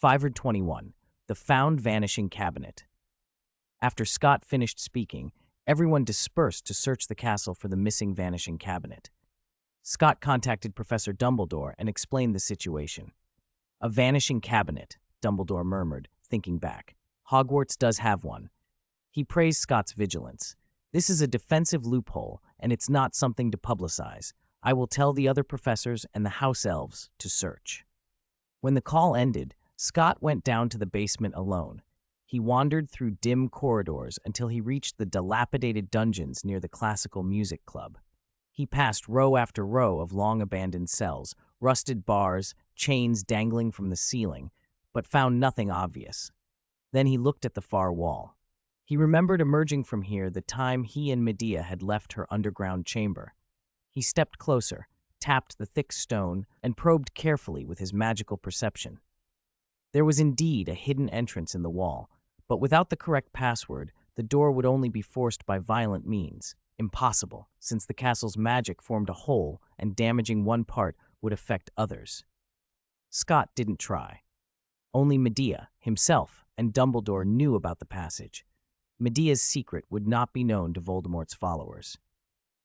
521. The Found Vanishing Cabinet. After Scott finished speaking, everyone dispersed to search the castle for the missing vanishing cabinet. Scott contacted Professor Dumbledore and explained the situation. A vanishing cabinet, Dumbledore murmured, thinking back. Hogwarts does have one. He praised Scott's vigilance. This is a defensive loophole, and it's not something to publicize. I will tell the other professors and the house elves to search. When the call ended, Scott went down to the basement alone. He wandered through dim corridors until he reached the dilapidated dungeons near the classical music club. He passed row after row of long-abandoned cells, rusted bars, chains dangling from the ceiling, but found nothing obvious. Then he looked at the far wall. He remembered emerging from here the time he and Medea had left her underground chamber. He stepped closer, tapped the thick stone, and probed carefully with his magical perception. There was indeed a hidden entrance in the wall, but without the correct password, the door would only be forced by violent means. Impossible, since the castle's magic formed a hole and damaging one part would affect others. Scott didn't try. Only Medea, himself, and Dumbledore knew about the passage. Medea's secret would not be known to Voldemort's followers.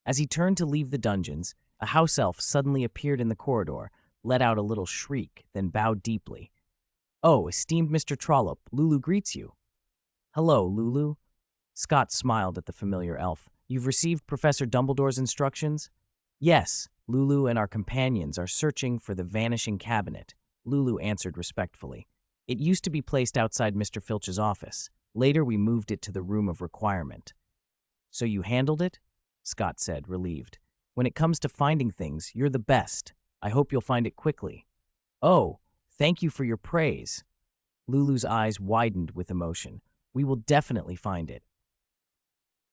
As he turned to leave the dungeons, a house elf suddenly appeared in the corridor, let out a little shriek, then bowed deeply. "Oh, esteemed Mr. Trollope, Lulu greets you." "Hello, Lulu." Scott smiled at the familiar elf. "You've received Professor Dumbledore's instructions?" "Yes, Lulu and our companions are searching for the vanishing cabinet," Lulu answered respectfully. "It used to be placed outside Mr. Filch's office. Later we moved it to the room of requirement." "So you handled it?" Scott said, relieved. "When it comes to finding things, you're the best. I hope you'll find it quickly." "Oh, thank you for your praise." Lulu's eyes widened with emotion. "We will definitely find it."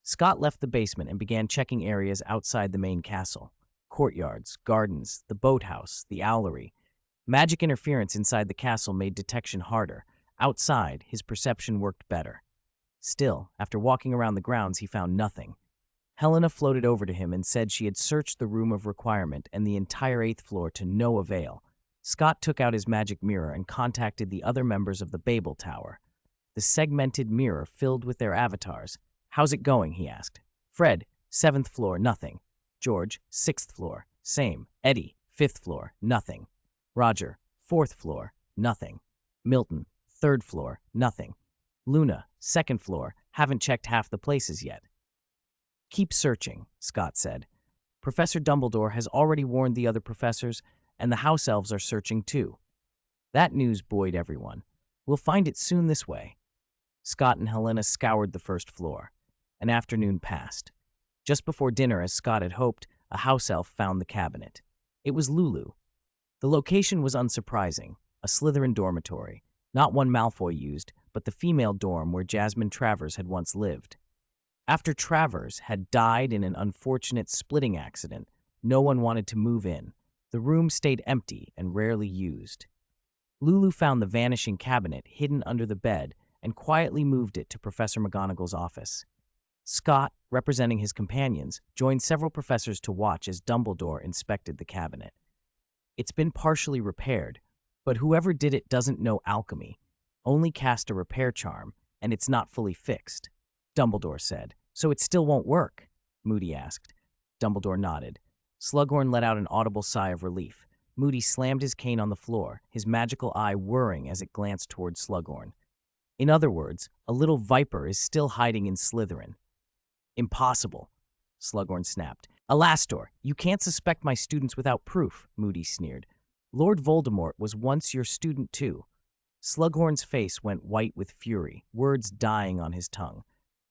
Scott left the basement and began checking areas outside the main castle. Courtyards, gardens, the boathouse, the owlery. Magic interference inside the castle made detection harder. Outside, his perception worked better. Still, after walking around the grounds, he found nothing. Helena floated over to him and said she had searched the room of requirement and the entire 8th floor to no avail. Scott took out his magic mirror and contacted the other members of the Babel Tower. The segmented mirror filled with their avatars. "How's it going?" he asked. "Fred, 7th floor, nothing. George, 6th floor, same. Eddie, 5th floor, nothing. Roger, 4th floor, nothing. Milton, 3rd floor, nothing. Luna, 2nd floor, haven't checked half the places yet." "Keep searching," Scott said. "Professor Dumbledore has already warned the other professors, and the house elves are searching too." That news buoyed everyone. "We'll find it soon this way." Scott and Helena scoured the 1st floor. An afternoon passed. Just before dinner, as Scott had hoped, a house elf found the cabinet. It was Lulu. The location was unsurprising, a Slytherin dormitory, not one Malfoy used, but the female dorm where Jasmine Travers had once lived. After Travers had died in an unfortunate splitting accident, no one wanted to move in. The room stayed empty and rarely used. Lulu found the vanishing cabinet hidden under the bed and quietly moved it to Professor McGonagall's office. Scott, representing his companions, joined several professors to watch as Dumbledore inspected the cabinet. "It's been partially repaired, but whoever did it doesn't know alchemy, only cast a repair charm, and it's not fully fixed," Dumbledore said. "So it still won't work?" Moody asked. Dumbledore nodded. Slughorn let out an audible sigh of relief. Moody slammed his cane on the floor, his magical eye whirring as it glanced toward Slughorn. "In other words, a little viper is still hiding in Slytherin." "Impossible," Slughorn snapped. "Alastor, you can't suspect my students without proof," Moody sneered. "Lord Voldemort was once your student too." Slughorn's face went white with fury, words dying on his tongue.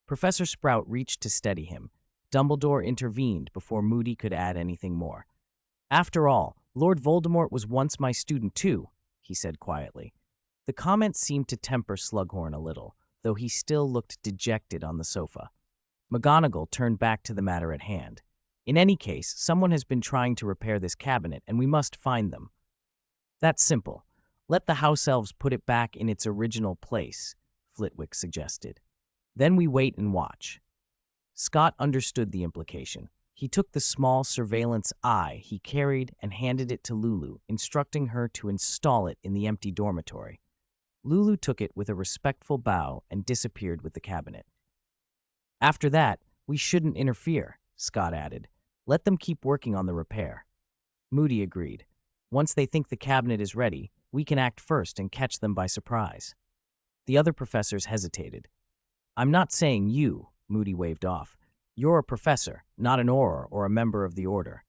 Professor Sprout reached to steady him. Dumbledore intervened before Moody could add anything more. "After all, Lord Voldemort was once my student too," he said quietly. The comment seemed to temper Slughorn a little, though he still looked dejected on the sofa. McGonagall turned back to the matter at hand. "In any case, someone has been trying to repair this cabinet, and we must find them." "That's simple. Let the house elves put it back in its original place," Flitwick suggested. "Then we wait and watch." Scott understood the implication. He took the small surveillance eye he carried and handed it to Lulu, instructing her to install it in the empty dormitory. Lulu took it with a respectful bow and disappeared with the cabinet. After that, we shouldn't interfere, Scott added. Let them keep working on the repair. Moody agreed. Once they think the cabinet is ready, we can act first and catch them by surprise. The other professors hesitated. I'm not saying you, Moody waved off. You're a professor, not an Auror or a member of the Order.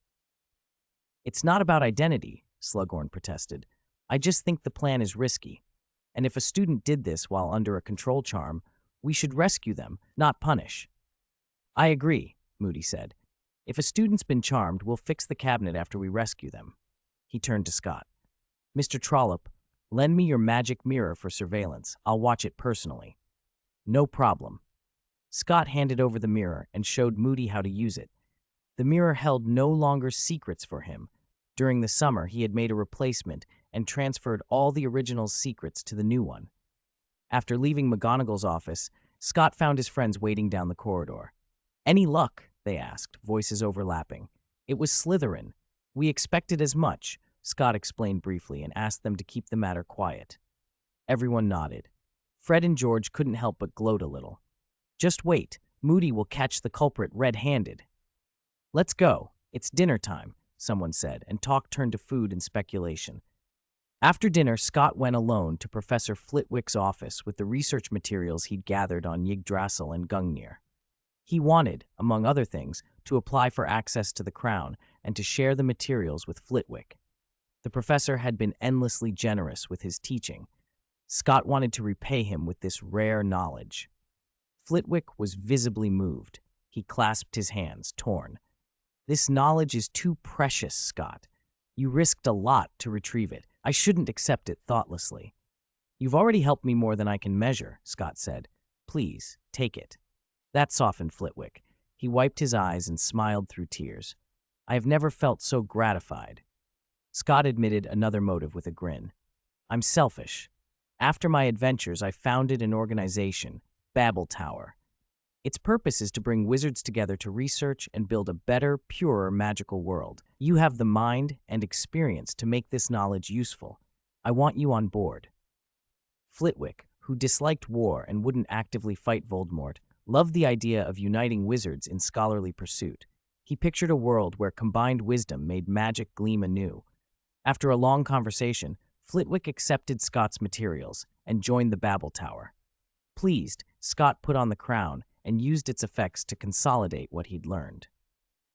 It's not about identity, Slughorn protested. I just think the plan is risky. And if a student did this while under a control charm, we should rescue them, not punish. I agree, Moody said. If a student's been charmed, we'll fix the cabinet after we rescue them. He turned to Scott. Mr. Trollope, lend me your magic mirror for surveillance. I'll watch it personally. No problem. Scott handed over the mirror and showed Moody how to use it. The mirror held no longer secrets for him. During the summer, he had made a replacement and transferred all the original's secrets to the new one. After leaving McGonagall's office, Scott found his friends waiting down the corridor. Any luck? They asked, voices overlapping. It was Slytherin. We expected as much, Scott explained briefly and asked them to keep the matter quiet. Everyone nodded. Fred and George couldn't help but gloat a little. Just wait, Moody will catch the culprit red-handed. Let's go. It's dinner time, someone said, and talk turned to food and speculation. After dinner, Scott went alone to Professor Flitwick's office with the research materials he'd gathered on Yggdrasil and Gungnir. He wanted, among other things, to apply for access to the crown and to share the materials with Flitwick. The professor had been endlessly generous with his teaching. Scott wanted to repay him with this rare knowledge. Flitwick was visibly moved. He clasped his hands, torn. This knowledge is too precious, Scott. You risked a lot to retrieve it. I shouldn't accept it thoughtlessly. You've already helped me more than I can measure, Scott said. Please, take it. That softened Flitwick. He wiped his eyes and smiled through tears. I have never felt so gratified. Scott admitted another motive with a grin. I'm selfish. After my adventures, I founded an organization, Babel Tower. Its purpose is to bring wizards together to research and build a better, purer magical world. You have the mind and experience to make this knowledge useful. I want you on board. Flitwick, who disliked war and wouldn't actively fight Voldemort, loved the idea of uniting wizards in scholarly pursuit. He pictured a world where combined wisdom made magic gleam anew. After a long conversation, Flitwick accepted Scott's materials and joined the Babel Tower. Pleased, Scott put on the crown and used its effects to consolidate what he'd learned.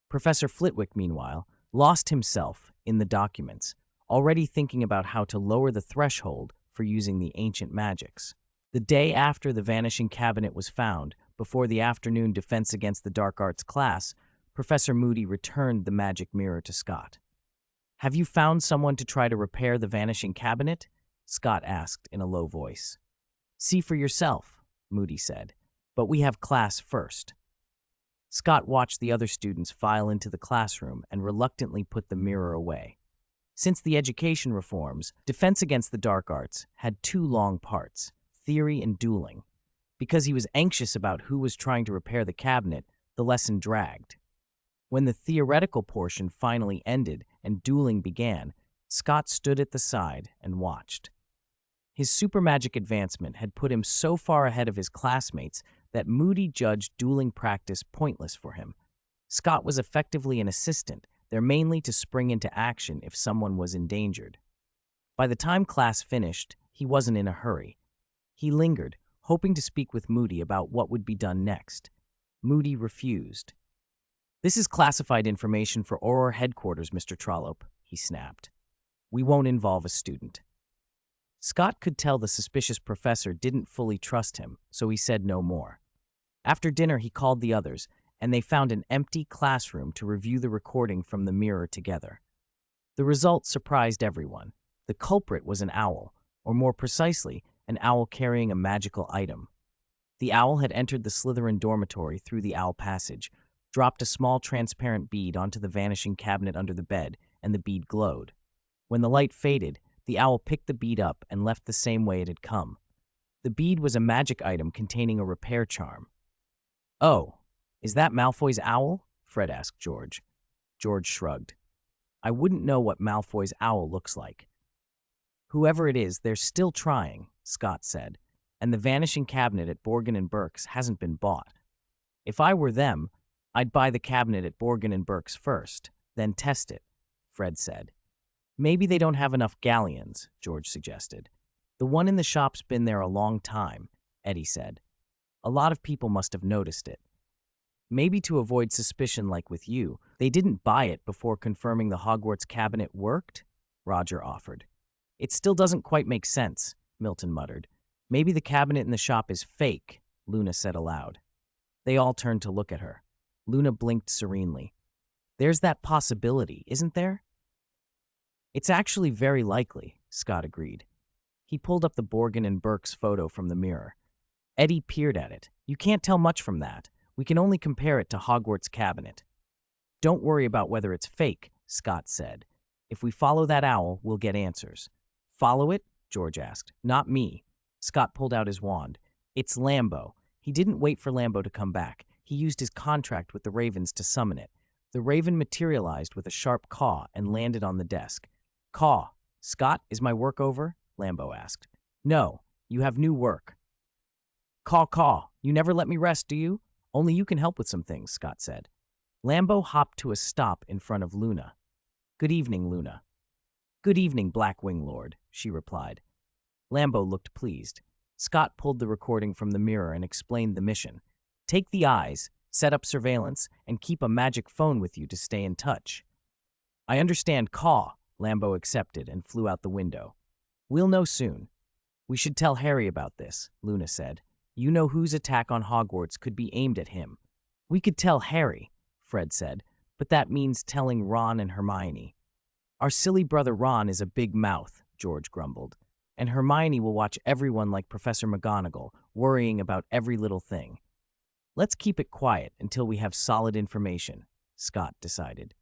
Professor Flitwick, meanwhile, lost himself in the documents, already thinking about how to lower the threshold for using the ancient magics. The day after the Vanishing Cabinet was found, before the afternoon Defense Against the Dark Arts class, Professor Moody returned the magic mirror to Scott. Have you found someone to try to repair the Vanishing Cabinet? Scott asked in a low voice. See for yourself, Moody said, but we have class first. Scott watched the other students file into the classroom and reluctantly put the mirror away. Since the education reforms, Defense Against the Dark Arts had two long parts, theory and dueling. Because he was anxious about who was trying to repair the cabinet, the lesson dragged. When the theoretical portion finally ended and dueling began, Scott stood at the side and watched. His super magic advancement had put him so far ahead of his classmates that Moody judged dueling practice pointless for him. Scott was effectively an assistant, there mainly to spring into action if someone was endangered. By the time class finished, he wasn't in a hurry. He lingered, hoping to speak with Moody about what would be done next. Moody refused. This is classified information for Auror headquarters, Mr. Trollope, he snapped. We won't involve a student. Scott could tell the suspicious professor didn't fully trust him, so he said no more. After dinner, he called the others, and they found an empty classroom to review the recording from the mirror together. The result surprised everyone. The culprit was an owl, or more precisely, an owl carrying a magical item. The owl had entered the Slytherin dormitory through the owl passage, dropped a small transparent bead onto the Vanishing Cabinet under the bed, and the bead glowed. When the light faded, the owl picked the bead up and left the same way it had come. The bead was a magic item containing a repair charm. Oh, is that Malfoy's owl? Fred asked George. George shrugged. I wouldn't know what Malfoy's owl looks like. Whoever it is, they're still trying, Scott said, and the vanishing cabinet at Borgin and Burke's hasn't been bought. If I were them, I'd buy the cabinet at Borgin and Burke's first, then test it, Fred said. Maybe they don't have enough galleons, George suggested. The one in the shop's been there a long time, Eddie said. A lot of people must have noticed it. Maybe to avoid suspicion like with you, they didn't buy it before confirming the Hogwarts cabinet worked, Roger offered. It still doesn't quite make sense, Milton muttered. Maybe the cabinet in the shop is fake, Luna said aloud. They all turned to look at her. Luna blinked serenely. There's that possibility, isn't there? It's actually very likely, Scott agreed. He pulled up the Borgin and Burke's photo from the mirror. Eddie peered at it. You can't tell much from that. We can only compare it to Hogwarts cabinet. Don't worry about whether it's fake, Scott said. If we follow that owl, we'll get answers. Follow it? George asked. Not me. Scott pulled out his wand. It's Lambo. He didn't wait for Lambo to come back. He used his contract with the ravens to summon it. The raven materialized with a sharp caw and landed on the desk. Caw. Scott, is my work over? Lambo asked. No, you have new work. Caw, caw. You never let me rest, do you? Only you can help with some things, Scott said. Lambo hopped to a stop in front of Luna. Good evening, Luna. Good evening, Blackwing Lord, she replied. Lambo looked pleased. Scott pulled the recording from the mirror and explained the mission. Take the eyes, set up surveillance, and keep a magic phone with you to stay in touch. I understand, caw, Lambo accepted and flew out the window. We'll know soon. We should tell Harry about this, Luna said. You know whose attack on Hogwarts could be aimed at him. We could tell Harry, Fred said, but that means telling Ron and Hermione. Our silly brother Ron is a big mouth, George grumbled, and Hermione will watch everyone like Professor McGonagall, worrying about every little thing. Let's keep it quiet until we have solid information, Scott decided.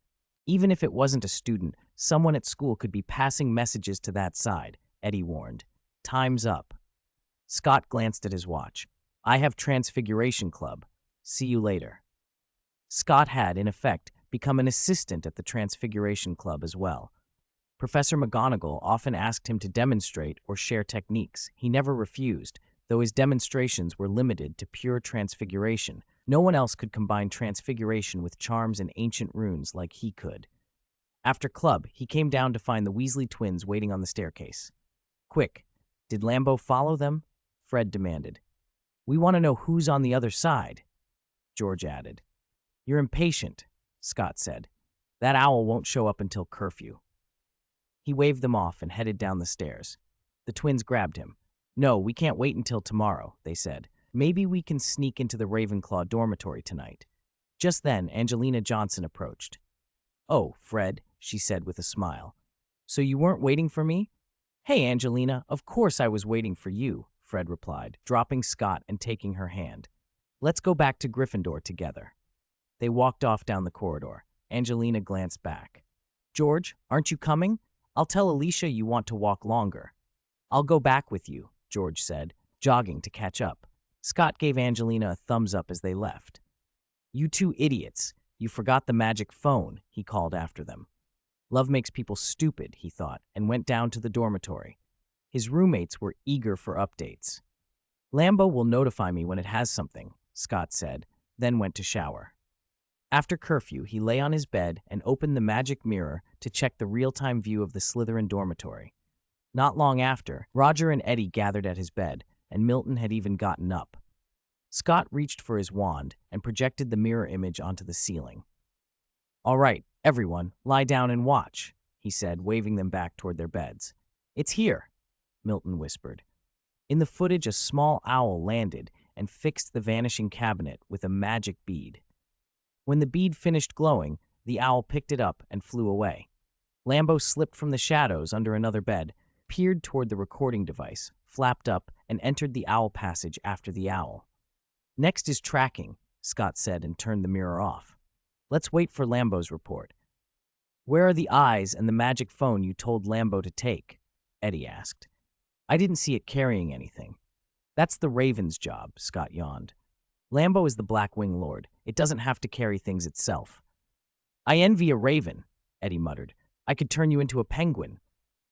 Even if it wasn't a student, someone at school could be passing messages to that side, Eddie warned. Time's up. Scott glanced at his watch. I have Transfiguration Club. See you later. Scott had, in effect, become an assistant at the Transfiguration Club as well. Professor McGonagall often asked him to demonstrate or share techniques. He never refused, though his demonstrations were limited to pure transfiguration. No one else could combine transfiguration with charms and ancient runes like he could. After club, he came down to find the Weasley twins waiting on the staircase. Quick, did Lambo follow them? Fred demanded. We want to know who's on the other side, George added. You're impatient, Scott said. That owl won't show up until curfew. He waved them off and headed down the stairs. The twins grabbed him. No, we can't wait until tomorrow, they said. Maybe we can sneak into the Ravenclaw dormitory tonight. Just then, Angelina Johnson approached. Oh, Fred, she said with a smile. So you weren't waiting for me? Hey, Angelina, of course I was waiting for you, Fred replied, dropping Scott and taking her hand. Let's go back to Gryffindor together. They walked off down the corridor. Angelina glanced back. George, aren't you coming? I'll tell Alicia you want to walk longer. I'll go back with you, George said, jogging to catch up. Scott gave Angelina a thumbs up as they left. You two idiots. You forgot the magic phone, he called after them. Love makes people stupid, he thought, and went down to the dormitory. His roommates were eager for updates. Lambo will notify me when it has something, Scott said, then went to shower. After curfew, he lay on his bed and opened the magic mirror to check the real-time view of the Slytherin dormitory. Not long after, Roger and Eddie gathered at his bed, and Milton had even gotten up. Scott reached for his wand and projected the mirror image onto the ceiling. All right, everyone, lie down and watch, he said, waving them back toward their beds. It's here, Milton whispered. In the footage, a small owl landed and fixed the vanishing cabinet with a magic bead. When the bead finished glowing, the owl picked it up and flew away. Lambo slipped from the shadows under another bed, peered toward the recording device, flapped up, and entered the owl passage after the owl. Next is tracking, Scott said and turned the mirror off. Let's wait for Lambo's report. Where are the eyes and the magic phone you told Lambo to take? Eddie asked. I didn't see it carrying anything. That's the Raven's job, Scott yawned. Lambo is the Blackwing Lord. It doesn't have to carry things itself. I envy a raven, Eddie muttered. I could turn you into a penguin.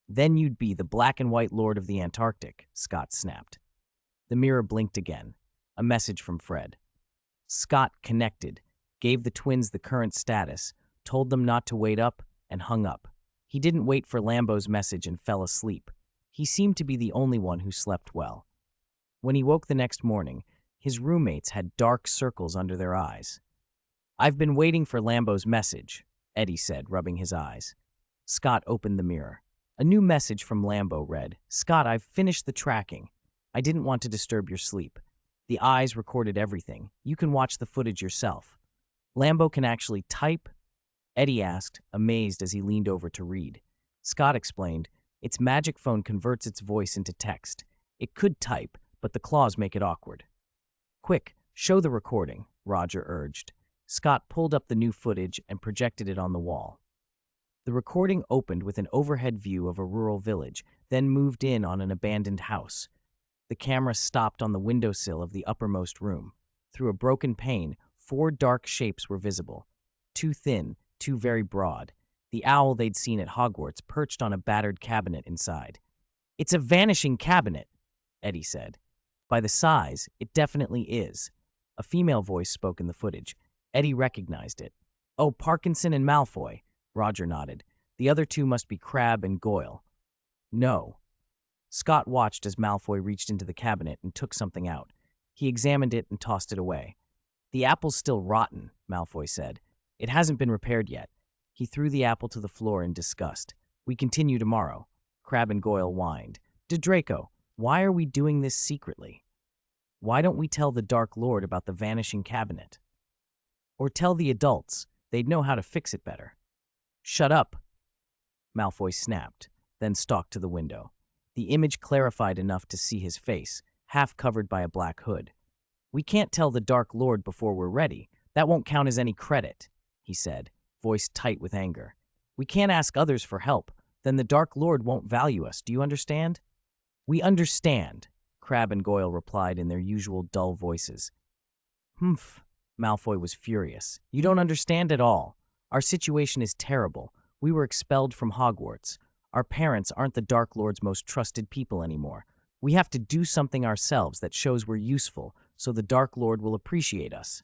Then you'd be the black and white lord of the Antarctic, Scott snapped. The mirror blinked again. A message from Fred. Scott connected, gave the twins the current status, told them not to wait up, and hung up. He didn't wait for Lambo's message and fell asleep. He seemed to be the only one who slept well. When he woke the next morning, his roommates had dark circles under their eyes. "I've been waiting for Lambo's message," Eddie said, rubbing his eyes. Scott opened the mirror. A new message from Lambo read, "Scott, I've finished the tracking. I didn't want to disturb your sleep. The eyes recorded everything. You can watch the footage yourself." "Lambo can actually type?" Eddie asked, amazed as he leaned over to read. Scott explained, "Its magic phone converts its voice into text. It could type, but the claws make it awkward." "Quick, show the recording," Roger urged. Scott pulled up the new footage and projected it on the wall. The recording opened with an overhead view of a rural village, then moved in on an abandoned house. The camera stopped on the windowsill of the uppermost room. Through a broken pane, 4 dark shapes were visible. 2 thin, 2 very broad. The owl they'd seen at Hogwarts perched on a battered cabinet inside. "It's a vanishing cabinet," Eddie said. "By the size, it definitely is." A female voice spoke in the footage. Eddie recognized it. "Oh, Parkinson and Malfoy," Roger nodded. "The other 2 must be Crabbe and Goyle." "No." Scott watched as Malfoy reached into the cabinet and took something out. He examined it and tossed it away. "The apple's still rotten," Malfoy said. "It hasn't been repaired yet." He threw the apple to the floor in disgust. "We continue tomorrow." Crabbe and Goyle whined. "Draco, why are we doing this secretly? Why don't we tell the Dark Lord about the vanishing cabinet? Or tell the adults. They'd know how to fix it better." "Shut up," Malfoy snapped, then stalked to the window. The image clarified enough to see his face, half covered by a black hood. "We can't tell the Dark Lord before we're ready. That won't count as any credit," he said, voice tight with anger. "We can't ask others for help. Then the Dark Lord won't value us. Do you understand?" "We understand," Crabbe and Goyle replied in their usual dull voices. "Humph," Malfoy was furious. "You don't understand at all. Our situation is terrible. We were expelled from Hogwarts. Our parents aren't the Dark Lord's most trusted people anymore. We have to do something ourselves that shows we're useful, so the Dark Lord will appreciate us."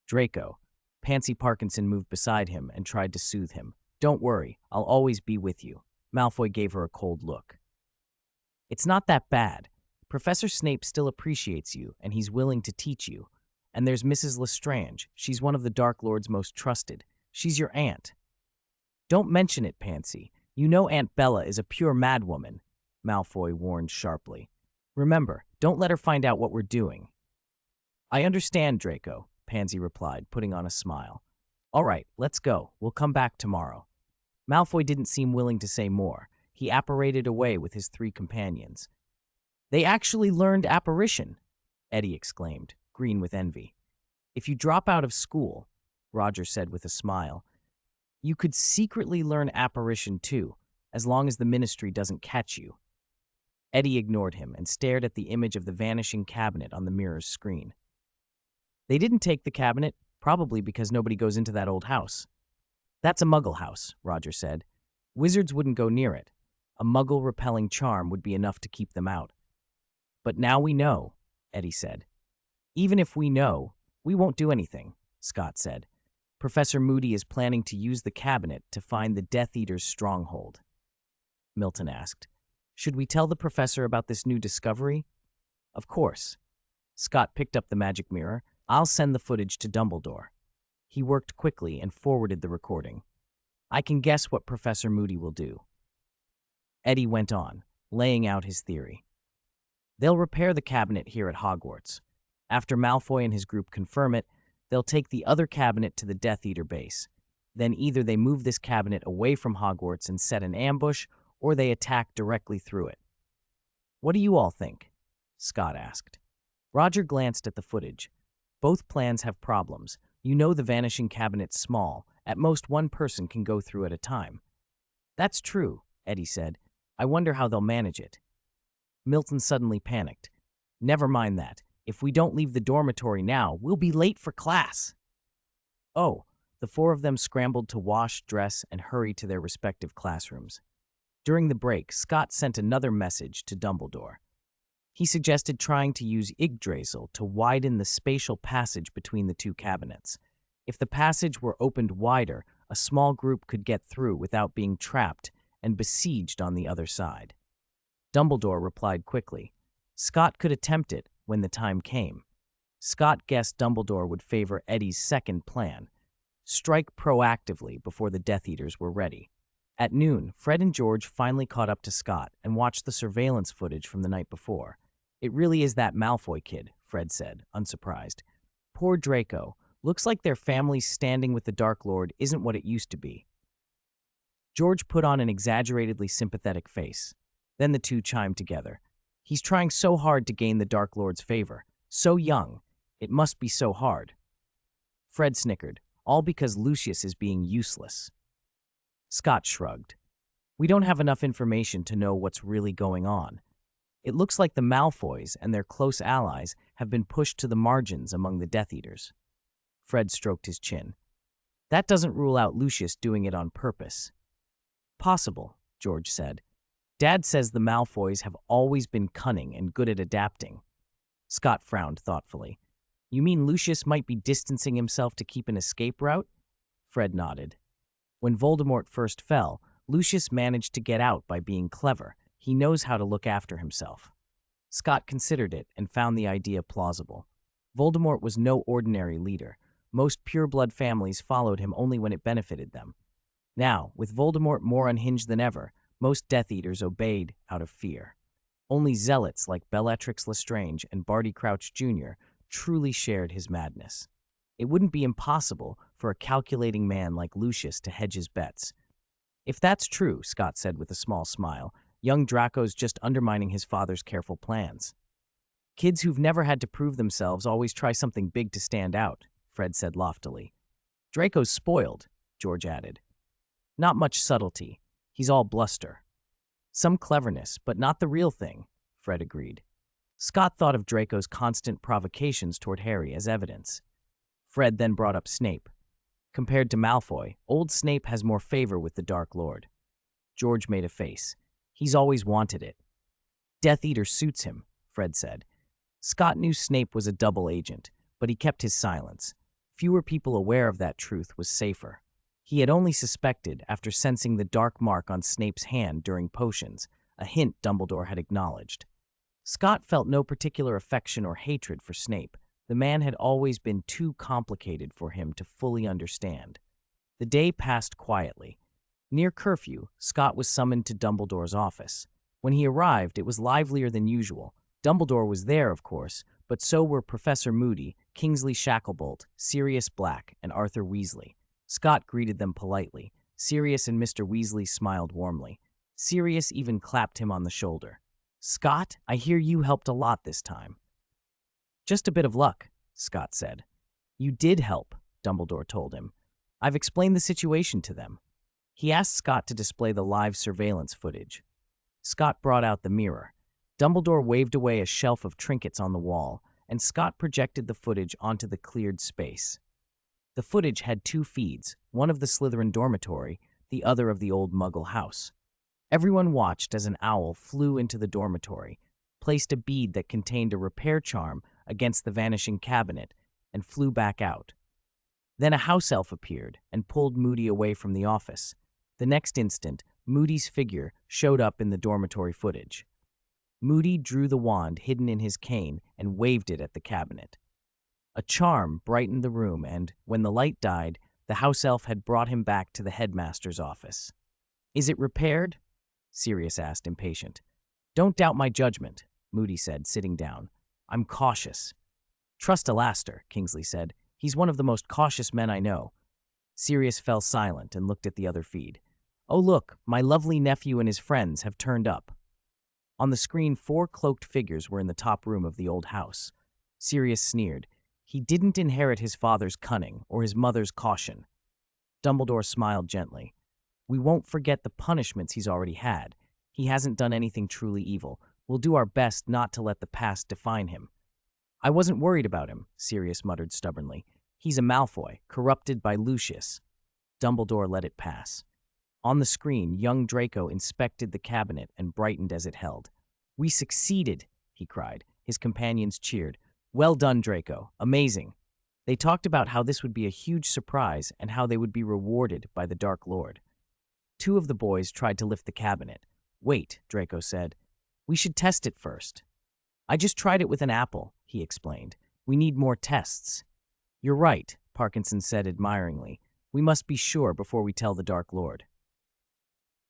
"Draco." Pansy Parkinson moved beside him and tried to soothe him. "Don't worry, I'll always be with you." Malfoy gave her a cold look. "It's not that bad. Professor Snape still appreciates you, and he's willing to teach you. And there's Mrs. Lestrange. She's one of the Dark Lord's most trusted. She's your aunt." "Don't mention it, Pansy. You know Aunt Bella is a pure madwoman," Malfoy warned sharply. "Remember, don't let her find out what we're doing." "I understand, Draco," Pansy replied, putting on a smile. "All right, let's go. We'll come back tomorrow." Malfoy didn't seem willing to say more. He apparated away with his 3 companions. "They actually learned apparition," Eddie exclaimed, green with envy. "If you drop out of school," Roger said with a smile, "you could secretly learn apparition too, as long as the Ministry doesn't catch you." Eddie ignored him and stared at the image of the vanishing cabinet on the mirror's screen. "They didn't take the cabinet, probably because nobody goes into that old house." "That's a Muggle house," Roger said. "Wizards wouldn't go near it. A Muggle-repelling charm would be enough to keep them out." "But now we know," Eddie said. "Even if we know, we won't do anything," Scott said. "Professor Moody is planning to use the cabinet to find the Death Eater's stronghold." Milton asked, "Should we tell the professor about this new discovery?" "Of course." Scott picked up the magic mirror. "I'll send the footage to Dumbledore." He worked quickly and forwarded the recording. "I can guess what Professor Moody will do." Eddie went on, laying out his theory. "They'll repair the cabinet here at Hogwarts. After Malfoy and his group confirm it, they'll take the other cabinet to the Death Eater base. Then either they move this cabinet away from Hogwarts and set an ambush, or they attack directly through it." "What do you all think?" Scott asked. Roger glanced at the footage. "Both plans have problems. You know the vanishing cabinet's small. At most 1 person can go through at a time." "That's true," Eddie said. "I wonder how they'll manage it." Milton suddenly panicked. "Never mind that. If we don't leave the dormitory now, we'll be late for class." "Oh," the 4 of them scrambled to wash, dress, and hurry to their respective classrooms. During the break, Scott sent another message to Dumbledore. He suggested trying to use Yggdrasil to widen the spatial passage between the two cabinets. If the passage were opened wider, a small group could get through without being trapped and besieged on the other side. Dumbledore replied quickly. Scott could attempt it when the time came. Scott guessed Dumbledore would favor Eddie's second plan, strike proactively before the Death Eaters were ready. At noon, Fred and George finally caught up to Scott and watched the surveillance footage from the night before. It really is that Malfoy kid, Fred said, unsurprised. Poor Draco. Looks like their family's standing with the Dark Lord isn't what it used to be. George put on an exaggeratedly sympathetic face. Then the two chimed together. He's trying so hard to gain the Dark Lord's favor. So young. It must be so hard. Fred snickered, all because Lucius is being useless. Scott shrugged. We don't have enough information to know what's really going on. It looks like the Malfoys and their close allies have been pushed to the margins among the Death Eaters. Fred stroked his chin. That doesn't rule out Lucius doing it on purpose. Possible, George said. Dad says the Malfoys have always been cunning and good at adapting. Scott frowned thoughtfully. You mean Lucius might be distancing himself to keep an escape route? Fred nodded. When Voldemort first fell, Lucius managed to get out by being clever. He knows how to look after himself. Scott considered it and found the idea plausible. Voldemort was no ordinary leader. Most pureblood families followed him only when it benefited them. Now, with Voldemort more unhinged than ever, most Death Eaters obeyed out of fear. Only zealots like Bellatrix Lestrange and Barty Crouch Jr. truly shared his madness. It wouldn't be impossible for a calculating man like Lucius to hedge his bets. If that's true, Scott said with a small smile, young Draco's just undermining his father's careful plans. Kids who've never had to prove themselves always try something big to stand out, Fred said loftily. Draco's spoiled, George added. Not much subtlety. He's all bluster. Some cleverness, but not the real thing, Fred agreed. Scott thought of Draco's constant provocations toward Harry as evidence. Fred then brought up Snape. Compared to Malfoy, old Snape has more favor with the Dark Lord. George made a face. He's always wanted it. Death Eater suits him, Fred said. Scott knew Snape was a double agent, but he kept his silence. Fewer people aware of that truth was safer. He had only suspected after sensing the dark mark on Snape's hand during potions, a hint Dumbledore had acknowledged. Scott felt no particular affection or hatred for Snape. The man had always been too complicated for him to fully understand. The day passed quietly. Near curfew, Scott was summoned to Dumbledore's office. When he arrived, it was livelier than usual. Dumbledore was there, of course, but so were Professor Moody, Kingsley Shacklebolt, Sirius Black, and Arthur Weasley. Scott greeted them politely. Sirius and Mr. Weasley smiled warmly. Sirius even clapped him on the shoulder. Scott, I hear you helped a lot this time. Just a bit of luck, Scott said. You did help, Dumbledore told him. I've explained the situation to them. He asked Scott to display the live surveillance footage. Scott brought out the mirror. Dumbledore waved away a shelf of trinkets on the wall, and Scott projected the footage onto the cleared space. The footage had two feeds, one of the Slytherin dormitory, the other of the old Muggle house. Everyone watched as an owl flew into the dormitory, placed a bead that contained a repair charm against the vanishing cabinet, and flew back out. Then a house elf appeared and pulled Moody away from the office. The next instant, Moody's figure showed up in the dormitory footage. Moody drew the wand hidden in his cane and waved it at the cabinet. A charm brightened the room, and, when the light died, the house elf had brought him back to the headmaster's office. Is it repaired? Sirius asked, impatient. Don't doubt my judgment, Moody said, sitting down. I'm cautious. Trust Alastair, Kingsley said. He's one of the most cautious men I know. Sirius fell silent and looked at the other feed. Oh look, my lovely nephew and his friends have turned up. On the screen, 4 cloaked figures were in the top room of the old house. Sirius sneered. He didn't inherit his father's cunning or his mother's caution. Dumbledore smiled gently. We won't forget the punishments he's already had. He hasn't done anything truly evil. We'll do our best not to let the past define him. I wasn't worried about him, Sirius muttered stubbornly. He's a Malfoy, corrupted by Lucius. Dumbledore let it pass. On the screen, young Draco inspected the cabinet and brightened as it held. "We succeeded," he cried. His companions cheered. "Well done, Draco. Amazing." They talked about how this would be a huge surprise and how they would be rewarded by the Dark Lord. Two of the boys tried to lift the cabinet. "Wait," Draco said. "We should test it first." "I just tried it with an apple," he explained. "We need more tests." "You're right," Parkinson said admiringly. "We must be sure before we tell the Dark Lord."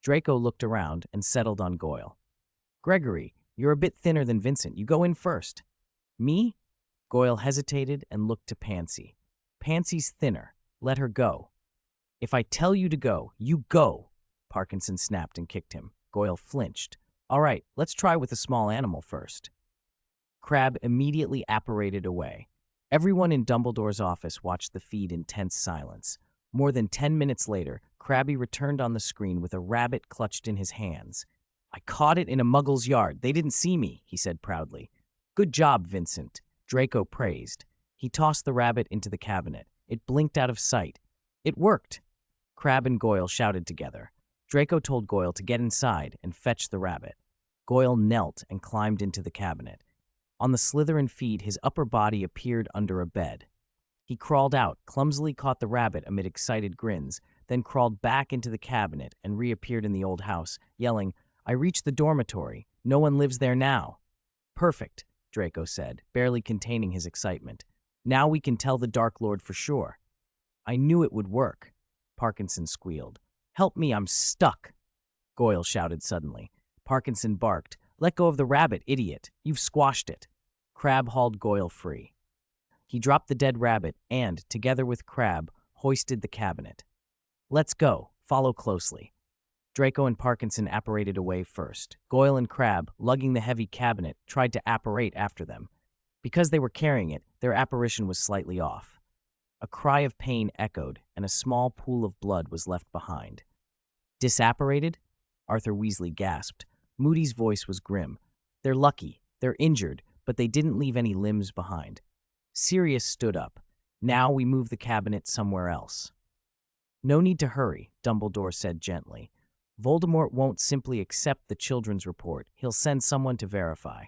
Draco looked around and settled on Goyle. "Gregory, you're a bit thinner than Vincent. You go in first." "Me?" Goyle hesitated and looked to Pansy. "Pansy's thinner. Let her go." "If I tell you to go, you go," Parkinson snapped and kicked him. Goyle flinched. "All right, let's try with a small animal first." Crabbe immediately apparated away. Everyone in Dumbledore's office watched the feed in tense silence. More than 10 minutes later, Crabbe returned on the screen with a rabbit clutched in his hands. "I caught it in a muggle's yard. They didn't see me," he said proudly. "Good job, Vincent," Draco praised. He tossed the rabbit into the cabinet. It blinked out of sight. "It worked!" Crabbe and Goyle shouted together. Draco told Goyle to get inside and fetch the rabbit. Goyle knelt and climbed into the cabinet. On the Slytherin feed, his upper body appeared under a bed. He crawled out, clumsily caught the rabbit amid excited grins, then crawled back into the cabinet and reappeared in the old house, yelling, "I reached the dormitory. No one lives there now." "Perfect," Draco said, barely containing his excitement. "Now we can tell the Dark Lord for sure." "I knew it would work," Parkinson squealed. "Help me, I'm stuck," Goyle shouted suddenly. Parkinson barked, "Let go of the rabbit, idiot. You've squashed it." Crabbe hauled Goyle free. He dropped the dead rabbit and, together with Crabbe, hoisted the cabinet. "Let's go. Follow closely." Draco and Parkinson apparated away first. Goyle and Crabbe, lugging the heavy cabinet, tried to apparate after them. Because they were carrying it, their apparition was slightly off. A cry of pain echoed, and a small pool of blood was left behind. "Disapparated?" Arthur Weasley gasped. Moody's voice was grim. "They're lucky. They're injured, but they didn't leave any limbs behind." Sirius stood up. "Now we move the cabinet somewhere else." "No need to hurry," Dumbledore said gently. "Voldemort won't simply accept the children's report. He'll send someone to verify."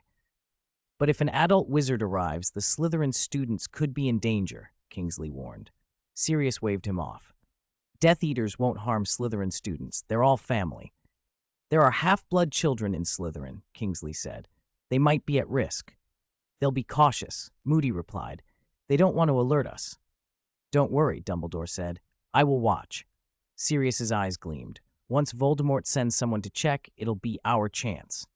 "But if an adult wizard arrives, the Slytherin students could be in danger," Kingsley warned. Sirius waved him off. "Death Eaters won't harm Slytherin students. They're all family." "There are half-blood children in Slytherin," Kingsley said. "They might be at risk." "They'll be cautious," Moody replied. "They don't want to alert us." "Don't worry," Dumbledore said. "I will watch." Sirius's eyes gleamed. "Once Voldemort sends someone to check, it'll be our chance."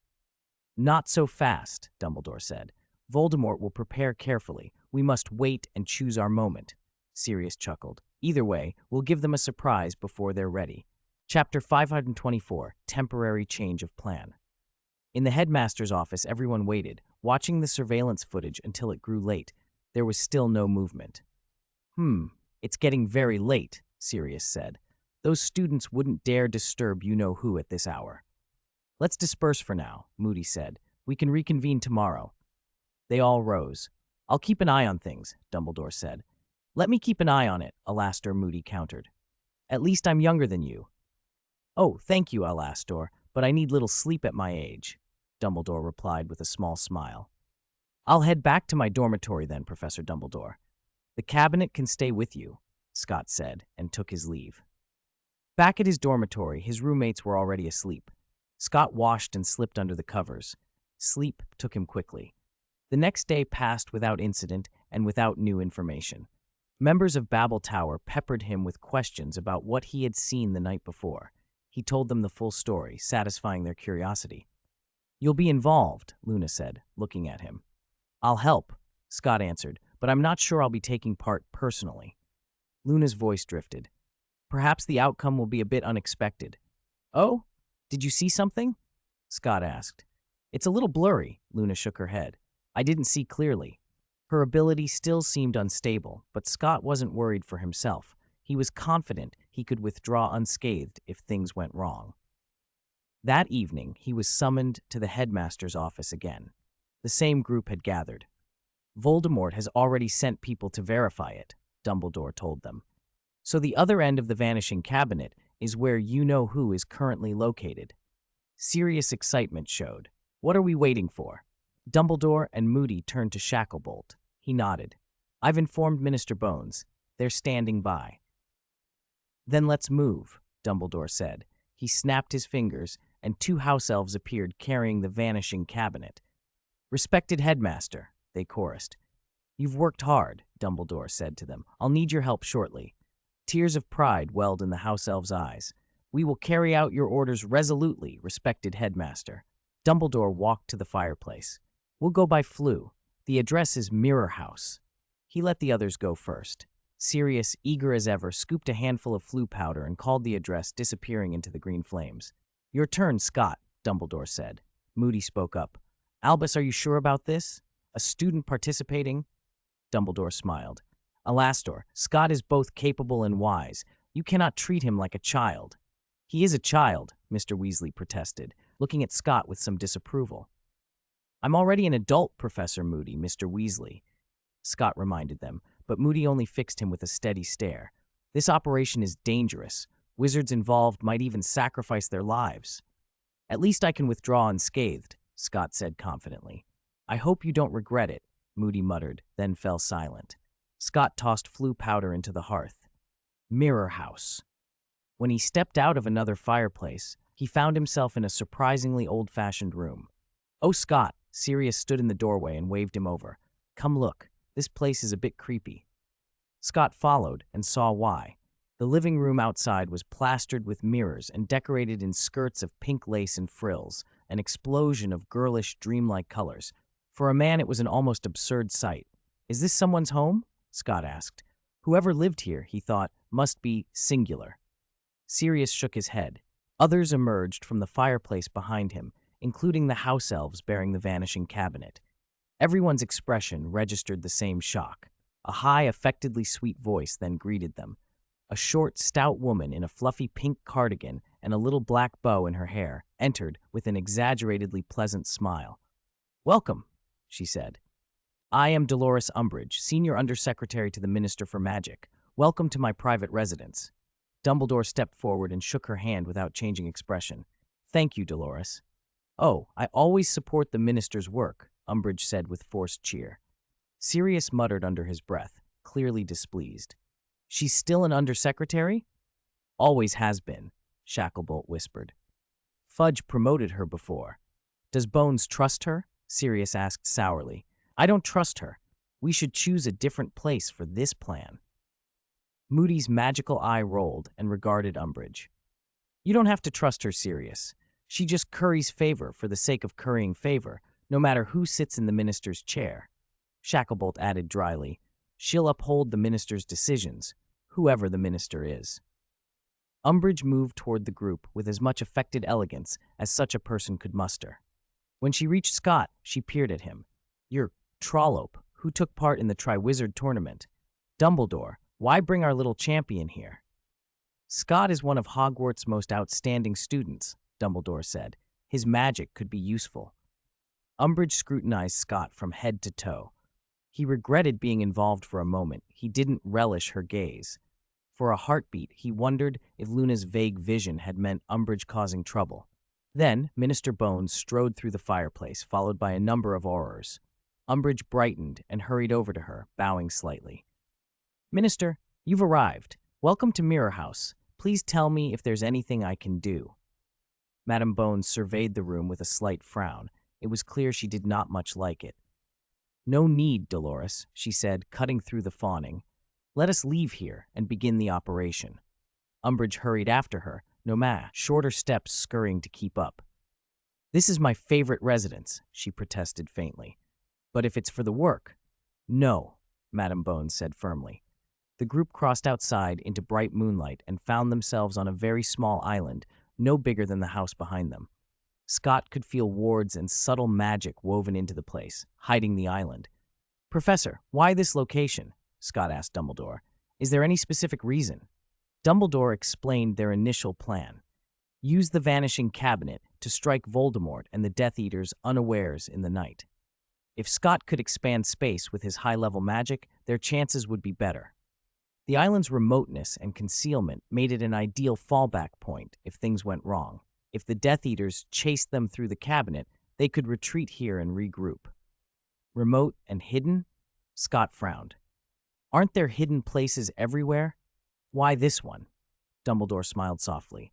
"Not so fast," Dumbledore said. "Voldemort will prepare carefully. We must wait and choose our moment." Sirius chuckled. "Either way, we'll give them a surprise before they're ready." Chapter 524, Temporary Change of Plan. In the headmaster's office, everyone waited, watching the surveillance footage until it grew late. There was still no movement. It's getting very late," Sirius said. "Those students wouldn't dare disturb you-know-who at this hour." "Let's disperse for now," Moody said. "We can reconvene tomorrow." They all rose. "I'll keep an eye on things," Dumbledore said. "Let me keep an eye on it," Alastor Moody countered. "At least I'm younger than you." "Oh, thank you, Alastor, but I need little sleep at my age," Dumbledore replied with a small smile. "I'll head back to my dormitory then, Professor Dumbledore." "The cabinet can stay with you," Scott said, and took his leave. Back at his dormitory, his roommates were already asleep. Scott washed and slipped under the covers. Sleep took him quickly. The next day passed without incident and without new information. Members of Babel Tower peppered him with questions about what he had seen the night before. He told them the full story, satisfying their curiosity. "You'll be involved," Luna said, looking at him. "I'll help," Scott answered, "but I'm not sure I'll be taking part personally." Luna's voice drifted. "Perhaps the outcome will be a bit unexpected." "Oh? Did you see something?" Scott asked. "It's a little blurry," Luna shook her head. "I didn't see clearly." Her ability still seemed unstable, but Scott wasn't worried for himself. He was confident he could withdraw unscathed if things went wrong. That evening, he was summoned to the headmaster's office again. The same group had gathered. "Voldemort has already sent people to verify it," Dumbledore told them. "So the other end of the vanishing cabinet is where you-know-who is currently located. Serious excitement showed. What are we waiting for? Dumbledore and Moody turned to Shacklebolt. He nodded. I've informed Minister Bones. They're standing by. Then let's move, Dumbledore said. He snapped his fingers, and two house elves appeared carrying the vanishing cabinet. Respected headmaster, they chorused. You've worked hard, Dumbledore said to them. I'll need your help shortly. Tears of pride welled in the house elves' eyes. We will carry out your orders resolutely, respected headmaster. Dumbledore walked to the fireplace. We'll go by Floo. The address is Mirror House. He let the others go first. Sirius, eager as ever, scooped a handful of Floo powder and called the address, disappearing into the green flames. Your turn, Scott, Dumbledore said. Moody spoke up. Albus, are you sure about this? A student participating? Dumbledore smiled. Alastor, Scott is both capable and wise. You cannot treat him like a child. He is a child, Mr. Weasley protested, looking at Scott with some disapproval. I'm already an adult, Professor Moody, Mr. Weasley, Scott reminded them, but Moody only fixed him with a steady stare. This operation is dangerous. Wizards involved might even sacrifice their lives. At least I can withdraw unscathed, Scott said confidently. I hope you don't regret it, Moody muttered, then fell silent. Scott tossed Floo powder into the hearth. Mirror House. When he stepped out of another fireplace, he found himself in a surprisingly old-fashioned room. Oh, Scott, Sirius stood in the doorway and waved him over. Come look, this place is a bit creepy. Scott followed and saw why. The living room outside was plastered with mirrors and decorated in skirts of pink lace and frills, an explosion of girlish, dreamlike colors. For a man, it was an almost absurd sight. Is this someone's home? Scott asked. Whoever lived here, he thought, must be singular. Sirius shook his head. Others emerged from the fireplace behind him, including the house elves bearing the vanishing cabinet. Everyone's expression registered the same shock. A high, affectedly sweet voice then greeted them. A short, stout woman in a fluffy pink cardigan and a little black bow in her hair entered with an exaggeratedly pleasant smile. Welcome, she said. I am Dolores Umbridge, Senior Undersecretary to the Minister for Magic. Welcome to my private residence. Dumbledore stepped forward and shook her hand without changing expression. Thank you, Dolores. Oh, I always support the minister's work, Umbridge said with forced cheer. Sirius muttered under his breath, clearly displeased. She's still an undersecretary? Always has been, Shacklebolt whispered. Fudge promoted her before. Does Bones trust her? Sirius asked sourly. I don't trust her. We should choose a different place for this plan. Moody's magical eye rolled and regarded Umbridge. You don't have to trust her, Sirius. She just curries favor for the sake of currying favor, no matter who sits in the minister's chair. Shacklebolt added dryly, she'll uphold the minister's decisions, whoever the minister is. Umbridge moved toward the group with as much affected elegance as such a person could muster. When she reached Scott, she peered at him. You're Trollope, who took part in the Triwizard tournament. Dumbledore, why bring our little champion here? Scott is one of Hogwarts' most outstanding students, Dumbledore said. His magic could be useful. Umbridge scrutinized Scott from head to toe. He regretted being involved for a moment. He didn't relish her gaze. For a heartbeat, he wondered if Luna's vague vision had meant Umbridge causing trouble. Then, Minister Bones strode through the fireplace, followed by a number of aurors. Umbridge brightened and hurried over to her, bowing slightly. Minister, you've arrived. Welcome to Mirror House. Please tell me if there's anything I can do. Madame Bones surveyed the room with a slight frown. It was clear she did not much like it. No need, Dolores, she said, cutting through the fawning. Let us leave here and begin the operation. Umbridge hurried after her, shorter steps scurrying to keep up. This is my favorite residence, she protested faintly. But if it's for the work... No, Madame Bones said firmly. The group crossed outside into bright moonlight and found themselves on a very small island, no bigger than the house behind them. Scott could feel wards and subtle magic woven into the place, hiding the island. Professor, why this location? Scott asked Dumbledore. Is there any specific reason? Dumbledore explained their initial plan. Use the vanishing cabinet to strike Voldemort and the Death Eaters unawares in the night. If Scott could expand space with his high-level magic, their chances would be better. The island's remoteness and concealment made it an ideal fallback point if things went wrong. If the Death Eaters chased them through the cabinet, they could retreat here and regroup. Remote and hidden? Scott frowned. Aren't there hidden places everywhere? Why this one? Dumbledore smiled softly.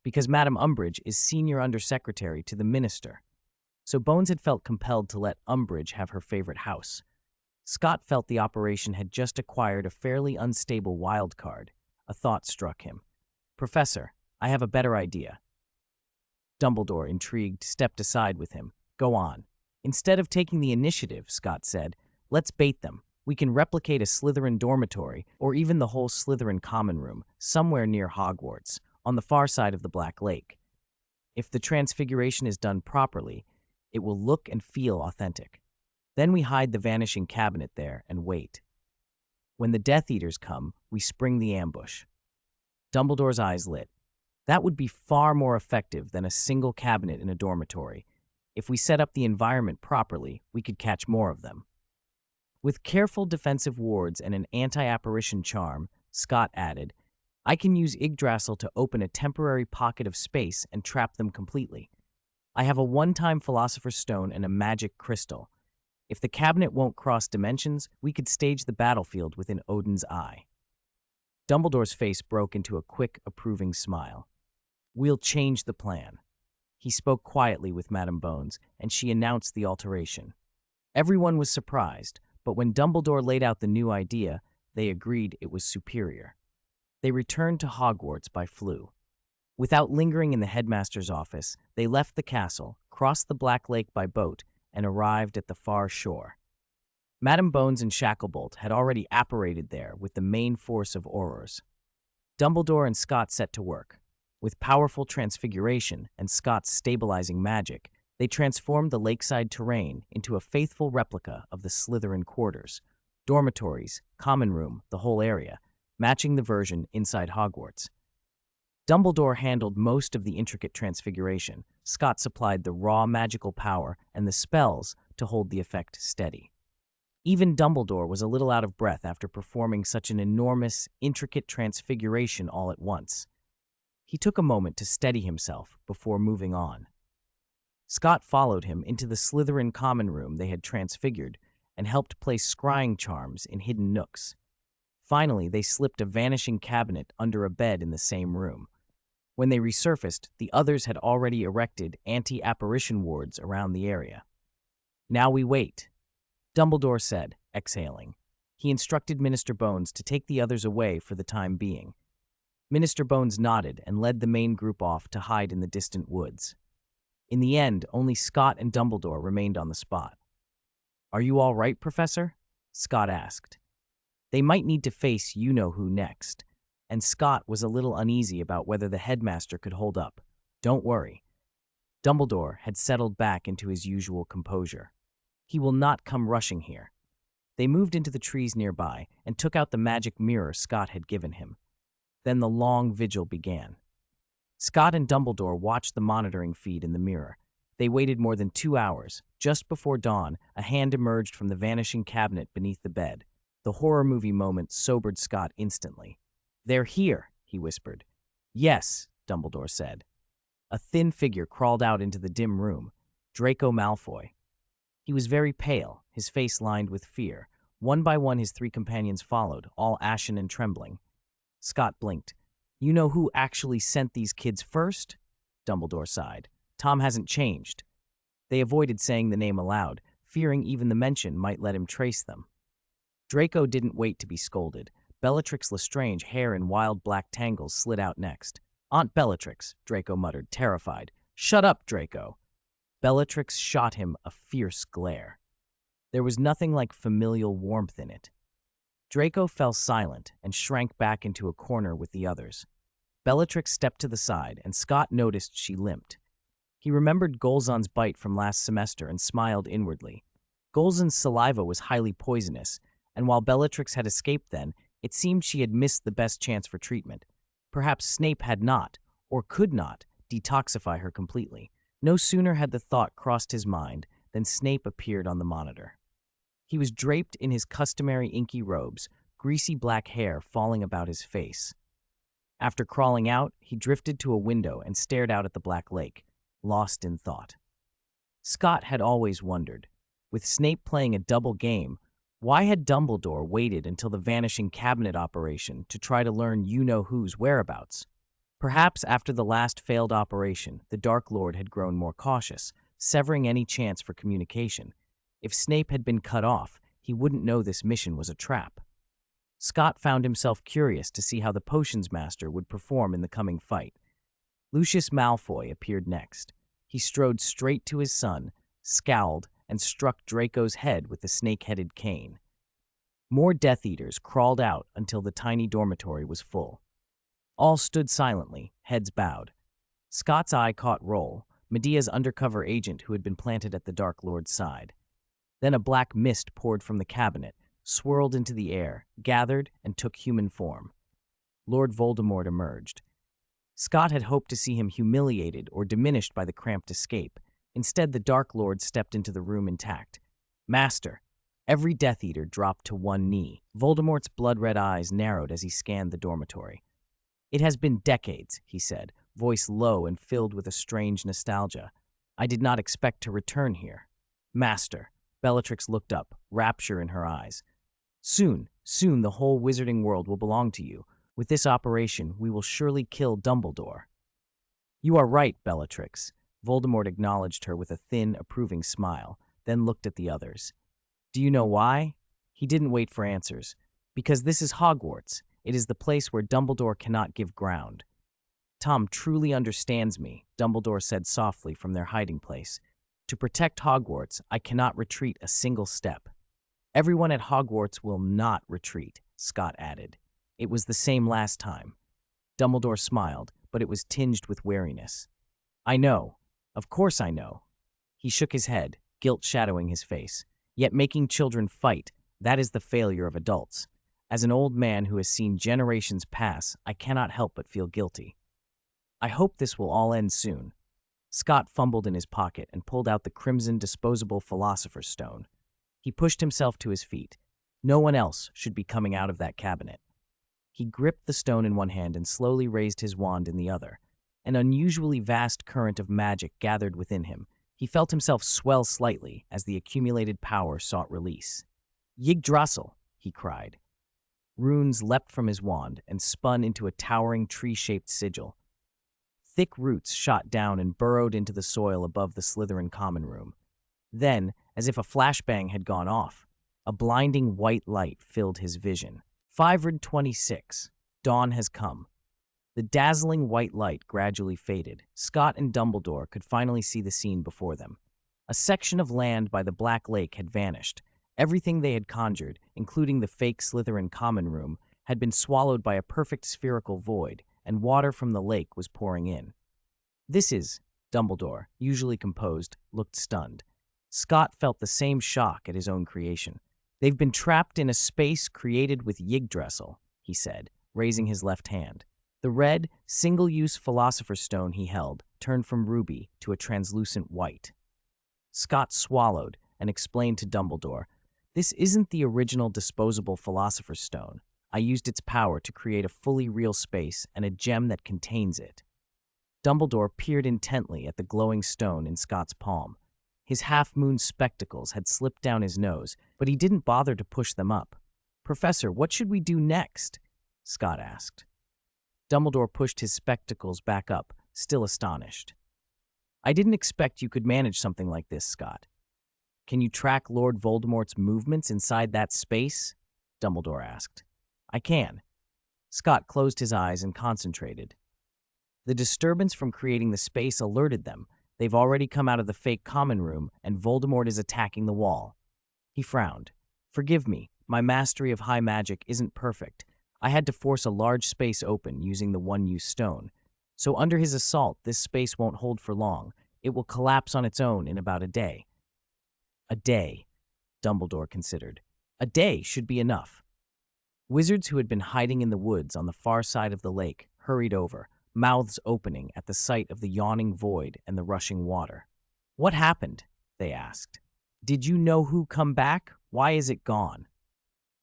Because Madame Umbridge is senior undersecretary to the minister. So Bones had felt compelled to let Umbridge have her favorite house. Scott felt the operation had just acquired a fairly unstable wild card. A thought struck him. Professor, I have a better idea. Dumbledore, intrigued, stepped aside with him. Go on. Instead of taking the initiative, Scott said, let's bait them. We can replicate a Slytherin dormitory, or even the whole Slytherin common room, somewhere near Hogwarts, on the far side of the Black Lake. If the Transfiguration is done properly, it will look and feel authentic. Then we hide the vanishing cabinet there and wait. When the Death Eaters come, we spring the ambush. Dumbledore's eyes lit. That would be far more effective than a single cabinet in a dormitory. If we set up the environment properly, we could catch more of them. With careful defensive wards and an anti-apparition charm, Scott added, I can use Yggdrasil to open a temporary pocket of space and trap them completely. I have a one-time Philosopher's Stone and a magic crystal. If the cabinet won't cross dimensions, we could stage the battlefield within Odin's eye. Dumbledore's face broke into a quick, approving smile. We'll change the plan. He spoke quietly with Madame Bones, and she announced the alteration. Everyone was surprised, but when Dumbledore laid out the new idea, they agreed it was superior. They returned to Hogwarts by flu. Without lingering in the headmaster's office, they left the castle, crossed the Black Lake by boat, and arrived at the far shore. Madame Bones and Shacklebolt had already apparated there with the main force of Aurors. Dumbledore and Scott set to work. With powerful transfiguration and Scott's stabilizing magic, they transformed the lakeside terrain into a faithful replica of the Slytherin quarters, dormitories, common room, the whole area, matching the version inside Hogwarts. Dumbledore handled most of the intricate transfiguration. Scott supplied the raw magical power and the spells to hold the effect steady. Even Dumbledore was a little out of breath after performing such an enormous, intricate transfiguration all at once. He took a moment to steady himself before moving on. Scott followed him into the Slytherin common room they had transfigured and helped place scrying charms in hidden nooks. Finally, they slipped a vanishing cabinet under a bed in the same room. When they resurfaced, the others had already erected anti-apparition wards around the area. Now we wait, Dumbledore said, exhaling. He instructed Minister Bones to take the others away for the time being. Minister Bones nodded and led the main group off to hide in the distant woods. In the end, only Scott and Dumbledore remained on the spot. Are you all right, Professor? Scott asked. They might need to face you-know-who next, and Scott was a little uneasy about whether the headmaster could hold up. Don't worry. Dumbledore had settled back into his usual composure. He will not come rushing here. They moved into the trees nearby and took out the magic mirror Scott had given him. Then the long vigil began. Scott and Dumbledore watched the monitoring feed in the mirror. They waited more than 2 hours. Just before dawn, a hand emerged from the vanishing cabinet beneath the bed. The horror movie moment sobered Scott instantly. They're here, he whispered. Yes, Dumbledore said. A thin figure crawled out into the dim room. Draco Malfoy. He was very pale, his face lined with fear. One by one his 3 companions followed, all ashen and trembling. Scott blinked. You know who actually sent these kids first? Dumbledore sighed. Tom hasn't changed. They avoided saying the name aloud, fearing even the mention might let him trace them. Draco didn't wait to be scolded. Bellatrix Lestrange, hair in wild black tangles, slid out next. Aunt Bellatrix, Draco muttered, terrified. Shut up, Draco. Bellatrix shot him a fierce glare. There was nothing like familial warmth in it. Draco fell silent and shrank back into a corner with the others. Bellatrix stepped to the side, and Scott noticed she limped. He remembered Golzon's bite from last semester and smiled inwardly. Golzon's saliva was highly poisonous, and while Bellatrix had escaped then, it seemed she had missed the best chance for treatment. Perhaps Snape had not, or could not, detoxify her completely. No sooner had the thought crossed his mind than Snape appeared on the monitor. He was draped in his customary inky robes, greasy black hair falling about his face. After crawling out, he drifted to a window and stared out at the black lake, lost in thought. Scott had always wondered, with Snape playing a double game, why had Dumbledore waited until the vanishing cabinet operation to try to learn you-know-who's whereabouts? Perhaps after the last failed operation, the Dark Lord had grown more cautious, severing any chance for communication. If Snape had been cut off, he wouldn't know this mission was a trap. Scott found himself curious to see how the Potions Master would perform in the coming fight. Lucius Malfoy appeared next. He strode straight to his son, scowled, and struck Draco's head with the snake-headed cane. More Death Eaters crawled out until the tiny dormitory was full. All stood silently, heads bowed. Scott's eye caught Roll, Medea's undercover agent who had been planted at the Dark Lord's side. Then a black mist poured from the cabinet, swirled into the air, gathered, and took human form. Lord Voldemort emerged. Scott had hoped to see him humiliated or diminished by the cramped escape. Instead, the Dark Lord stepped into the room intact. "Master!" Every Death Eater dropped to one knee. Voldemort's blood-red eyes narrowed as he scanned the dormitory. "It has been decades," he said, voice low and filled with a strange nostalgia. "I did not expect to return here." "Master!" Bellatrix looked up, rapture in her eyes. Soon the whole wizarding world will belong to you. With this operation, we will surely kill Dumbledore." "You are right, Bellatrix." Voldemort acknowledged her with a thin, approving smile, then looked at the others. "Do you know why?" He didn't wait for answers. "Because this is Hogwarts. It is the place where Dumbledore cannot give ground." "Tom truly understands me," Dumbledore said softly from their hiding place. "To protect Hogwarts, I cannot retreat a single step." "Everyone at Hogwarts will not retreat," Scott added. "It was the same last time." Dumbledore smiled, but it was tinged with wariness. "I know. Of course I know." He shook his head, guilt shadowing his face. "Yet making children fight, that is the failure of adults. As an old man who has seen generations pass, I cannot help but feel guilty. I hope this will all end soon." Scott fumbled in his pocket and pulled out the crimson disposable Philosopher's Stone. He pushed himself to his feet. No one else should be coming out of that cabinet. He gripped the stone in one hand and slowly raised his wand in the other. An unusually vast current of magic gathered within him. He felt himself swell slightly as the accumulated power sought release. "Yggdrasil!" he cried. Runes leapt from his wand and spun into a towering tree-shaped sigil. Thick roots shot down and burrowed into the soil above the Slytherin common room. Then, as if a flashbang had gone off, a blinding white light filled his vision. 526. Dawn has come. The dazzling white light gradually faded. Scott and Dumbledore could finally see the scene before them. A section of land by the Black Lake had vanished. Everything they had conjured, including the fake Slytherin common room, had been swallowed by a perfect spherical void, and water from the lake was pouring in. "This is..." Dumbledore, usually composed, looked stunned. Scott felt the same shock at his own creation. "They've been trapped in a space created with Yggdrasil," he said, raising his left hand. The red, single-use Philosopher's Stone he held turned from ruby to a translucent white. Scott swallowed and explained to Dumbledore, "This isn't the original disposable Philosopher's Stone. I used its power to create a fully real space and a gem that contains it." Dumbledore peered intently at the glowing stone in Scott's palm. His half-moon spectacles had slipped down his nose, but he didn't bother to push them up. "Professor, what should we do next?" Scott asked. Dumbledore pushed his spectacles back up, still astonished. "I didn't expect you could manage something like this, Scott. Can you track Lord Voldemort's movements inside that space?" Dumbledore asked. "I can." Scott closed his eyes and concentrated. The disturbance from creating the space alerted them. They've already come out of the fake common room, and Voldemort is attacking the wall. He frowned. "Forgive me, my mastery of high magic isn't perfect. I had to force a large space open using the one-use stone. So under his assault, this space won't hold for long. It will collapse on its own in about a day." "A day," Dumbledore considered. "A day should be enough." Wizards who had been hiding in the woods on the far side of the lake hurried over, mouths opening at the sight of the yawning void and the rushing water. "What happened?" they asked. "Did you know who come back? Why is it gone?"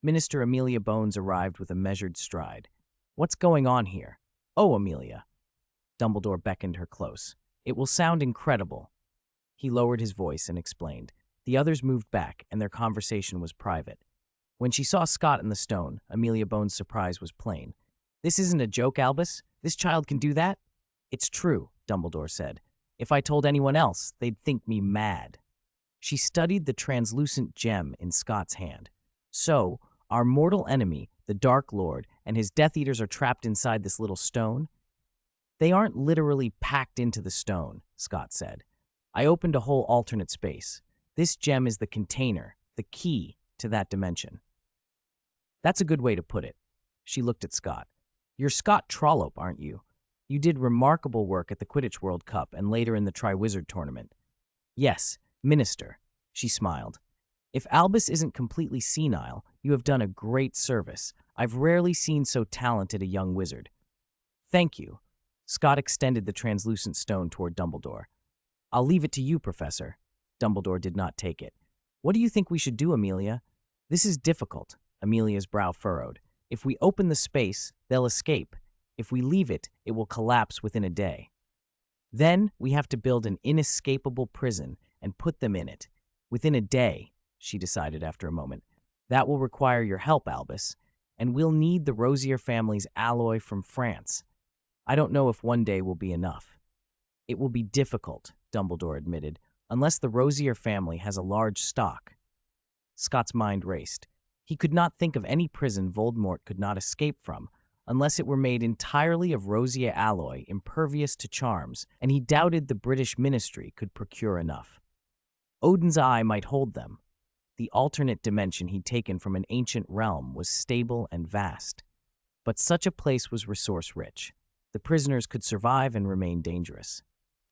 Minister Amelia Bones arrived with a measured stride. "What's going on here?" "Oh, Amelia." Dumbledore beckoned her close. "It will sound incredible." He lowered his voice and explained. The others moved back, and their conversation was private. When she saw Scott in the stone, Amelia Bones' surprise was plain. "This isn't a joke, Albus? This child can do that?" "It's true," Dumbledore said. "If I told anyone else, they'd think me mad." She studied the translucent gem in Scott's hand. "So, our mortal enemy, the Dark Lord, and his Death Eaters are trapped inside this little stone?" "They aren't literally packed into the stone," Scott said. "I opened a whole alternate space. This gem is the container, the key to that dimension." "That's a good way to put it." She looked at Scott. "You're Scott Trollope, aren't you? You did remarkable work at the Quidditch World Cup and later in the Triwizard Tournament." "Yes, Minister," she smiled. "If Albus isn't completely senile, you have done a great service. I've rarely seen so talented a young wizard." "Thank you." Scott extended the translucent stone toward Dumbledore. "I'll leave it to you, Professor." Dumbledore did not take it. "What do you think we should do, Amelia?" "This is difficult." Amelia's brow furrowed. "If we open the space, they'll escape. If we leave it, it will collapse within a day. Then we have to build an inescapable prison and put them in it. Within a day," she decided after a moment. "That will require your help, Albus, and we'll need the Rosier family's alloy from France. I don't know if one day will be enough." "It will be difficult," Dumbledore admitted, "unless the Rosier family has a large stock." Scott's mind raced. He could not think of any prison Voldemort could not escape from, unless it were made entirely of Rosier alloy, impervious to charms, and he doubted the British ministry could procure enough. Odin's Eye might hold them. The alternate dimension he'd taken from an ancient realm was stable and vast. But such a place was resource-rich. The prisoners could survive and remain dangerous.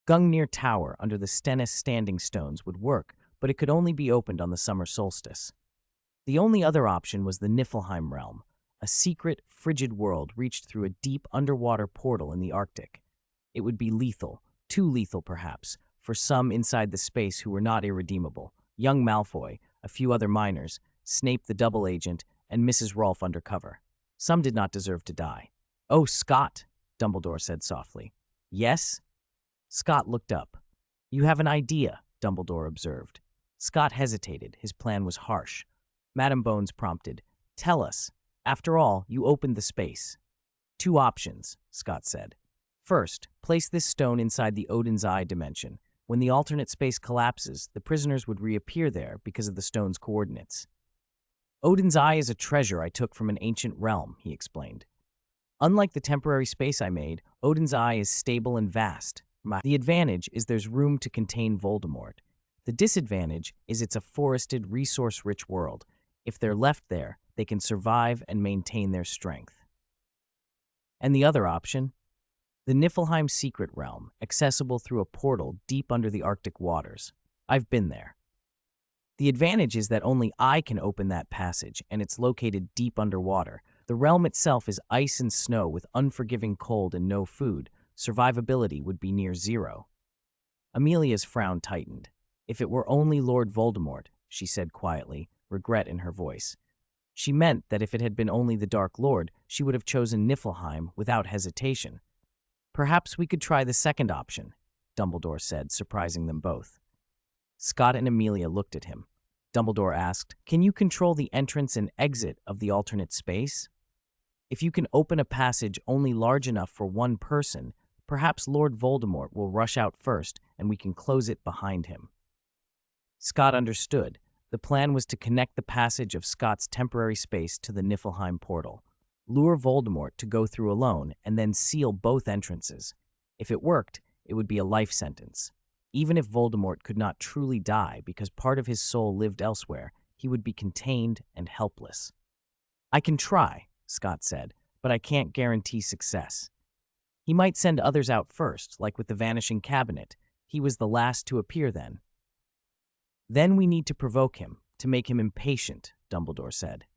Gungnir Tower under the Stennis Standing Stones would work, but it could only be opened on the summer solstice. The only other option was the Niflheim realm, a secret, frigid world reached through a deep underwater portal in the Arctic. It would be lethal, too lethal perhaps, for some inside the space who were not irredeemable. Young Malfoy, a few other minors, Snape the double agent, and Mrs. Rolfe undercover. Some did not deserve to die. "Oh, Scott," Dumbledore said softly. "Yes?" Scott looked up. "You have an idea," Dumbledore observed. Scott hesitated. His plan was harsh. Madame Bones prompted. "Tell us. After all, you opened the space." "Two options," Scott said. "First, place this stone inside the Odin's Eye dimension. When the alternate space collapses, the prisoners would reappear there because of the stone's coordinates." "Odin's Eye is a treasure I took from an ancient realm," he explained. "Unlike the temporary space I made, Odin's Eye is stable and vast. The advantage is there's room to contain Voldemort. The disadvantage is it's a forested, resource-rich world. If they're left there, they can survive and maintain their strength." "And the other option?" "The Niflheim Secret Realm, accessible through a portal deep under the Arctic waters. I've been there. The advantage is that only I can open that passage, and it's located deep underwater. The realm itself is ice and snow with unforgiving cold and no food. Survivability would be near zero." Amelia's frown tightened. "If it were only Lord Voldemort," she said quietly, regret in her voice. She meant that if it had been only the Dark Lord, she would have chosen Niflheim without hesitation. "Perhaps we could try the second option," Dumbledore said, surprising them both. Scott and Amelia looked at him. Dumbledore asked, "Can you control the entrance and exit of the alternate space? If you can open a passage only large enough for one person, perhaps Lord Voldemort will rush out first and we can close it behind him." Scott understood. The plan was to connect the passage of Scott's temporary space to the Niflheim portal, lure Voldemort to go through alone, and then seal both entrances. If it worked, it would be a life sentence. Even if Voldemort could not truly die because part of his soul lived elsewhere, he would be contained and helpless. "I can try," Scott said, "but I can't guarantee success." He might send others out first, like with the Vanishing Cabinet. He was the last to appear then. "Then we need to provoke him, to make him impatient," Dumbledore said.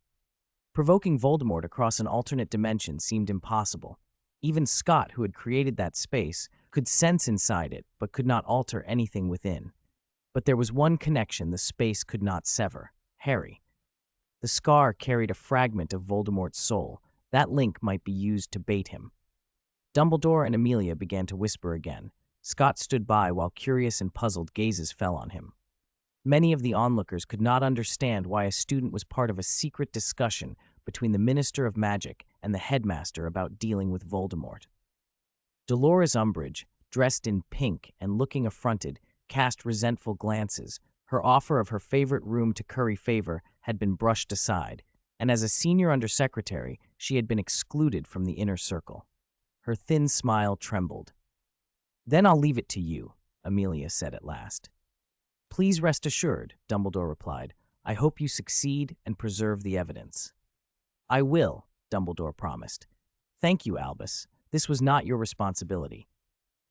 Provoking Voldemort across an alternate dimension seemed impossible. Even Scott, who had created that space, could sense inside it, but could not alter anything within. But there was one connection the space could not sever: Harry. The scar carried a fragment of Voldemort's soul. That link might be used to bait him. Dumbledore and Amelia began to whisper again. Scott stood by while curious and puzzled gazes fell on him. Many of the onlookers could not understand why a student was part of a secret discussion between the Minister of Magic and the headmaster about dealing with Voldemort. Dolores Umbridge, dressed in pink and looking affronted, cast resentful glances. Her offer of her favorite room to curry favor had been brushed aside, and as a senior undersecretary, she had been excluded from the inner circle. Her thin smile trembled. "Then I'll leave it to you," Amelia said at last. "Please rest assured," Dumbledore replied. "I hope you succeed and preserve the evidence." "I will," Dumbledore promised. "Thank you, Albus. This was not your responsibility.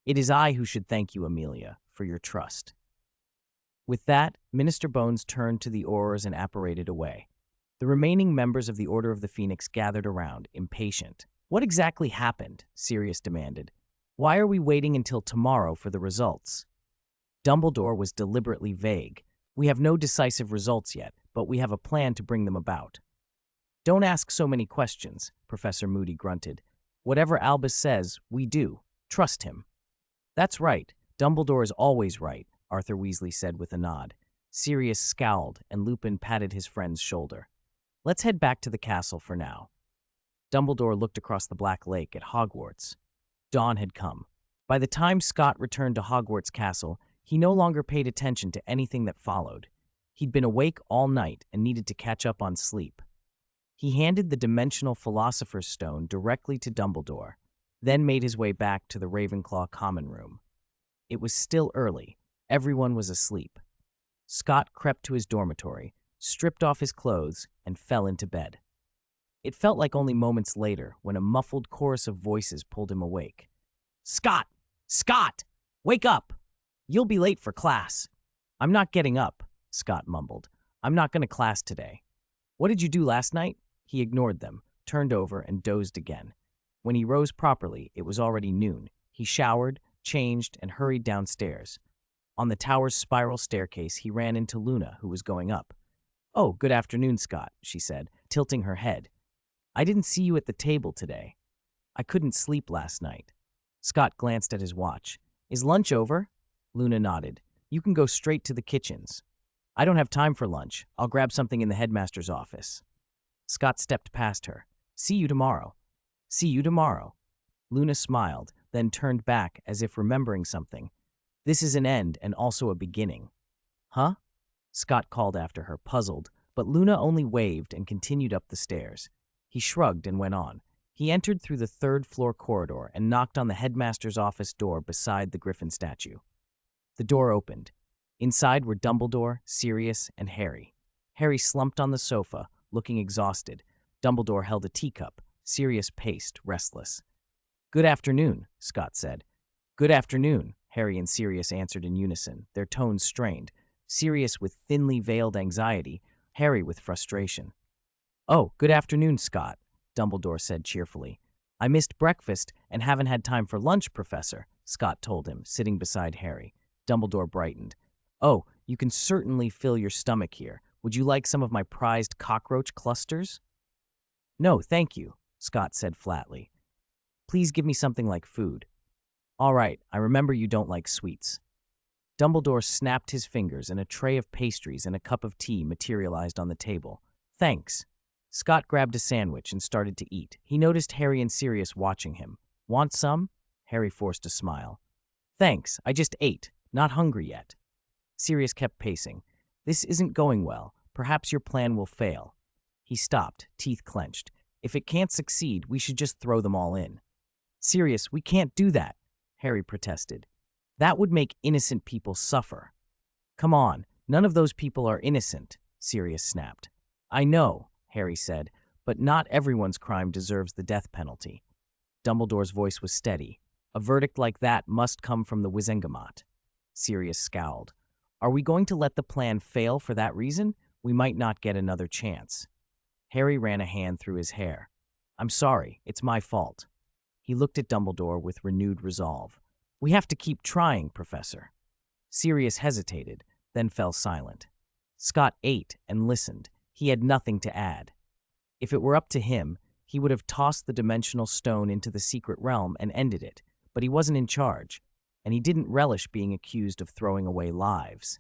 It is I who should thank you, Amelia, for your trust." With that, Minister Bones turned to the oars and apparated away. The remaining members of the Order of the Phoenix gathered around, impatient. "What exactly happened?" Sirius demanded. "Why are we waiting until tomorrow for the results?" Dumbledore was deliberately vague. "We have no decisive results yet, but we have a plan to bring them about." "Don't ask so many questions," Professor Moody grunted. "Whatever Albus says, we do. Trust him." "That's right. Dumbledore is always right," Arthur Weasley said with a nod. Sirius scowled, and Lupin patted his friend's shoulder. "Let's head back to the castle for now." Dumbledore looked across the Black Lake at Hogwarts. Dawn had come. By the time Scott returned to Hogwarts Castle, he no longer paid attention to anything that followed. He'd been awake all night and needed to catch up on sleep. He handed the Dimensional Philosopher's Stone directly to Dumbledore, then made his way back to the Ravenclaw common room. It was still early. Everyone was asleep. Scott crept to his dormitory, stripped off his clothes, and fell into bed. It felt like only moments later when a muffled chorus of voices pulled him awake. "Scott! Scott! Wake up! You'll be late for class." "I'm not getting up," Scott mumbled. "I'm not going to class today." "What did you do last night?" He ignored them, turned over, and dozed again. When he rose properly, it was already noon. He showered, changed, and hurried downstairs. On the tower's spiral staircase, he ran into Luna, who was going up. "Oh, good afternoon, Scott," she said, tilting her head. "I didn't see you at the table today." "I couldn't sleep last night." Scott glanced at his watch. "Is lunch over?" Luna nodded. "You can go straight to the kitchens." "I don't have time for lunch. I'll grab something in the headmaster's office." Scott stepped past her. "See you tomorrow." "See you tomorrow." Luna smiled, then turned back as if remembering something. "This is an end and also a beginning." "Huh?" Scott called after her, puzzled, but Luna only waved and continued up the stairs. He shrugged and went on. He entered through the third-floor corridor and knocked on the headmaster's office door beside the Griffin statue. The door opened. Inside were Dumbledore, Sirius, and Harry. Harry slumped on the sofa, looking exhausted. Dumbledore held a teacup. Sirius paced, restless. "Good afternoon," Scott said. "Good afternoon," Harry and Sirius answered in unison, their tones strained. Sirius with thinly veiled anxiety, Harry with frustration. "Oh, good afternoon, Scott," Dumbledore said cheerfully. "I missed breakfast and haven't had time for lunch, Professor," Scott told him, sitting beside Harry. Dumbledore brightened. "Oh, you can certainly fill your stomach here. Would you like some of my prized cockroach clusters?" "No, thank you," Scott said flatly. "Please give me something like food." "All right, I remember you don't like sweets." Dumbledore snapped his fingers and a tray of pastries and a cup of tea materialized on the table. "Thanks." Scott grabbed a sandwich and started to eat. He noticed Harry and Sirius watching him. "Want some?" Harry forced a smile. "Thanks, I just ate. Not hungry yet." Sirius kept pacing. "This isn't going well. Perhaps your plan will fail." He stopped, teeth clenched. "If it can't succeed, we should just throw them all in." "Sirius, we can't do that," Harry protested. "That would make innocent people suffer." "Come on, none of those people are innocent," Sirius snapped. "I know," Harry said, "but not everyone's crime deserves the death penalty." Dumbledore's voice was steady. "A verdict like that must come from the Wizengamot." Sirius scowled. "Are we going to let the plan fail for that reason? We might not get another chance." Harry ran a hand through his hair. "I'm sorry, it's my fault." He looked at Dumbledore with renewed resolve. "We have to keep trying, Professor." Sirius hesitated, then fell silent. Scott ate and listened. He had nothing to add. If it were up to him, he would have tossed the dimensional stone into the secret realm and ended it, but he wasn't in charge, and he didn't relish being accused of throwing away lives.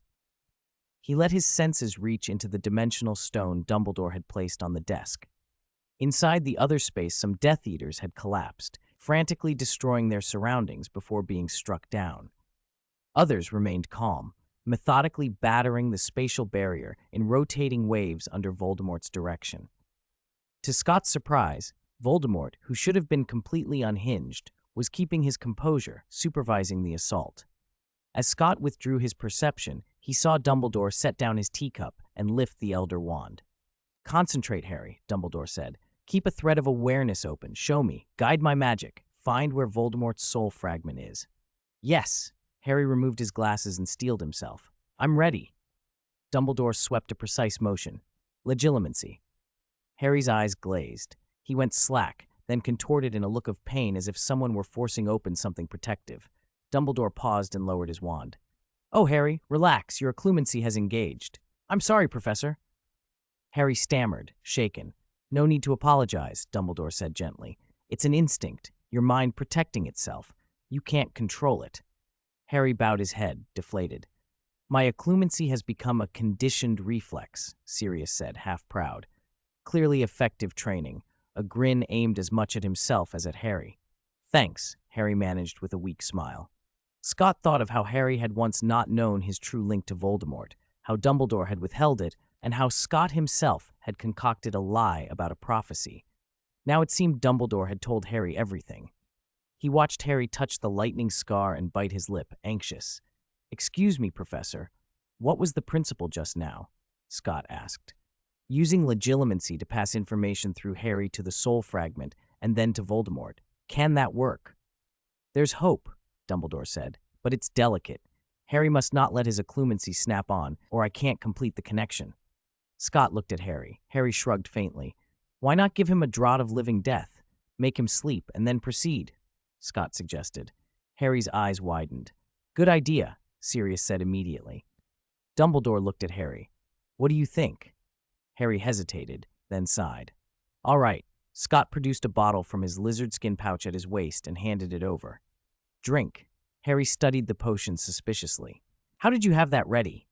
He let his senses reach into the dimensional stone Dumbledore had placed on the desk. Inside the other space, some Death Eaters had collapsed, frantically destroying their surroundings before being struck down. Others remained calm, methodically battering the spatial barrier in rotating waves under Voldemort's direction. To Scott's surprise, Voldemort, who should have been completely unhinged, was keeping his composure, supervising the assault. As Scott withdrew his perception, he saw Dumbledore set down his teacup and lift the Elder Wand. "Concentrate, Harry," Dumbledore said. "Keep a thread of awareness open. Show me. Guide my magic. Find where Voldemort's soul fragment is." "Yes." Harry removed his glasses and steeled himself. "I'm ready." Dumbledore swept a precise motion. Legilimency. Harry's eyes glazed. He went slack, then contorted in a look of pain as if someone were forcing open something protective. Dumbledore paused and lowered his wand. "Oh, Harry, relax. Your occlumency has engaged." "I'm sorry, Professor." Harry stammered, shaken. "No need to apologize," Dumbledore said gently. "It's an instinct, your mind protecting itself. You can't control it." Harry bowed his head, deflated. "My occlumency has become a conditioned reflex," Sirius said, half proud. Clearly effective training, a grin aimed as much at himself as at Harry. "Thanks," Harry managed with a weak smile. Scott thought of how Harry had once not known his true link to Voldemort, how Dumbledore had withheld it, and how Scott himself had concocted a lie about a prophecy. Now it seemed Dumbledore had told Harry everything. He watched Harry touch the lightning scar and bite his lip, anxious. "Excuse me, Professor, what was the principle just now?" Scott asked. "Using legilimency to pass information through Harry to the soul fragment and then to Voldemort. Can that work?" "There's hope," Dumbledore said, "but it's delicate. Harry must not let his occlumency snap on, or I can't complete the connection." Scott looked at Harry. Harry shrugged faintly. "Why not give him a draught of living death? Make him sleep and then proceed," Scott suggested. Harry's eyes widened. "Good idea," Sirius said immediately. Dumbledore looked at Harry. "What do you think?" Harry hesitated, then sighed. "All right." Scott produced a bottle from his lizard skin pouch at his waist and handed it over. "Drink." Harry studied the potion suspiciously. "How did you have that ready?"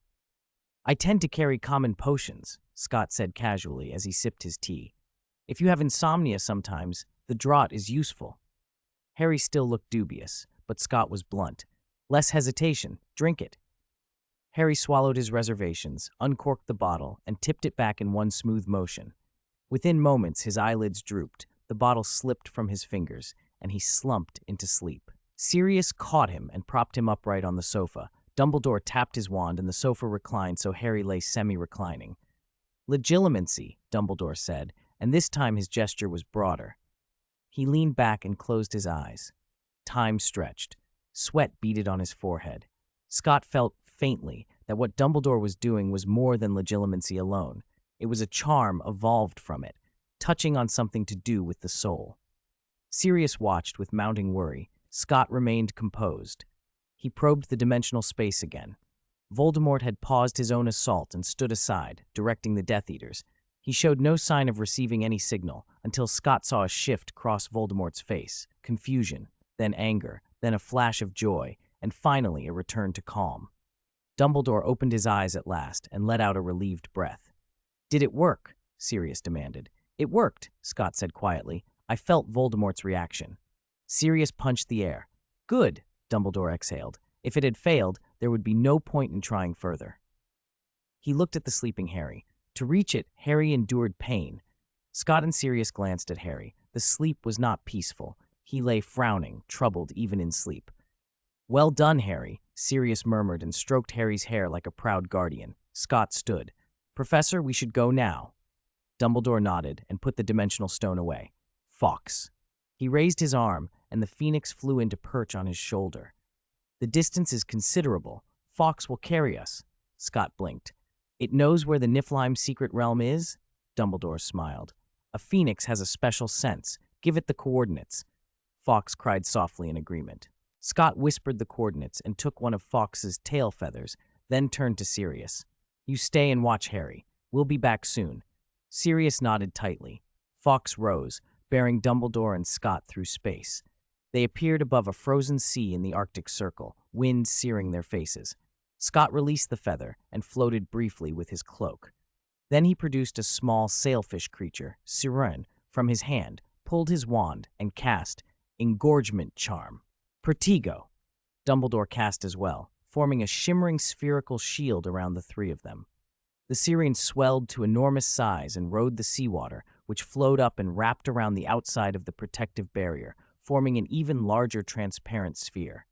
"I tend to carry common potions," Scott said casually as he sipped his tea. "If you have insomnia sometimes, the draught is useful." Harry still looked dubious, but Scott was blunt. "Less hesitation. Drink it." Harry swallowed his reservations, uncorked the bottle, and tipped it back in one smooth motion. Within moments, his eyelids drooped, the bottle slipped from his fingers, and he slumped into sleep. Sirius caught him and propped him upright on the sofa. Dumbledore tapped his wand, and the sofa reclined so Harry lay semi-reclining. "Legilimency," Dumbledore said, and this time his gesture was broader. He leaned back and closed his eyes. Time stretched. Sweat beaded on his forehead. Scott felt faintly that what Dumbledore was doing was more than legilimency alone. It was a charm evolved from it, touching on something to do with the soul. Sirius watched with mounting worry. Scott remained composed. He probed the dimensional space again. Voldemort had paused his own assault and stood aside, directing the Death Eaters. He showed no sign of receiving any signal until Scott saw a shift cross Voldemort's face, confusion, then anger, then a flash of joy, and finally a return to calm. Dumbledore opened his eyes at last and let out a relieved breath. "Did it work?" Sirius demanded. "It worked," Scott said quietly. "I felt Voldemort's reaction." Sirius punched the air. "Good," Dumbledore exhaled. "If it had failed, there would be no point in trying further." He looked at the sleeping Harry. To reach it, Harry endured pain. Scott and Sirius glanced at Harry. The sleep was not peaceful. He lay frowning, troubled even in sleep. "Well done, Harry," Sirius murmured and stroked Harry's hair like a proud guardian. Scott stood. "Professor, we should go now." Dumbledore nodded and put the dimensional stone away. "Fawkes." He raised his arm, and the phoenix flew into perch on his shoulder. "The distance is considerable. Fawkes will carry us." Scott blinked. "It knows where the Niflheim secret realm is?" Dumbledore smiled. "A phoenix has a special sense. Give it the coordinates." Fawkes cried softly in agreement. Scott whispered the coordinates and took one of Fawkes's tail feathers, then turned to Sirius. "You stay and watch Harry. We'll be back soon. Sirius nodded tightly. Fawkes rose, bearing Dumbledore and Scott through space. They appeared above a frozen sea in the Arctic Circle, wind searing their faces. Scott released the feather and floated briefly with his cloak. Then he produced a small sailfish creature, Siren, from his hand, pulled his wand, and cast Engorgement Charm. Pertigo. Dumbledore cast as well, forming a shimmering spherical shield around the three of them. The Syrian swelled to enormous size and rode the seawater, which flowed up and wrapped around the outside of the protective barrier, forming an even larger transparent sphere.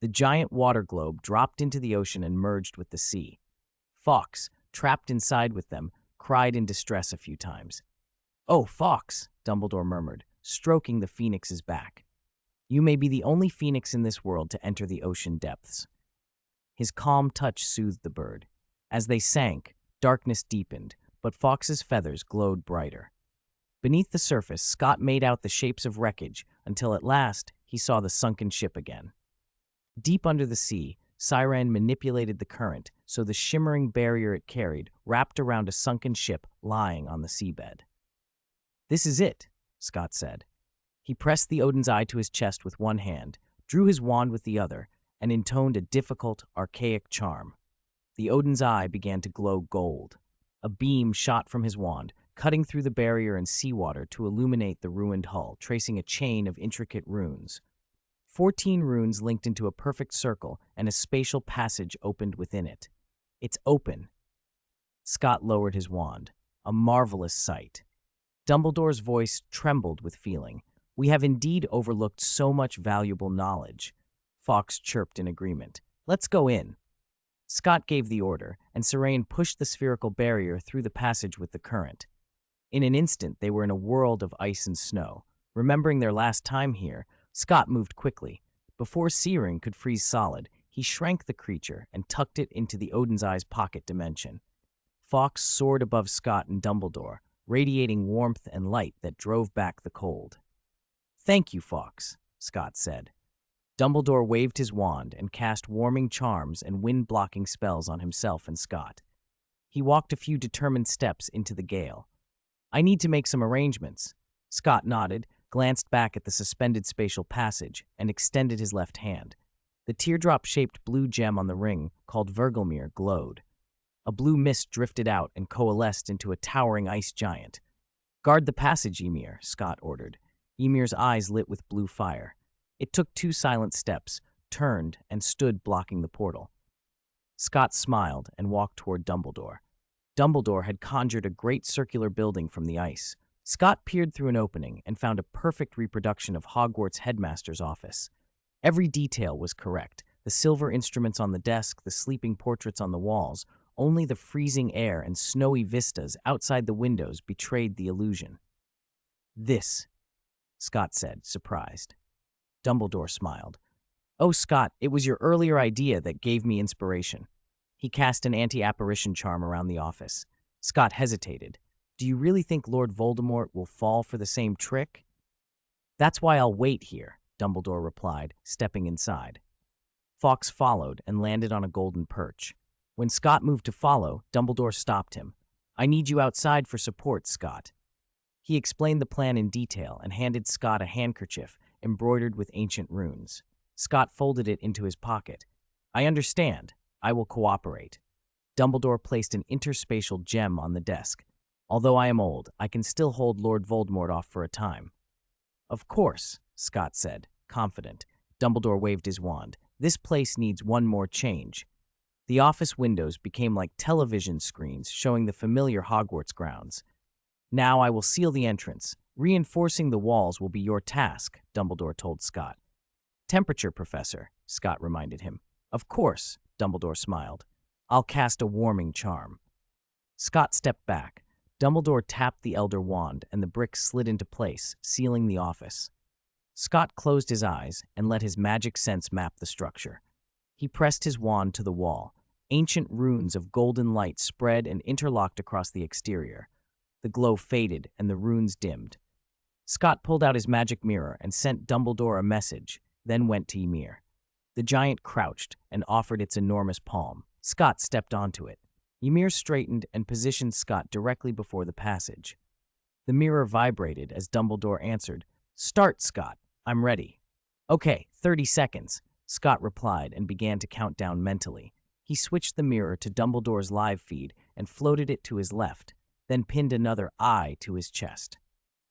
The giant water globe dropped into the ocean and merged with the sea. Fawkes, trapped inside with them, cried in distress a few times. "Oh, Fawkes," Dumbledore murmured, stroking the phoenix's back. "You may be the only phoenix in this world to enter the ocean depths." His calm touch soothed the bird. As they sank, darkness deepened, but Fawkes's feathers glowed brighter. Beneath the surface, Scott made out the shapes of wreckage until at last he saw the sunken ship again. Deep under the sea, Siren manipulated the current so the shimmering barrier it carried wrapped around a sunken ship lying on the seabed. "This is it," Scott said. He pressed the Odin's Eye to his chest with one hand, drew his wand with the other, and intoned a difficult, archaic charm. The Odin's Eye began to glow gold. A beam shot from his wand, cutting through the barrier and seawater to illuminate the ruined hull, tracing a chain of intricate runes. 14 runes linked into a perfect circle, and a spatial passage opened within it. "It's open." Scott lowered his wand. A marvelous sight. Dumbledore's voice trembled with feeling. "We have indeed overlooked so much valuable knowledge." Fawkes chirped in agreement. "Let's go in." Scott gave the order, and Siren pushed the spherical barrier through the passage with the current. In an instant, they were in a world of ice and snow. Remembering their last time here, Scott moved quickly. Before Siren could freeze solid, he shrank the creature and tucked it into the Odin's Eye's pocket dimension. Fawkes soared above Scott and Dumbledore, radiating warmth and light that drove back the cold. "Thank you, Fawkes," Scott said. Dumbledore waved his wand and cast warming charms and wind-blocking spells on himself and Scott. He walked a few determined steps into the gale. "I need to make some arrangements." Scott nodded, glanced back at the suspended spatial passage, and extended his left hand. The teardrop-shaped blue gem on the ring, called Vergelmir, glowed. A blue mist drifted out and coalesced into a towering ice giant. "Guard the passage, Ymir," Scott ordered. Ymir's eyes lit with blue fire. It took 2 silent steps, turned, and stood blocking the portal. Scott smiled and walked toward Dumbledore. Dumbledore had conjured a great circular building from the ice. Scott peered through an opening and found a perfect reproduction of Hogwarts' headmaster's office. Every detail was correct. The silver instruments on the desk, the sleeping portraits on the walls. Only the freezing air and snowy vistas outside the windows betrayed the illusion. "This," Scott said, surprised. Dumbledore smiled. "Oh, Scott, it was your earlier idea that gave me inspiration." He cast an anti-apparition charm around the office. Scott hesitated. "Do you really think Lord Voldemort will fall for the same trick?" "That's why I'll wait here," Dumbledore replied, stepping inside. Fawkes followed and landed on a golden perch. When Scott moved to follow, Dumbledore stopped him. "I need you outside for support, Scott." He explained the plan in detail and handed Scott a handkerchief embroidered with ancient runes. Scott folded it into his pocket. "I understand. I will cooperate." Dumbledore placed an interspatial gem on the desk. "Although I am old, I can still hold Lord Voldemort off for a time." "Of course," Scott said, confident. Dumbledore waved his wand. "This place needs one more change." The office windows became like television screens showing the familiar Hogwarts grounds. "Now I will seal the entrance. Reinforcing the walls will be your task," Dumbledore told Scott. "Temperature, Professor," Scott reminded him. "Of course," Dumbledore smiled. "I'll cast a warming charm." Scott stepped back. Dumbledore tapped the Elder Wand, and the bricks slid into place, sealing the office. Scott closed his eyes and let his magic sense map the structure. He pressed his wand to the wall. Ancient runes of golden light spread and interlocked across the exterior. The glow faded and the runes dimmed. Scott pulled out his magic mirror and sent Dumbledore a message, then went to Ymir. The giant crouched and offered its enormous palm. Scott stepped onto it. Ymir straightened and positioned Scott directly before the passage. The mirror vibrated as Dumbledore answered, "Start, Scott. I'm ready." "Okay, 30 seconds," Scott replied and began to count down mentally. He switched the mirror to Dumbledore's live feed and floated it to his left, then pinned another eye to his chest.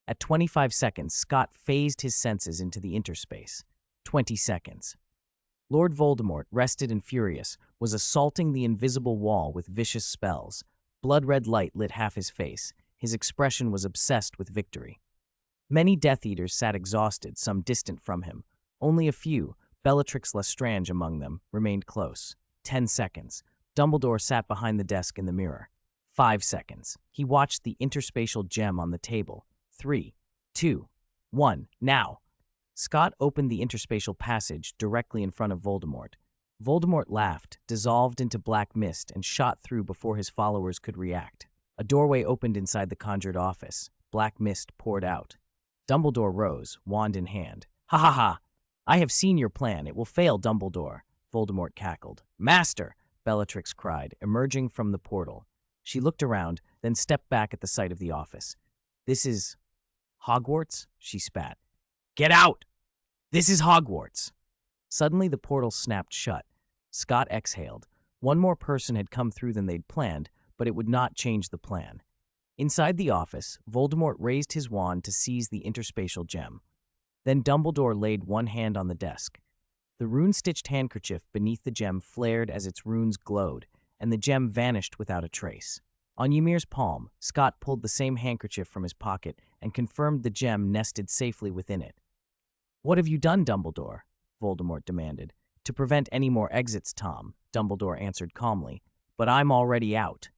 At 25 seconds, Scott phased his senses into the interspace. 20 seconds. Lord Voldemort, rested and furious, was assaulting the invisible wall with vicious spells. Blood-red light lit half his face. His expression was obsessed with victory. Many Death Eaters sat exhausted, some distant from him. Only a few, Bellatrix Lestrange among them, remained close. 10 seconds. Dumbledore sat behind the desk in the mirror. 5 seconds. He watched the interspatial gem on the table. 3, 2, 1, now. Scott opened the interspatial passage directly in front of Voldemort. Voldemort laughed, dissolved into black mist, and shot through before his followers could react. A doorway opened inside the conjured office. Black mist poured out. Dumbledore rose, wand in hand. "Ha ha ha! I have seen your plan. It will fail, Dumbledore," Voldemort cackled. "Master!" Bellatrix cried, emerging from the portal. She looked around, then stepped back at the sight of the office. "This is Hogwarts?" she spat. "Get out! This is Hogwarts!" Suddenly the portal snapped shut. Scott exhaled. One more person had come through than they'd planned, but it would not change the plan. Inside the office, Voldemort raised his wand to seize the interspatial gem. Then Dumbledore laid one hand on the desk. The rune-stitched handkerchief beneath the gem flared as its runes glowed, and the gem vanished without a trace. On Ymir's palm, Scott pulled the same handkerchief from his pocket and confirmed the gem nested safely within it. "What have you done, Dumbledore?" Voldemort demanded. "To prevent any more exits, Tom," Dumbledore answered calmly. "But I'm already out."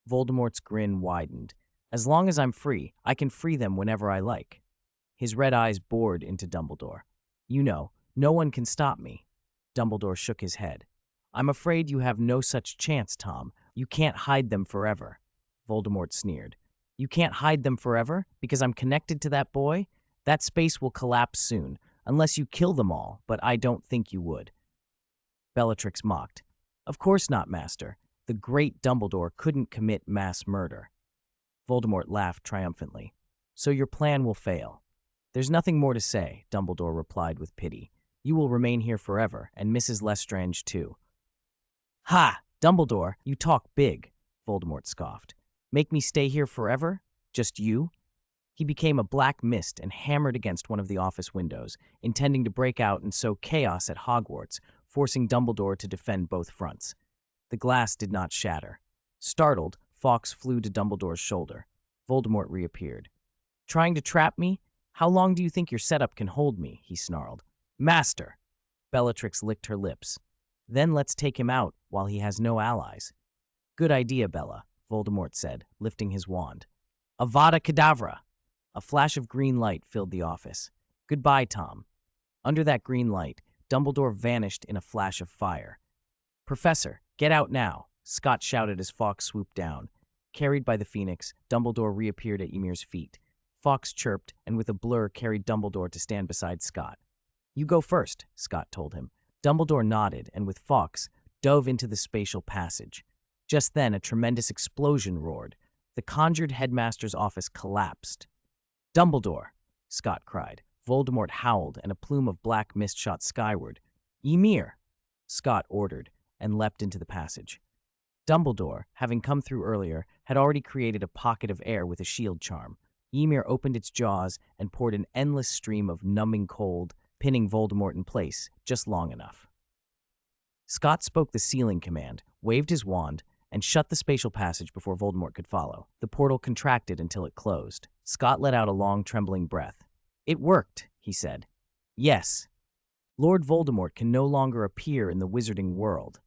Voldemort's grin widened. "As long as I'm free, I can free them whenever I like." His red eyes bored into Dumbledore. "You know, no one can stop me." Dumbledore shook his head. "I'm afraid you have no such chance, Tom. You can't hide them forever." Voldemort sneered. "You can't hide them forever? Because I'm connected to that boy? That space will collapse soon, unless you kill them all, but I don't think you would." Bellatrix mocked. "Of course not, Master. The great Dumbledore couldn't commit mass murder." Voldemort laughed triumphantly. "So your plan will fail." "There's nothing more to say," Dumbledore replied with pity. "You will remain here forever, and Mrs. Lestrange too." "Ha! Dumbledore, you talk big," Voldemort scoffed. "Make me stay here forever? Just you?" He became a black mist and hammered against one of the office windows, intending to break out and sow chaos at Hogwarts, forcing Dumbledore to defend both fronts. The glass did not shatter. Startled, Fawkes flew to Dumbledore's shoulder. Voldemort reappeared. "Trying to trap me? How long do you think your setup can hold me?" he snarled. "Master!" Bellatrix licked her lips. "Then let's take him out while he has no allies." "Good idea, Bella," Voldemort said, lifting his wand. "Avada Kedavra!" A flash of green light filled the office. "Goodbye, Tom." Under that green light, Dumbledore vanished in a flash of fire. "Professor, get out now," Scott shouted as Fawkes swooped down. Carried by the Phoenix, Dumbledore reappeared at Ymir's feet. Fawkes chirped and with a blur carried Dumbledore to stand beside Scott. "You go first," Scott told him. Dumbledore nodded and with Fawkes dove into the spatial passage. Just then a tremendous explosion roared. The conjured headmaster's office collapsed. "Dumbledore!" Scott cried. Voldemort howled and a plume of black mist shot skyward. "Ymir!" Scott ordered and leapt into the passage. Dumbledore, having come through earlier, had already created a pocket of air with a shield charm. Ymir opened its jaws and poured an endless stream of numbing cold, pinning Voldemort in place just long enough. Scott spoke the sealing command, waved his wand, and shut the spatial passage before Voldemort could follow. The portal contracted until it closed. Scott let out a long, trembling breath. "It worked," he said. "Yes. Lord Voldemort can no longer appear in the wizarding world,"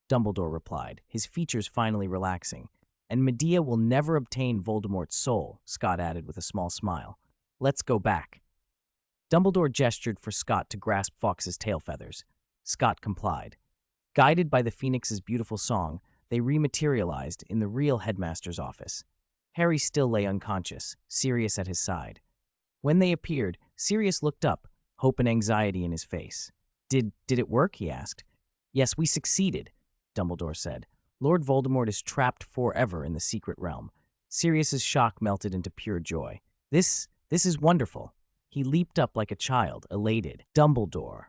Dumbledore replied, his features finally relaxing. "And Medea will never obtain Voldemort's soul," Scott added with a small smile. "Let's go back." Dumbledore gestured for Scott to grasp Fawkes's tail feathers. Scott complied. Guided by the Phoenix's beautiful song, they rematerialized in the real headmaster's office. Harry still lay unconscious, Sirius at his side. When they appeared, Sirius looked up, hope and anxiety in his face. Did it work?" he asked. "Yes, we succeeded," Dumbledore said. Lord Voldemort is trapped forever in the secret realm. Sirius's shock melted into pure joy. This is wonderful. He leaped up like a child, elated. Dumbledore.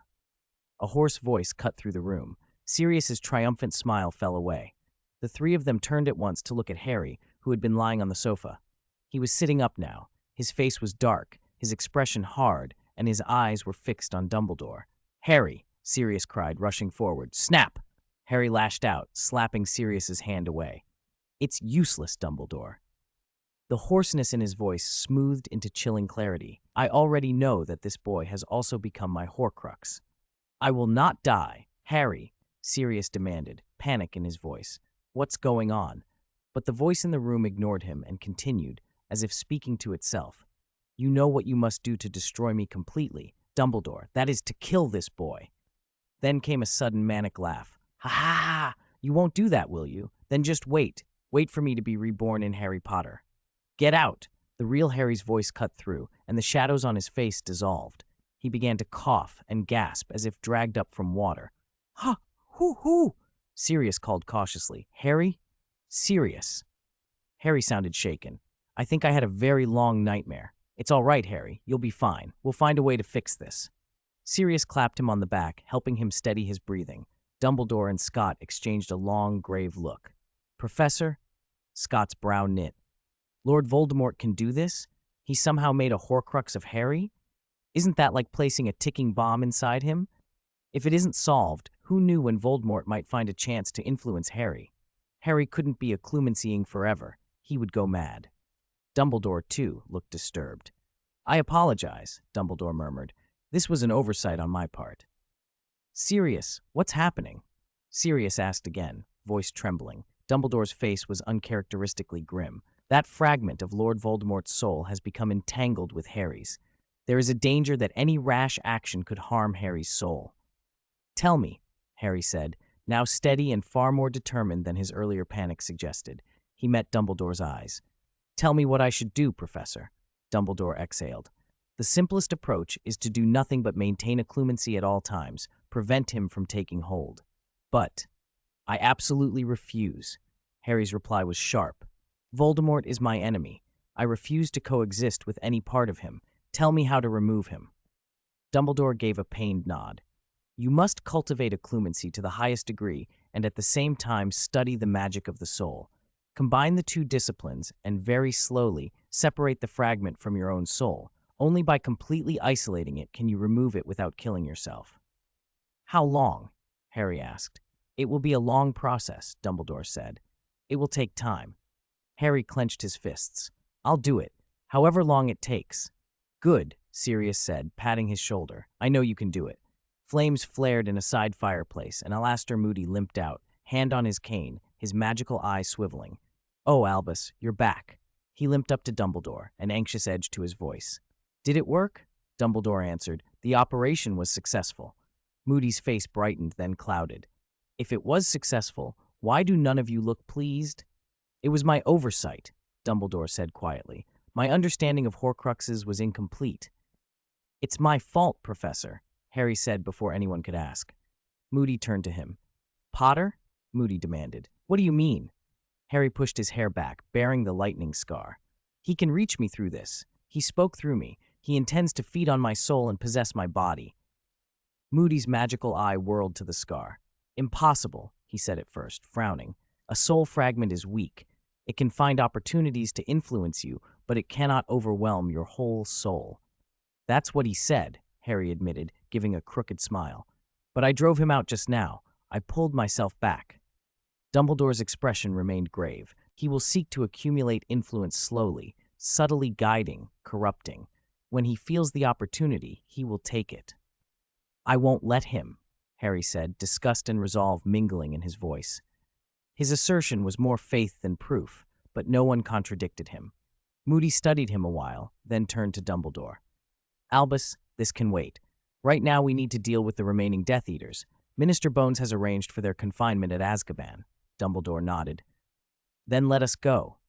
A hoarse voice cut through the room. Sirius's triumphant smile fell away. The three of them turned at once to look at Harry, who had been lying on the sofa. He was sitting up now. His face was dark, his expression hard, and his eyes were fixed on Dumbledore. "Harry!" Sirius cried, rushing forward. "Snap!" Harry lashed out, slapping Sirius's hand away. "It's useless, Dumbledore." The hoarseness in his voice smoothed into chilling clarity. "I already know that this boy has also become my Horcrux." "I will not die." "Harry," Sirius demanded, panic in his voice. "What's going on?" But the voice in the room ignored him and continued, as if speaking to itself. "You know what you must do to destroy me completely, Dumbledore. That is to kill this boy." Then came a sudden manic laugh. "Ha ha ha! You won't do that, will you? Then just wait. Wait for me to be reborn in Harry Potter." "Get out!" The real Harry's voice cut through, and the shadows on his face dissolved. He began to cough and gasp as if dragged up from water. "Ha! Hoo! Sirius called cautiously. "Harry?" "Sirius." Harry sounded shaken. "I think I had a very long nightmare." "It's all right, Harry. You'll be fine. We'll find a way to fix this." Sirius clapped him on the back, helping him steady his breathing. Dumbledore and Scott exchanged a long, grave look. "Professor?" Scott's brow knit. "Lord Voldemort can do this? He somehow made a Horcrux of Harry? Isn't that like placing a ticking bomb inside him? If it isn't solved, who knew when Voldemort might find a chance to influence Harry? Harry couldn't be a Clumencying forever. He would go mad." Dumbledore, too, looked disturbed. "I apologize," Dumbledore murmured. "This was an oversight on my part." "Sirius, what's happening?" Sirius asked again, voice trembling. Dumbledore's face was uncharacteristically grim. "That fragment of Lord Voldemort's soul has become entangled with Harry's. There is a danger that any rash action could harm Harry's soul." "Tell me," Harry said, now steady and far more determined than his earlier panic suggested. He met Dumbledore's eyes. "Tell me what I should do, Professor." Dumbledore exhaled. "The simplest approach is to do nothing but maintain a Clumency at all times, prevent him from taking hold." "But I absolutely refuse." Harry's reply was sharp. "Voldemort is my enemy. I refuse to coexist with any part of him. Tell me how to remove him." Dumbledore gave a pained nod. "You must cultivate a Clumency to the highest degree and at the same time study the magic of the soul. Combine the two disciplines and very slowly separate the fragment from your own soul. Only by completely isolating it can you remove it without killing yourself." "How long?" Harry asked. "It will be a long process," Dumbledore said. "It will take time." Harry clenched his fists. "I'll do it, however long it takes." "Good," Sirius said, patting his shoulder. "I know you can do it." Flames flared in a side fireplace, and Alastor Moody limped out, hand on his cane, his magical eye swiveling. "Oh, Albus, you're back." He limped up to Dumbledore, an anxious edge to his voice. "Did it work?" Dumbledore answered. "The operation was successful." Moody's face brightened, then clouded. "If it was successful, why do none of you look pleased?" "It was my oversight," Dumbledore said quietly. "My understanding of Horcruxes was incomplete." "It's my fault, Professor," Harry said before anyone could ask. Moody turned to him. "Potter?" Moody demanded. "What do you mean?" Harry pushed his hair back, bearing the lightning scar. "He can reach me through this. He spoke through me. He intends to feed on my soul and possess my body." Moody's magical eye whirled to the scar. "Impossible," he said at first, frowning. "A soul fragment is weak. It can find opportunities to influence you, but it cannot overwhelm your whole soul." "That's what he said," Harry admitted, giving a crooked smile. "But I drove him out just now. I pulled myself back." Dumbledore's expression remained grave. "He will seek to accumulate influence slowly, subtly guiding, corrupting. When he feels the opportunity, he will take it." "I won't let him," Harry said, disgust and resolve mingling in his voice. His assertion was more faith than proof, but no one contradicted him. Moody studied him a while, then turned to Dumbledore. "Albus, this can wait. Right now we need to deal with the remaining Death Eaters. Minister Bones has arranged for their confinement at Azkaban." Dumbledore nodded. "Then let us go."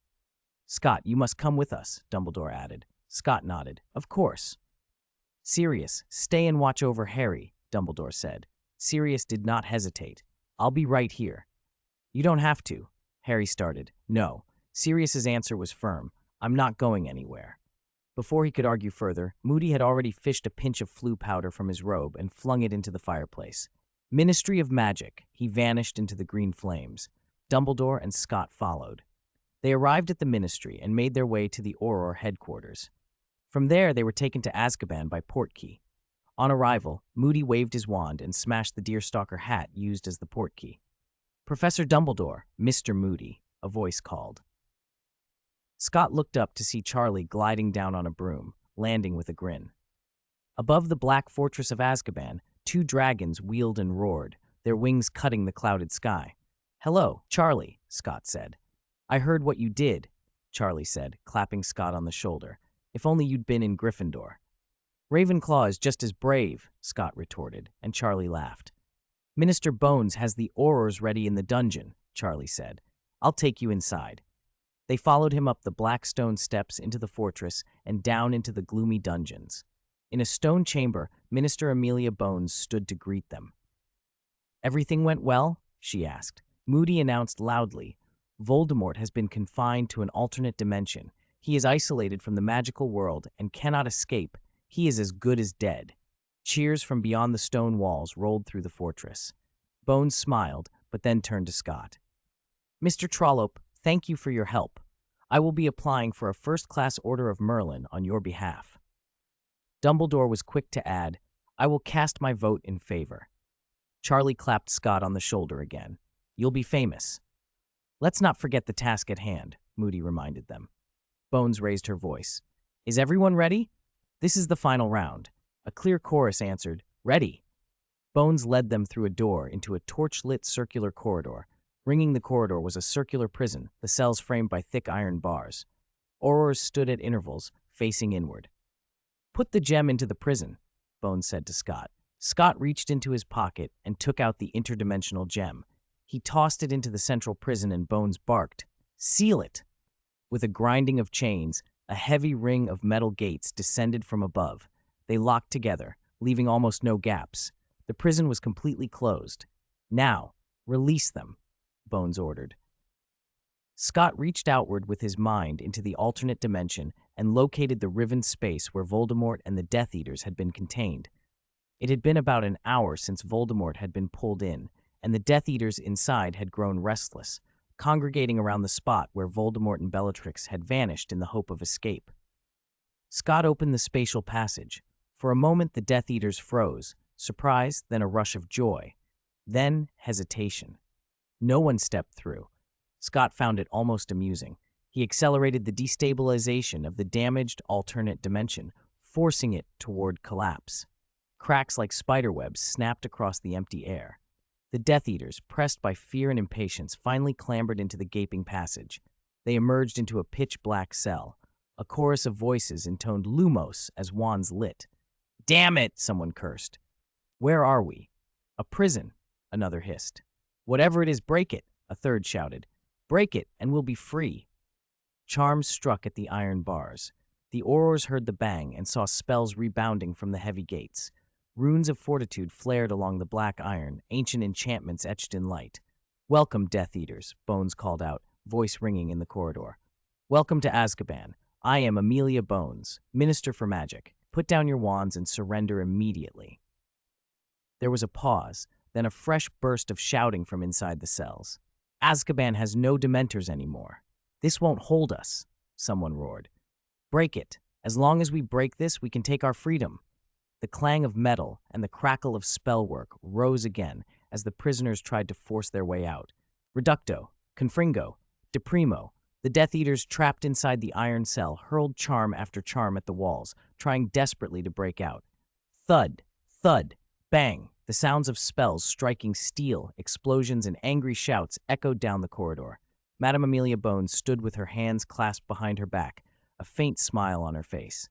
"Scott, you must come with us," Dumbledore added. Scott nodded. "Of course." "Sirius, stay and watch over Harry," Dumbledore said. Sirius did not hesitate. "I'll be right here." You don't have to, Harry started. No. Sirius's answer was firm. I'm not going anywhere. Before he could argue further, Moody had already fished a pinch of flue powder from his robe and flung it into the fireplace. Ministry of Magic, he vanished into the green flames. Dumbledore and Scott followed. They arrived at the Ministry and made their way to the Auror headquarters. From there, they were taken to Azkaban by portkey. On arrival, Moody waved his wand and smashed the deerstalker hat used as the portkey. Professor Dumbledore, Mr. Moody, a voice called. Scott looked up to see Charlie gliding down on a broom, landing with a grin. Above the black fortress of Azkaban, 2 dragons wheeled and roared, their wings cutting the clouded sky. Hello, Charlie, Scott said. I heard what you did, Charlie said, clapping Scott on the shoulder. If only you'd been in Gryffindor. Ravenclaw is just as brave, Scott retorted, and Charlie laughed. Minister Bones has the Aurors ready in the dungeon, Charlie said. I'll take you inside. They followed him up the black stone steps into the fortress and down into the gloomy dungeons. In a stone chamber, Minister Amelia Bones stood to greet them. Everything went well? She asked. Moody announced loudly, Voldemort has been confined to an alternate dimension. He is isolated from the magical world and cannot escape. He is as good as dead. Cheers from beyond the stone walls rolled through the fortress. Bones smiled, but then turned to Scott. Mr. Trollope, thank you for your help. I will be applying for a first-class Order of Merlin on your behalf. Dumbledore was quick to add, I will cast my vote in favor. Charlie clapped Scott on the shoulder again. You'll be famous. Let's not forget the task at hand, Moody reminded them. Bones raised her voice. Is everyone ready? This is the final round. A clear chorus answered, Ready. Bones led them through a door into a torch-lit circular corridor. Ringing the corridor was a circular prison, the cells framed by thick iron bars. Aurors stood at intervals, facing inward. Put the gem into the prison, Bones said to Scott. Scott reached into his pocket and took out the interdimensional gem. He tossed it into the central prison and Bones barked, Seal it! With a grinding of chains, a heavy ring of metal gates descended from above. They locked together, leaving almost no gaps. The prison was completely closed. Now, release them, Bones ordered. Scott reached outward with his mind into the alternate dimension and located the riven space where Voldemort and the Death Eaters had been contained. It had been about an hour since Voldemort had been pulled in, and the Death Eaters inside had grown restless, congregating around the spot where Voldemort and Bellatrix had vanished in the hope of escape. Scott opened the spatial passage. For a moment the Death Eaters froze, surprise, then a rush of joy. Then hesitation. No one stepped through. Scott found it almost amusing. He accelerated the destabilization of the damaged alternate dimension, forcing it toward collapse. Cracks like spiderwebs snapped across the empty air. The Death Eaters, pressed by fear and impatience, finally clambered into the gaping passage. They emerged into a pitch-black cell. A chorus of voices intoned Lumos as wands lit. Damn it, someone cursed. Where are we? A prison, another hissed. Whatever it is, break it, a third shouted. Break it, and we'll be free. Charms struck at the iron bars. The Aurors heard the bang and saw spells rebounding from the heavy gates. Runes of fortitude flared along the black iron, ancient enchantments etched in light. Welcome, Death Eaters, Bones called out, voice ringing in the corridor. Welcome to Azkaban. I am Amelia Bones, Minister for Magic. Put down your wands and surrender immediately. There was a pause, then a fresh burst of shouting from inside the cells. Azkaban has no Dementors anymore. This won't hold us, someone roared. Break it. As long as we break this, we can take our freedom. The clang of metal and the crackle of spellwork rose again as the prisoners tried to force their way out. Reducto, Confringo, Deprimo, the Death Eaters trapped inside the iron cell hurled charm after charm at the walls, trying desperately to break out. Thud, thud, bang, the sounds of spells striking steel, explosions, and angry shouts echoed down the corridor. Madame Amelia Bones stood with her hands clasped behind her back, a faint smile on her face.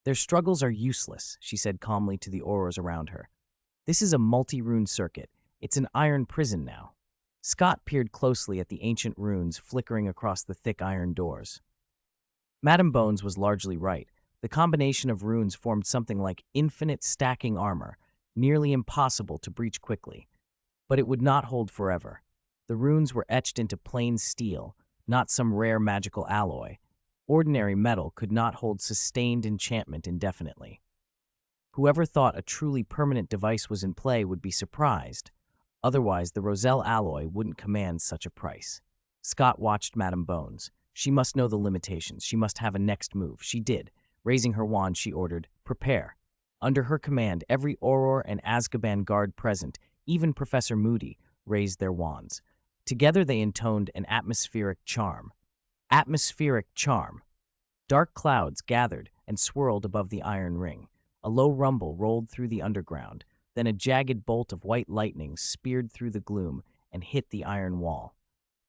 Their struggles are useless, she said calmly to the Aurors around her. This is a multi-rune circuit. It's an iron prison now. Scott peered closely at the ancient runes flickering across the thick iron doors. Madame Bones was largely right. The combination of runes formed something like infinite stacking armor, nearly impossible to breach quickly. But it would not hold forever. The runes were etched into plain steel, not some rare magical alloy. Ordinary metal could not hold sustained enchantment indefinitely. Whoever thought a truly permanent device was in play would be surprised. Otherwise, the Roselle alloy wouldn't command such a price. Scott watched Madame Bones. She must know the limitations. She must have a next move. She did. Raising her wand, she ordered, "Prepare." Under her command, every Auror and Azkaban guard present, even Professor Moody, raised their wands. Together they intoned an atmospheric charm. Atmospheric charm. Dark clouds gathered and swirled above the iron ring. A low rumble rolled through the underground. Then a jagged bolt of white lightning speared through the gloom and hit the iron wall.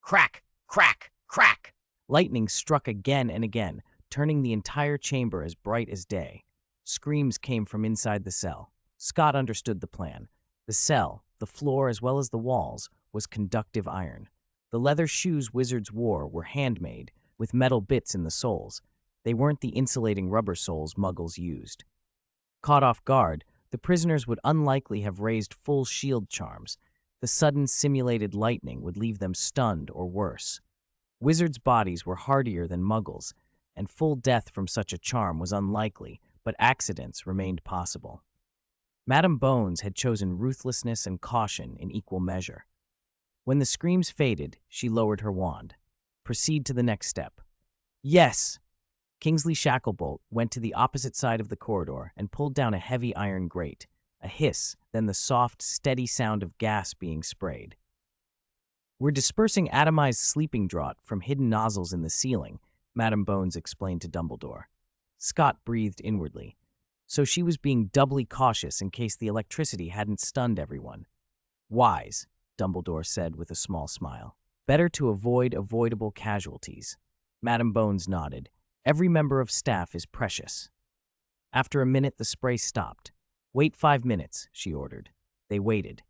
Crack! Crack! Crack! Lightning struck again and again, turning the entire chamber as bright as day. Screams came from inside the cell. Scott understood the plan. The cell, the floor as well as the walls, was conductive iron. The leather shoes wizards wore were handmade, with metal bits in the soles. They weren't the insulating rubber soles Muggles used. Caught off guard, the prisoners would unlikely have raised full shield charms. The sudden simulated lightning would leave them stunned or worse. Wizards' bodies were hardier than Muggles, and full death from such a charm was unlikely, but accidents remained possible. Madame Bones had chosen ruthlessness and caution in equal measure. When the screams faded, she lowered her wand. Proceed to the next step. Yes! Kingsley Shacklebolt went to the opposite side of the corridor and pulled down a heavy iron grate. A hiss, then the soft, steady sound of gas being sprayed. "We're dispersing atomized sleeping draught from hidden nozzles in the ceiling," Madame Bones explained to Dumbledore. Scott breathed inwardly. So she was being doubly cautious in case the electricity hadn't stunned everyone. "Wise," Dumbledore said with a small smile. "Better to avoid avoidable casualties." Madame Bones nodded. "Every member of staff is precious." After a minute, the spray stopped. "Wait 5 minutes," she ordered. They waited.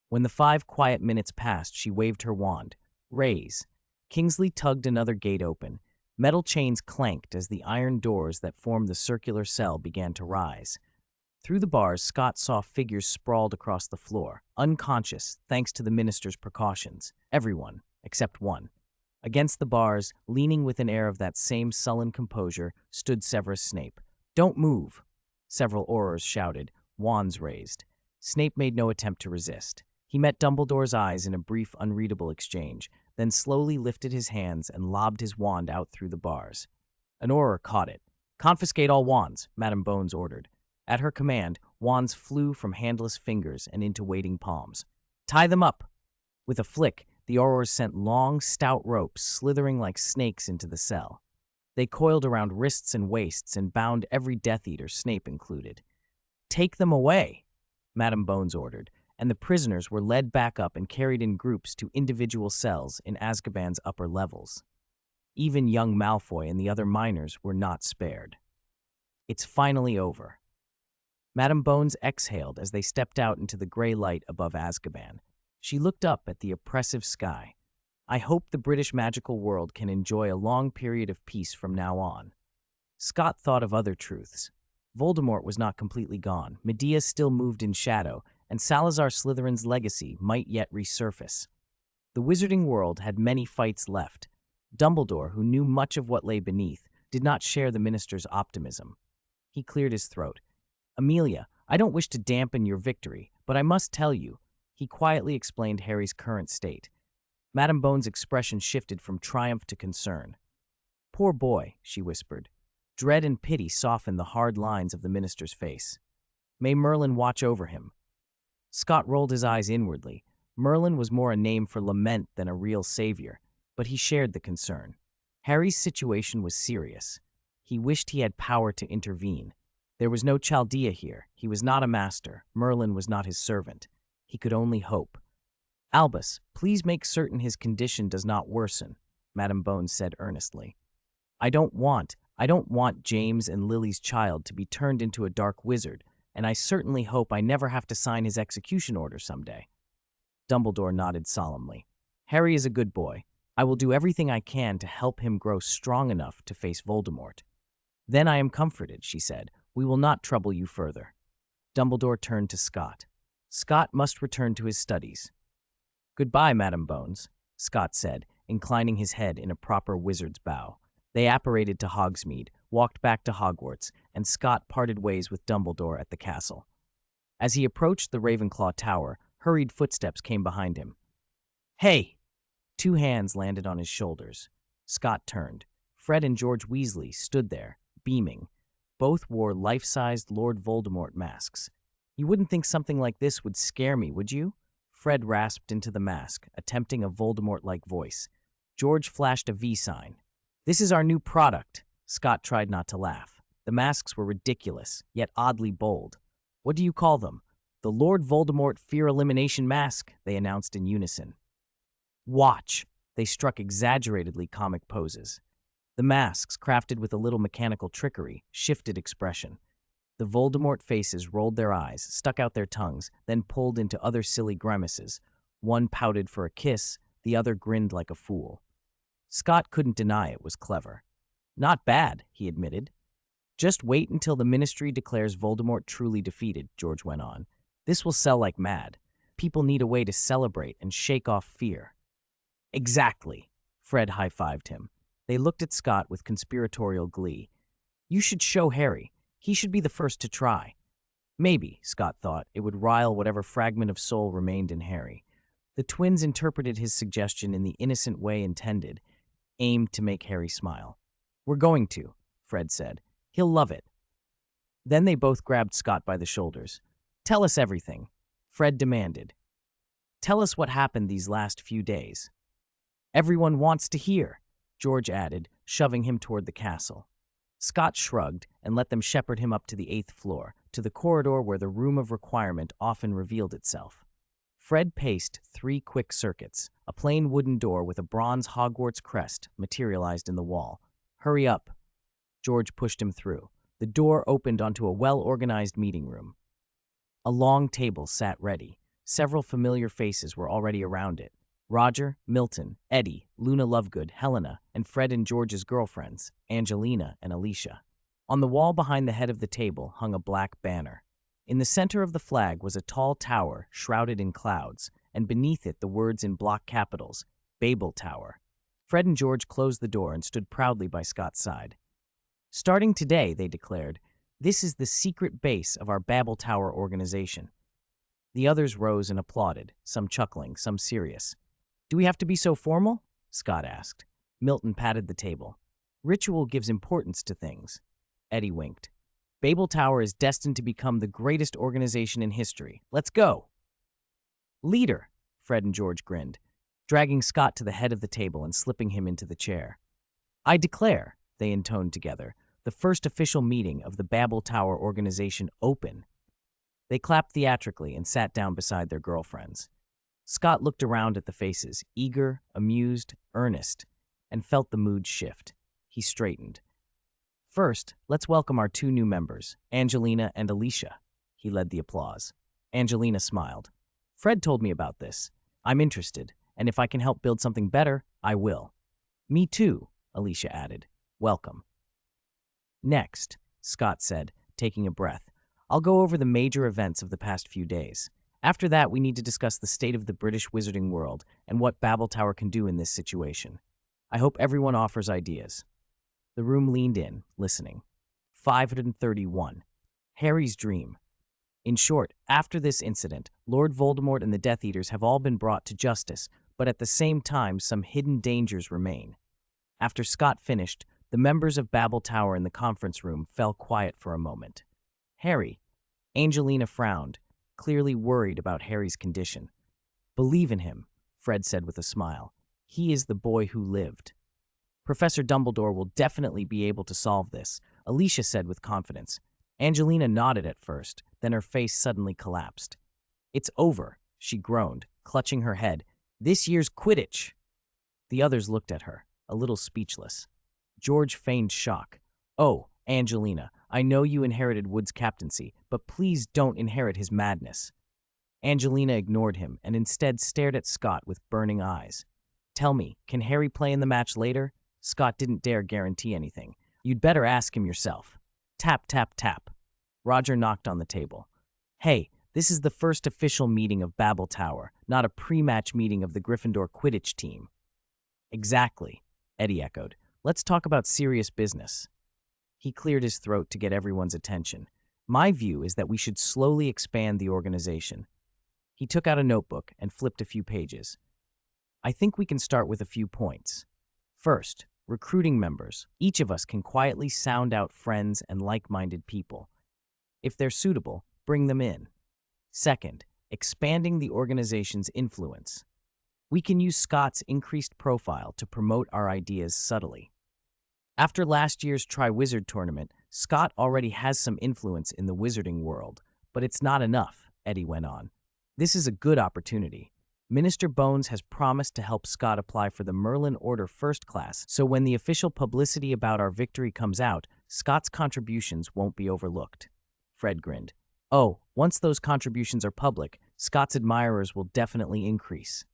When the 5 quiet minutes passed, she waved her wand. "Raise." Kingsley tugged another gate open. Metal chains clanked as the iron doors that formed the circular cell began to rise. Through the bars, Scott saw figures sprawled across the floor, unconscious thanks to the minister's precautions. Everyone, except one. Against the bars, leaning with an air of that same sullen composure, stood Severus Snape. "Don't move!" Several Aurors shouted, wands raised. Snape made no attempt to resist. He met Dumbledore's eyes in a brief, unreadable exchange, then slowly lifted his hands and lobbed his wand out through the bars. An Auror caught it. "Confiscate all wands," Madame Bones ordered. At her command, wands flew from handless fingers and into waiting palms. "Tie them up!" With a flick, the Aurors sent long, stout ropes slithering like snakes into the cell. They coiled around wrists and waists and bound every Death Eater, Snape included. "Take them away," Madame Bones ordered, and the prisoners were led back up and carried in groups to individual cells in Azkaban's upper levels. Even young Malfoy and the other minors were not spared. "It's finally over." Madame Bones exhaled as they stepped out into the gray light above Azkaban. She looked up at the oppressive sky. "I hope the British magical world can enjoy a long period of peace from now on." Scott thought of other truths. Voldemort was not completely gone. Medea still moved in shadow, and Salazar Slytherin's legacy might yet resurface. The wizarding world had many fights left. Dumbledore, who knew much of what lay beneath, did not share the minister's optimism. He cleared his throat. "Amelia, I don't wish to dampen your victory, but I must tell you," he quietly explained Harry's current state. Madame Bones' expression shifted from triumph to concern. "Poor boy," she whispered. Dread and pity softened the hard lines of the minister's face. "May Merlin watch over him." Scott rolled his eyes inwardly. Merlin was more a name for lament than a real savior, but he shared the concern. Harry's situation was serious. He wished he had power to intervene. There was no Chaldea here. He was not a master. Merlin was not his servant. He could only hope. "Albus, please make certain his condition does not worsen," Madame Bones said earnestly. I don't want James and Lily's child to be turned into a dark wizard, and I certainly hope I never have to sign his execution order someday." Dumbledore nodded solemnly. "Harry is a good boy. I will do everything I can to help him grow strong enough to face Voldemort." "Then I am comforted," she said. "We will not trouble you further." Dumbledore turned to Scott. Scott must return to his studies. Goodbye, Madam Bones, Scott said, inclining his head in a proper wizard's bow. They apparated to Hogsmeade, walked back to Hogwarts, and Scott parted ways with Dumbledore at the castle. As he approached the Ravenclaw Tower, hurried footsteps came behind him. "Hey!" Two hands landed on his shoulders. Scott turned. Fred and George Weasley stood there, beaming. Both wore life-sized Lord Voldemort masks. "You wouldn't think something like this would scare me, would you?" Fred rasped into the mask, attempting a Voldemort-like voice. George flashed a V sign. "This is our new product." Scott tried not to laugh. The masks were ridiculous, yet oddly bold. "What do you call them?" "The Lord Voldemort Fear Elimination Mask," they announced in unison. "Watch." They struck exaggeratedly comic poses. The masks, crafted with a little mechanical trickery, shifted expression. The Voldemort faces rolled their eyes, stuck out their tongues, then pulled into other silly grimaces. One pouted for a kiss, the other grinned like a fool. Scott couldn't deny it was clever. "Not bad," he admitted. "Just wait until the Ministry declares Voldemort truly defeated," George went on. "This will sell like mad. People need a way to celebrate and shake off fear." "Exactly," Fred high-fived him. They looked at Scott with conspiratorial glee. "You should show Harry. He should be the first to try." Maybe, Scott thought, it would rile whatever fragment of soul remained in Harry. The twins interpreted his suggestion in the innocent way intended, aimed to make Harry smile. "We're going to," Fred said. "He'll love it." Then they both grabbed Scott by the shoulders. "Tell us everything," Fred demanded. "Tell us what happened these last few days." "Everyone wants to hear," George added, shoving him toward the castle. Scott shrugged and let them shepherd him up to the 8th floor, to the corridor where the Room of Requirement often revealed itself. Fred paced 3 quick circuits. A plain wooden door with a bronze Hogwarts crest materialized in the wall. "Hurry up." George pushed him through. The door opened onto a well-organized meeting room. A long table sat ready. Several familiar faces were already around it. Roger, Milton, Eddie, Luna Lovegood, Helena, and Fred and George's girlfriends, Angelina and Alicia. On the wall behind the head of the table hung a black banner. In the center of the flag was a tall tower shrouded in clouds, and beneath it the words in block capitals, Babel Tower. Fred and George closed the door and stood proudly by Scott's side. "Starting today," they declared, "this is the secret base of our Babel Tower organization." The others rose and applauded, some chuckling, some serious. "Do we have to be so formal?" Scott asked. Milton patted the table. "Ritual gives importance to things." Eddie winked. "Babel Tower is destined to become the greatest organization in history. Let's go!" "Leader," Fred and George grinned, dragging Scott to the head of the table and slipping him into the chair. "I declare," they intoned together, "the first official meeting of the Babel Tower organization open." They clapped theatrically and sat down beside their girlfriends. Scott looked around at the faces, eager, amused, earnest, and felt the mood shift. He straightened. "First, let's welcome our 2 new members, Angelina and Alicia." He led the applause. Angelina smiled. "Fred told me about this. I'm interested, and if I can help build something better, I will." "Me too," Alicia added. "Welcome." "Next," Scott said, taking a breath, "I'll go over the major events of the past few days. After that, we need to discuss the state of the British wizarding world and what Babel Tower can do in this situation. I hope everyone offers ideas." The room leaned in, listening. 531. Harry's Dream. In short, after this incident, Lord Voldemort and the Death Eaters have all been brought to justice, but at the same time, some hidden dangers remain. After Scott finished, the members of Babel Tower in the conference room fell quiet for a moment. "Harry," Angelina frowned, clearly worried about Harry's condition. "Believe in him," Fred said with a smile. "He is the boy who lived." "Professor Dumbledore will definitely be able to solve this," Alicia said with confidence. Angelina nodded at first, then her face suddenly collapsed. "It's over," she groaned, clutching her head. "This year's Quidditch." The others looked at her, a little speechless. George feigned shock. "Oh, Angelina, I know you inherited Wood's captaincy, but please don't inherit his madness." Angelina ignored him and instead stared at Scott with burning eyes. "Tell me, can Harry play in the match later?" Scott didn't dare guarantee anything. "You'd better ask him yourself." Tap, tap, tap. Roger knocked on the table. "Hey, This is the first official meeting of Babel Tower, not a pre-match meeting of the Gryffindor Quidditch team. Exactly, Eddie echoed. Let's talk about serious business. He cleared his throat to get everyone's attention. My view is that we should slowly expand the organization. He took out a notebook and flipped a few pages. I think we can start with a few points. First, recruiting members. Each of us can quietly sound out friends and like-minded people. If they're suitable, bring them in. Second, expanding the organization's influence. We can use Scott's increased profile to promote our ideas subtly. After last year's Tri-Wizard tournament, Scott already has some influence in the wizarding world, but it's not enough, Eddie went on. This is a good opportunity. Minister Bones has promised to help Scott apply for the Merlin Order First Class, so when the official publicity about our victory comes out, Scott's contributions won't be overlooked. Fred grinned. Oh, once those contributions are public, Scott's admirers will definitely increase.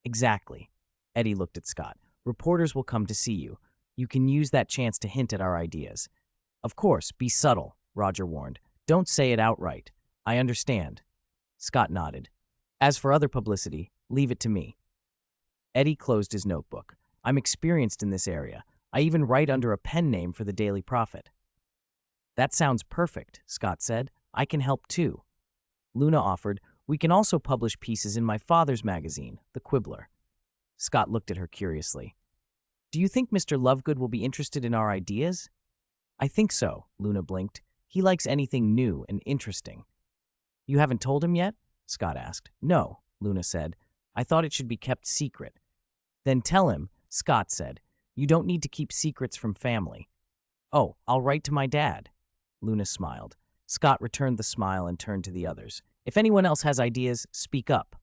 Exactly. Eddie looked at Scott. Reporters will come to see you. You can use that chance to hint at our ideas. Of course, be subtle, Roger warned. Don't say it outright. I understand. Scott nodded. As for other publicity, leave it to me. Eddie closed his notebook. I'm experienced in this area. I even write under a pen name for the Daily Prophet. That sounds perfect, Scott said. I can help too. Luna offered, we can also publish pieces in my father's magazine, The Quibbler. Scott looked at her curiously. Do you think Mr. Lovegood will be interested in our ideas? I think so, Luna blinked. He likes anything new and interesting. You haven't told him yet? Scott asked. No, Luna said. I thought it should be kept secret. Then tell him, Scott said. You don't need to keep secrets from family. Oh, I'll write to my dad. Luna smiled. Scott returned the smile and turned to the others. If anyone else has ideas, speak up.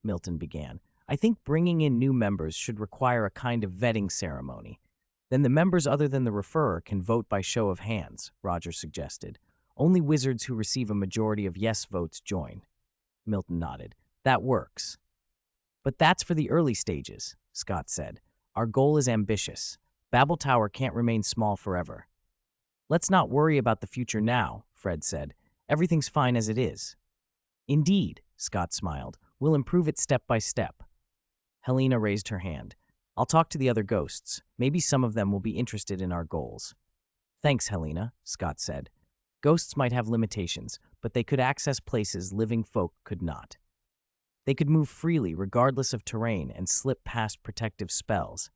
Milton began. I think bringing in new members should require a kind of vetting ceremony. Then the members other than the referrer can vote by show of hands, Roger suggested. Only wizards who receive a majority of yes votes join. Milton nodded. That works. But that's for the early stages, Scott said. Our goal is ambitious. Babel Tower can't remain small forever. Let's not worry about the future now, Fred said. Everything's fine as it is. Indeed, Scott smiled. We'll improve it step by step. Helena raised her hand. I'll talk to the other ghosts. Maybe some of them will be interested in our goals. Thanks, Helena, Scott said. Ghosts might have limitations, but they could access places living folk could not. They could move freely regardless of terrain and slip past protective spells.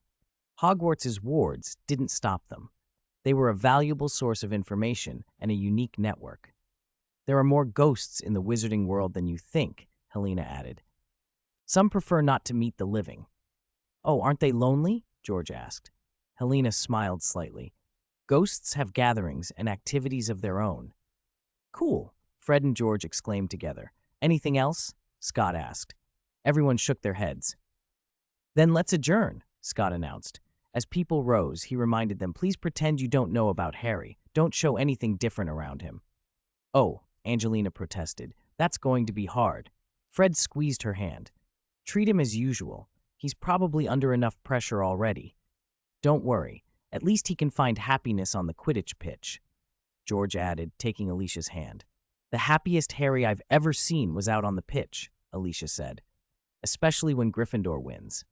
Hogwarts's wards didn't stop them. They were a valuable source of information and a unique network. There are more ghosts in the wizarding world than you think, Helena added. Some prefer not to meet the living. Oh, aren't they lonely? George asked. Helena smiled slightly. Ghosts have gatherings and activities of their own. Cool, Fred and George exclaimed together. Anything else? Scott asked. Everyone shook their heads. Then let's adjourn, Scott announced. As people rose, he reminded them, please pretend you don't know about Harry. Don't show anything different around him. Oh, Angelina protested. That's going to be hard. Fred squeezed her hand. Treat him as usual. He's probably under enough pressure already. Don't worry. At least he can find happiness on the Quidditch pitch. George added, taking Alicia's hand. The happiest Harry I've ever seen was out on the pitch, Alicia said. Especially when Gryffindor wins.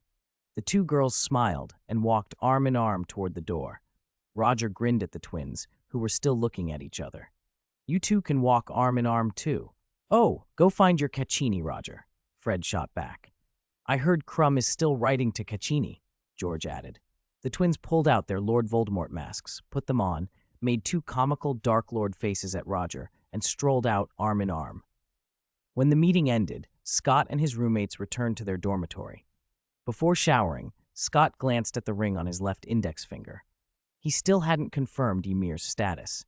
The two girls smiled and walked arm in arm toward the door. Roger grinned at the twins, who were still looking at each other. You two can walk arm in arm too. Oh, go find your Caccini, Roger, Fred shot back. I heard Crumb is still writing to Caccini, George added. The twins pulled out their Lord Voldemort masks, put them on, made two comical Dark Lord faces at Roger, and strolled out arm in arm. When the meeting ended, Scott and his roommates returned to their dormitory. Before showering, Scott glanced at the ring on his left index finger. He still hadn't confirmed Ymir's status.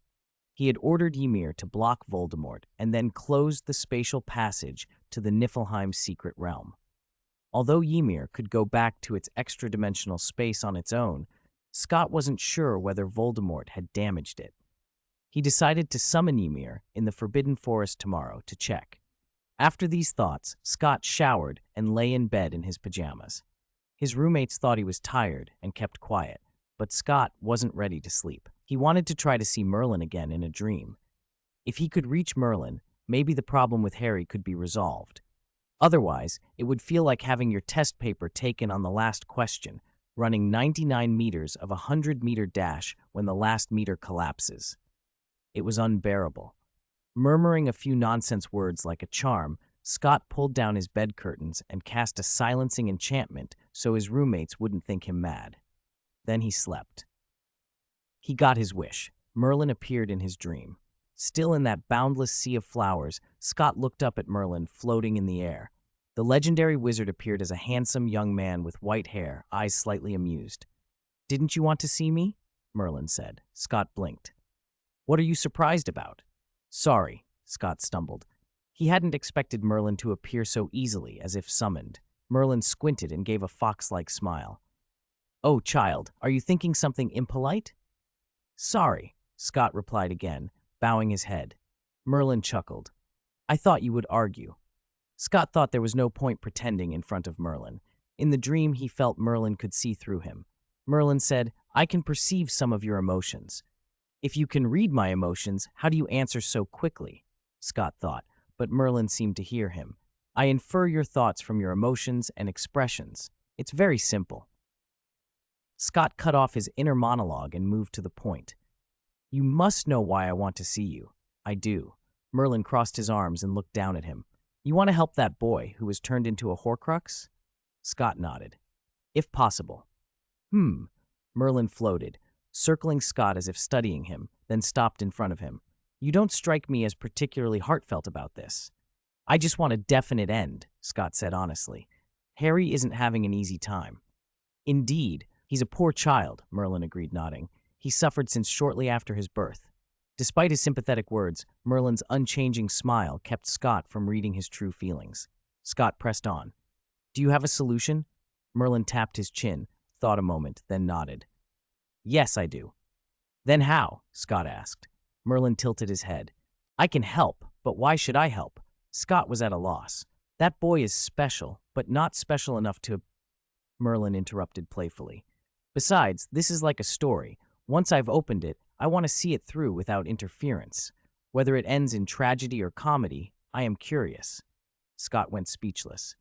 He had ordered Ymir to block Voldemort and then closed the spatial passage to the Niflheim secret realm. Although Ymir could go back to its extra-dimensional space on its own, Scott wasn't sure whether Voldemort had damaged it. He decided to summon Ymir in the Forbidden Forest tomorrow to check. After these thoughts, Scott showered and lay in bed in his pajamas. His roommates thought he was tired and kept quiet, but Scott wasn't ready to sleep. He wanted to try to see Merlin again in a dream. If he could reach Merlin, maybe the problem with Harry could be resolved. Otherwise, it would feel like having your test paper taken on the last question, running 99 meters of a 100-meter dash when the last meter collapses. It was unbearable. Murmuring a few nonsense words like a charm, Scott pulled down his bed curtains and cast a silencing enchantment so his roommates wouldn't think him mad. Then he slept. He got his wish. Merlin appeared in his dream. Still in that boundless sea of flowers, Scott looked up at Merlin floating in the air. The legendary wizard appeared as a handsome young man with white hair, eyes slightly amused. "Didn't you want to see me?" Merlin said. Scott blinked. "What are you surprised about?" "Sorry," Scott stumbled. He hadn't expected Merlin to appear so easily, as if summoned. Merlin squinted and gave a fox-like smile. "Oh, child, are you thinking something impolite?" "Sorry," Scott replied again, bowing his head. Merlin chuckled. "I thought you would argue." Scott thought there was no point pretending in front of Merlin. In the dream, he felt Merlin could see through him. Merlin said, "I can perceive some of your emotions." "If you can read my emotions, how do you answer so quickly?" Scott thought, but Merlin seemed to hear him. "I infer your thoughts from your emotions and expressions. It's very simple." Scott cut off his inner monologue and moved to the point. "You must know why I want to see you." "I do." Merlin crossed his arms and looked down at him. "You want to help that boy who was turned into a Horcrux?" Scott nodded. "If possible." Merlin floated, circling Scott as if studying him, then stopped in front of him. "You don't strike me as particularly heartfelt about this." "I just want a definite end," Scott said honestly. "Harry isn't having an easy time." "Indeed, he's a poor child," Merlin agreed, nodding. "He suffered since shortly after his birth." Despite his sympathetic words, Merlin's unchanging smile kept Scott from reading his true feelings. Scott pressed on. "Do you have a solution?" Merlin tapped his chin, thought a moment, then nodded. "Yes, I do." "Then how?" Scott asked. Merlin tilted his head. "I can help, but why should I help?" Scott was at a loss. "That boy is special, but not special enough to—" Merlin interrupted playfully. "Besides, this is like a story. Once I've opened it, I want to see it through without interference. Whether it ends in tragedy or comedy, I am curious." Scott went speechless.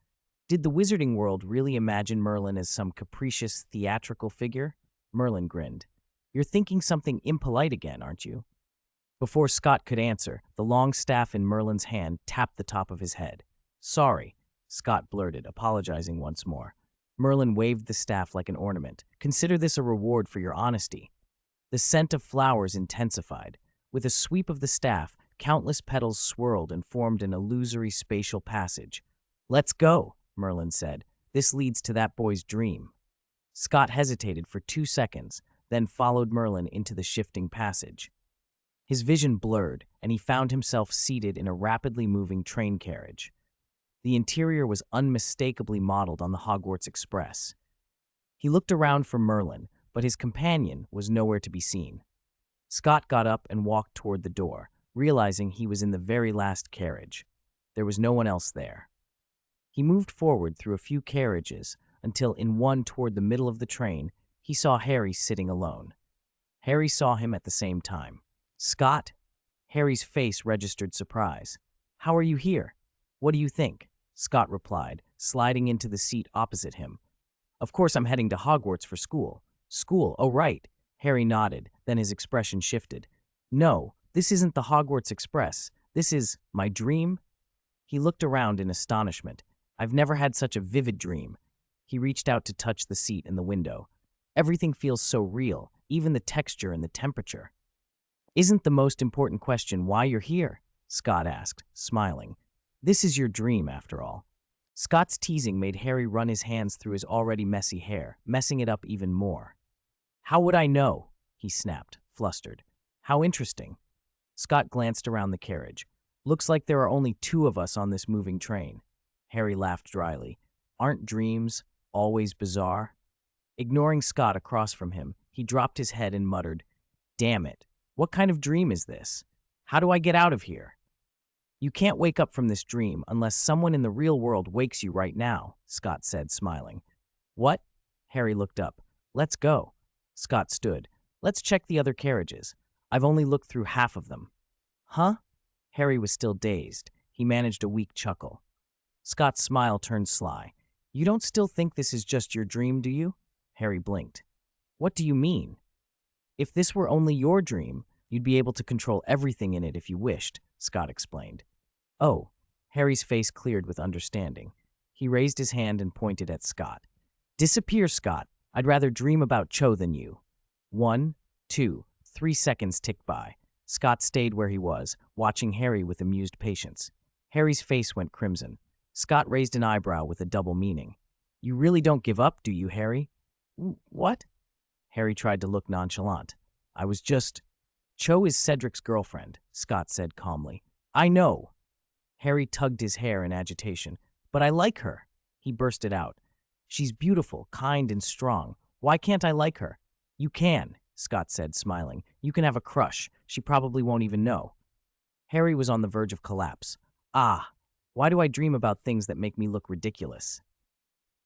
Did the wizarding world really imagine Merlin as some capricious, theatrical figure? Merlin grinned. "You're thinking something impolite again, aren't you?" Before Scott could answer, the long staff in Merlin's hand tapped the top of his head. "Sorry," Scott blurted, apologizing once more. Merlin waved the staff like an ornament. "Consider this a reward for your honesty." The scent of flowers intensified. With a sweep of the staff, countless petals swirled and formed an illusory spatial passage. "Let's go," Merlin said. "This leads to that boy's dream." Scott hesitated for 2 seconds, then followed Merlin into the shifting passage. His vision blurred, and he found himself seated in a rapidly moving train carriage. The interior was unmistakably modeled on the Hogwarts Express. He looked around for Merlin, but his companion was nowhere to be seen. Scott got up and walked toward the door, realizing he was in the very last carriage. There was no one else there. He moved forward through a few carriages until, in one toward the middle of the train, he saw Harry sitting alone. Harry saw him at the same time. "Scott?" Harry's face registered surprise. "How are you here? What do you think?" Scott replied, sliding into the seat opposite him. "Of course I'm heading to Hogwarts for school." "School? Oh, right." Harry nodded, then his expression shifted. "No, this isn't the Hogwarts Express. This is my dream." He looked around in astonishment. "I've never had such a vivid dream." He reached out to touch the seat and the window. "Everything feels so real, even the texture and the temperature." "Isn't the most important question why you're here?" Scott asked, smiling. "This is your dream, after all." Scott's teasing made Harry run his hands through his already messy hair, messing it up even more. "How would I know?" he snapped, flustered. "How interesting." Scott glanced around the carriage. "Looks like there are only 2 of us on this moving train." Harry laughed dryly. "Aren't dreams always bizarre?" Ignoring Scott across from him, he dropped his head and muttered, "Damn it. What kind of dream is this? How do I get out of here?" "You can't wake up from this dream unless someone in the real world wakes you right now," Scott said, smiling. "What?" Harry looked up. "Let's go." Scott stood. "Let's check the other carriages. I've only looked through half of them." "Huh?" Harry was still dazed. He managed a weak chuckle. Scott's smile turned sly. You don't still think this is just your dream, do you? Harry blinked. What do you mean? If this were only your dream, you'd be able to control everything in it if you wished, Scott explained. Oh, Harry's face cleared with understanding. He raised his hand and pointed at Scott. Disappear, Scott. I'd rather dream about Cho than you. 1, 2, 3 seconds ticked by. Scott stayed where he was, watching Harry with amused patience. Harry's face went crimson. Scott raised an eyebrow with a double meaning. You really don't give up, do you, Harry? What? Harry tried to look nonchalant. I was just... Cho is Cedric's girlfriend, Scott said calmly. I know. Harry tugged his hair in agitation. But I like her. He bursted out. She's beautiful, kind, and strong. Why can't I like her? You can, Scott said, smiling. You can have a crush. She probably won't even know. Harry was on the verge of collapse. Ah, why do I dream about things that make me look ridiculous?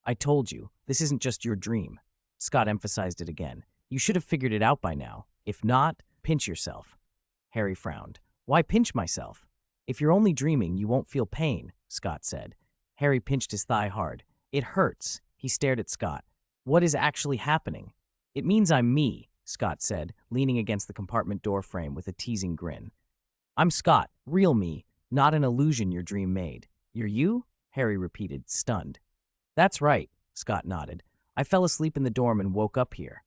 I told you, this isn't just your dream. Scott emphasized it again. You should have figured it out by now. If not, pinch yourself. Harry frowned. Why pinch myself? If you're only dreaming, you won't feel pain, Scott said. Harry pinched his thigh hard. It hurts. He stared at Scott. What is actually happening? It means I'm me, Scott said, leaning against the compartment door frame with a teasing grin. I'm Scott, real me, not an illusion your dream made. You're you? Harry repeated, stunned. That's right, Scott nodded. I fell asleep in the dorm and woke up here.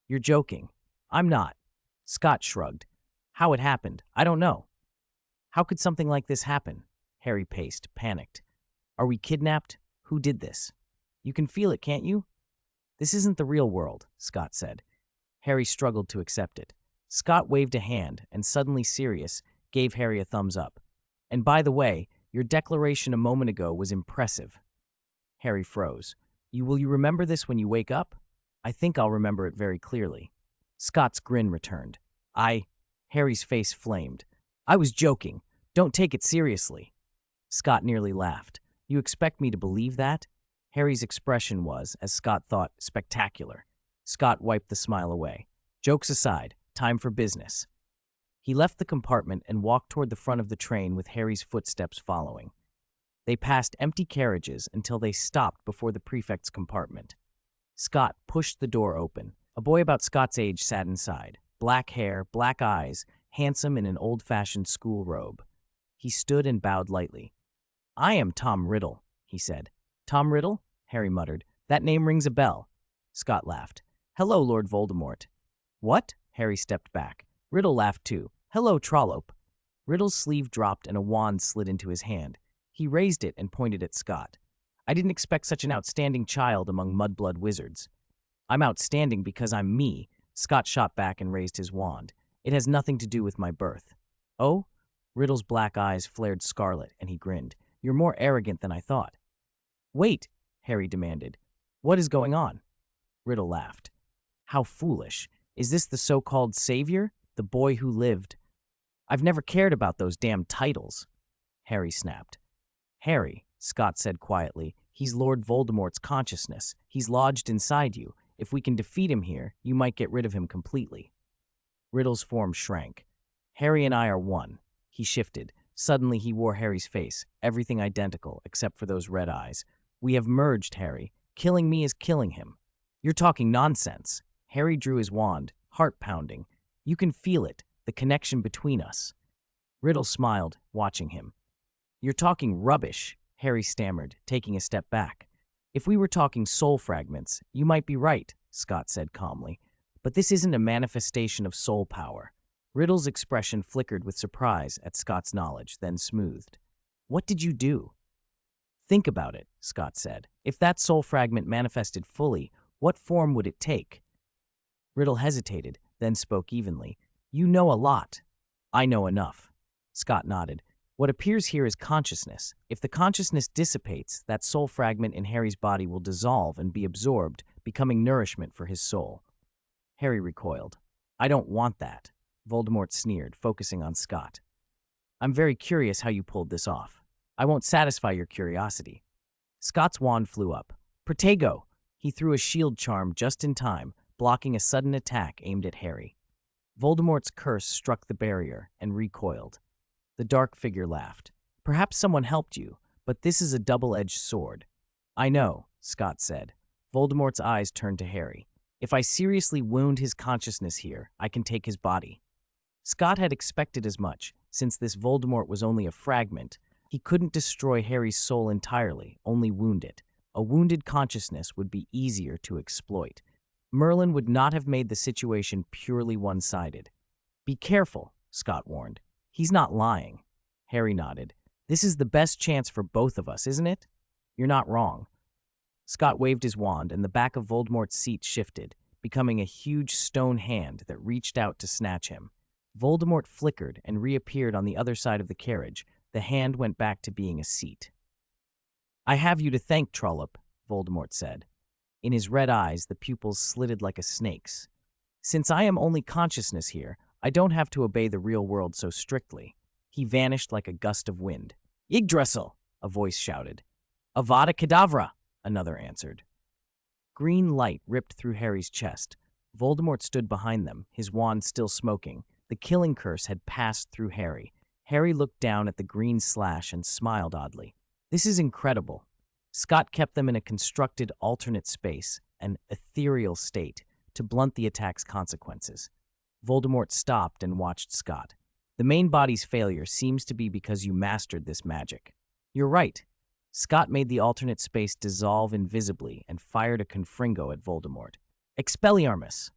You're joking. I'm not. Scott shrugged. How it happened, I don't know. How could something like this happen? Harry paced, panicked. Are we kidnapped? Who did this? You can feel it, can't you? This isn't the real world, Scott said. Harry struggled to accept it. Scott waved a hand and, suddenly serious, gave Harry a thumbs up. And by the way, your declaration a moment ago was impressive. Harry froze. Will you remember this when you wake up? I think I'll remember it very clearly. Scott's grin returned. Harry's face flamed. I was joking. Don't take it seriously. Scott nearly laughed. You expect me to believe that? Harry's expression was, as Scott thought, spectacular. Scott wiped the smile away. Jokes aside, time for business. He left the compartment and walked toward the front of the train with Harry's footsteps following. They passed empty carriages until they stopped before the prefect's compartment. Scott pushed the door open. A boy about Scott's age sat inside. Black hair, black eyes, handsome in an old-fashioned school robe. He stood and bowed lightly. I am Tom Riddle, he said. Tom Riddle? Harry muttered. That name rings a bell. Scott laughed. Hello, Lord Voldemort. What? Harry stepped back. Riddle laughed too. Hello, Trollope. Riddle's sleeve dropped and a wand slid into his hand. He raised it and pointed at Scott. I didn't expect such an outstanding child among mudblood wizards. I'm outstanding because I'm me. Scott shot back and raised his wand. It has nothing to do with my birth. Oh? Riddle's black eyes flared scarlet and he grinned. You're more arrogant than I thought. Wait, Harry demanded. What is going on? Riddle laughed. How foolish. Is this the so-called savior? The boy who lived? I've never cared about those damn titles. Harry snapped. Harry, Scott said quietly, he's Lord Voldemort's consciousness. He's lodged inside you. If we can defeat him here, you might get rid of him completely. Riddle's form shrank. Harry and I are one. He shifted. Suddenly he wore Harry's face, everything identical except for those red eyes. We have merged, Harry. Killing me is killing him. You're talking nonsense. Harry drew his wand, heart pounding. You can feel it, the connection between us. Riddle smiled, watching him. You're talking rubbish, Harry stammered, taking a step back. If we were talking soul fragments, you might be right, Scott said calmly. But this isn't a manifestation of soul power. Riddle's expression flickered with surprise at Scott's knowledge, then smoothed. What did you do? Think about it, Scott said. If that soul fragment manifested fully, what form would it take? Riddle hesitated, then spoke evenly. You know a lot. I know enough. Scott nodded. What appears here is consciousness. If the consciousness dissipates, that soul fragment in Harry's body will dissolve and be absorbed, becoming nourishment for his soul. Harry recoiled. I don't want that. Voldemort sneered, focusing on Scott. I'm very curious how you pulled this off. I won't satisfy your curiosity. Scott's wand flew up. Protego! He threw a shield charm just in time, blocking a sudden attack aimed at Harry. Voldemort's curse struck the barrier and recoiled. The dark figure laughed. Perhaps someone helped you, but this is a double-edged sword. I know, Scott said. Voldemort's eyes turned to Harry. If I seriously wound his consciousness here, I can take his body. Scott had expected as much. Since this Voldemort was only a fragment, he couldn't destroy Harry's soul entirely, only wound it. A wounded consciousness would be easier to exploit. Merlin would not have made the situation purely one-sided. Be careful, Scott warned. He's not lying. Harry nodded. This is the best chance for both of us, isn't it? You're not wrong. Scott waved his wand, and the back of Voldemort's seat shifted, becoming a huge stone hand that reached out to snatch him. Voldemort flickered and reappeared on the other side of the carriage. The hand went back to being a seat. I have you to thank, Trollop, Voldemort said. In his red eyes, the pupils slitted like a snake's. Since I am only consciousness here, I don't have to obey the real world so strictly. He vanished like a gust of wind. Yggdrasil, a voice shouted. Avada Kedavra, another answered. Green light ripped through Harry's chest. Voldemort stood behind them, his wand still smoking. The killing curse had passed through Harry. Harry looked down at the green slash and smiled oddly. This is incredible. Scott kept them in a constructed alternate space, an ethereal state, to blunt the attack's consequences. Voldemort stopped and watched Scott. The main body's failure seems to be because you mastered this magic. You're right. Scott made the alternate space dissolve invisibly and fired a confringo at Voldemort. Expelliarmus!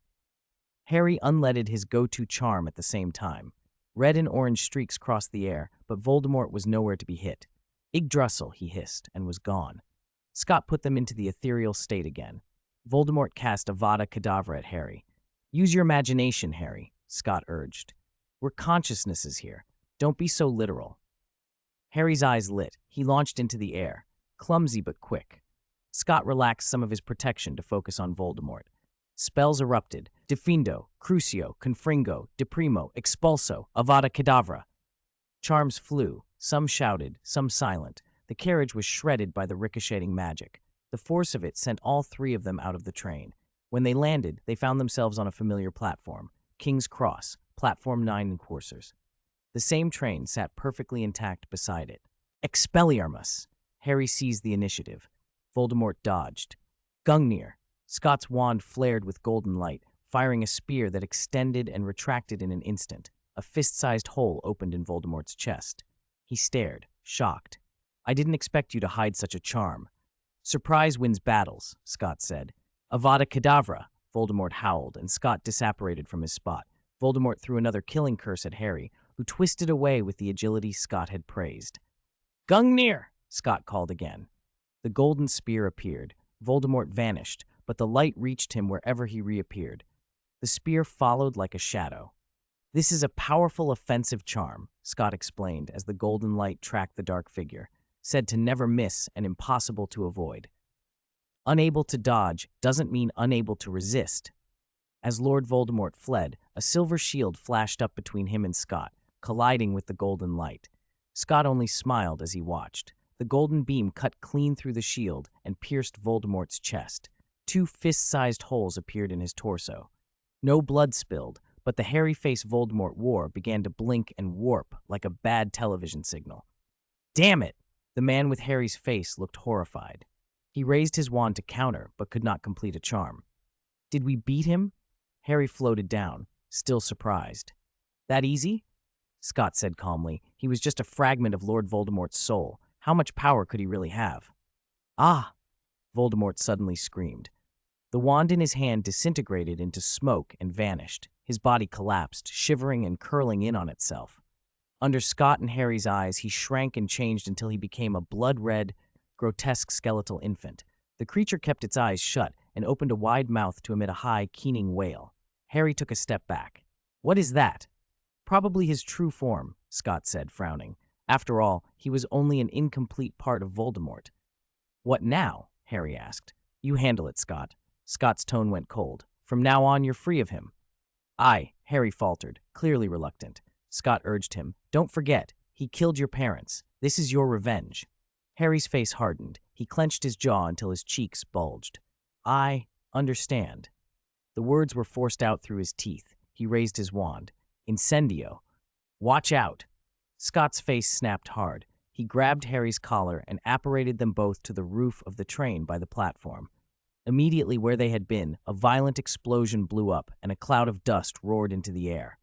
Harry unleaded his go-to charm at the same time. Red and orange streaks crossed the air, but Voldemort was nowhere to be hit. Yggdrasil, he hissed, and was gone. Scott put them into the ethereal state again. Voldemort cast Avada Kedavra at Harry. Use your imagination, Harry, Scott urged. We're consciousnesses here. Don't be so literal. Harry's eyes lit. He launched into the air, clumsy but quick. Scott relaxed some of his protection to focus on Voldemort. Spells erupted. Defindo, Crucio, Confringo, Deprimo, Expulso, Avada Kedavra. Charms flew. Some shouted, some silent. The carriage was shredded by the ricocheting magic. The force of it sent all three of them out of the train. When they landed, they found themselves on a familiar platform. King's Cross, Platform 9 in Coursers. The same train sat perfectly intact beside it. Expelliarmus! Harry seized the initiative. Voldemort dodged. Gungnir! Scott's wand flared with golden light, firing a spear that extended and retracted in an instant. A fist-sized hole opened in Voldemort's chest. He stared, shocked. I didn't expect you to hide such a charm. Surprise wins battles, Scott said. Avada Kedavra! Voldemort howled, and Scott disapparated from his spot. Voldemort threw another killing curse at Harry, who twisted away with the agility Scott had praised. Gungnir! Scott called again. The golden spear appeared. Voldemort vanished, but the light reached him wherever he reappeared. The spear followed like a shadow. This is a powerful offensive charm, Scott explained as the golden light tracked the dark figure, said to never miss and impossible to avoid. Unable to dodge doesn't mean unable to resist. As Lord Voldemort fled, a silver shield flashed up between him and Scott, colliding with the golden light. Scott only smiled as he watched. The golden beam cut clean through the shield and pierced Voldemort's chest. 2 fist-sized holes appeared in his torso. No blood spilled, but the hairy face Voldemort wore began to blink and warp like a bad television signal. Damn it! The man with Harry's face looked horrified. He raised his wand to counter, but could not complete a charm. Did we beat him? Harry floated down, still surprised. That easy? Scott said calmly. He was just a fragment of Lord Voldemort's soul. How much power could he really have? Ah! Voldemort suddenly screamed. The wand in his hand disintegrated into smoke and vanished. His body collapsed, shivering and curling in on itself. Under Scott and Harry's eyes, he shrank and changed until he became a blood-red, grotesque skeletal infant. The creature kept its eyes shut and opened a wide mouth to emit a high, keening wail. Harry took a step back. What is that? Probably his true form, Scott said, frowning. After all, he was only an incomplete part of Voldemort. What now? Harry asked. You handle it, Scott. Scott's tone went cold. From now on, you're free of him. Aye, Harry faltered, clearly reluctant. Scott urged him. Don't forget, he killed your parents. This is your revenge. Harry's face hardened. He clenched his jaw until his cheeks bulged. I understand. The words were forced out through his teeth. He raised his wand. Incendio. Watch out. Scott's face snapped hard. He grabbed Harry's collar and apparated them both to the roof of the train by the platform. Immediately where they had been, a violent explosion blew up and a cloud of dust roared into the air.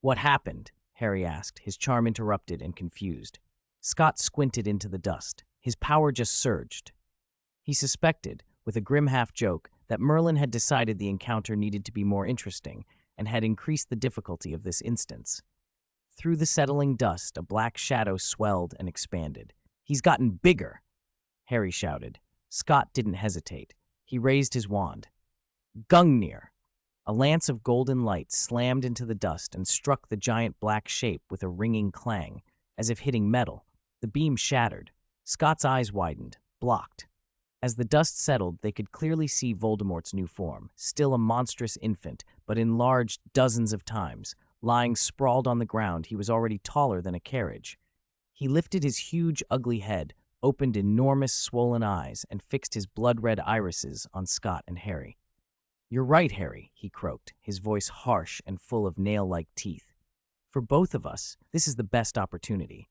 "What happened?" Harry asked, his charm interrupted and confused. Scott squinted into the dust. His power just surged. He suspected, with a grim half-joke, that Merlin had decided the encounter needed to be more interesting and had increased the difficulty of this instance. Through the settling dust, a black shadow swelled and expanded. "He's gotten bigger!" Harry shouted. Scott didn't hesitate. He raised his wand. "Gungnir!" A lance of golden light slammed into the dust and struck the giant black shape with a ringing clang, as if hitting metal. The beam shattered. Scott's eyes widened, blocked. As the dust settled, they could clearly see Voldemort's new form, still a monstrous infant, but enlarged dozens of times. Lying sprawled on the ground, he was already taller than a carriage. He lifted his huge, ugly head, opened enormous, swollen eyes, and fixed his blood-red irises on Scott and Harry. "You're right, Harry," he croaked, his voice harsh and full of nail-like teeth. "For both of us, this is the best opportunity."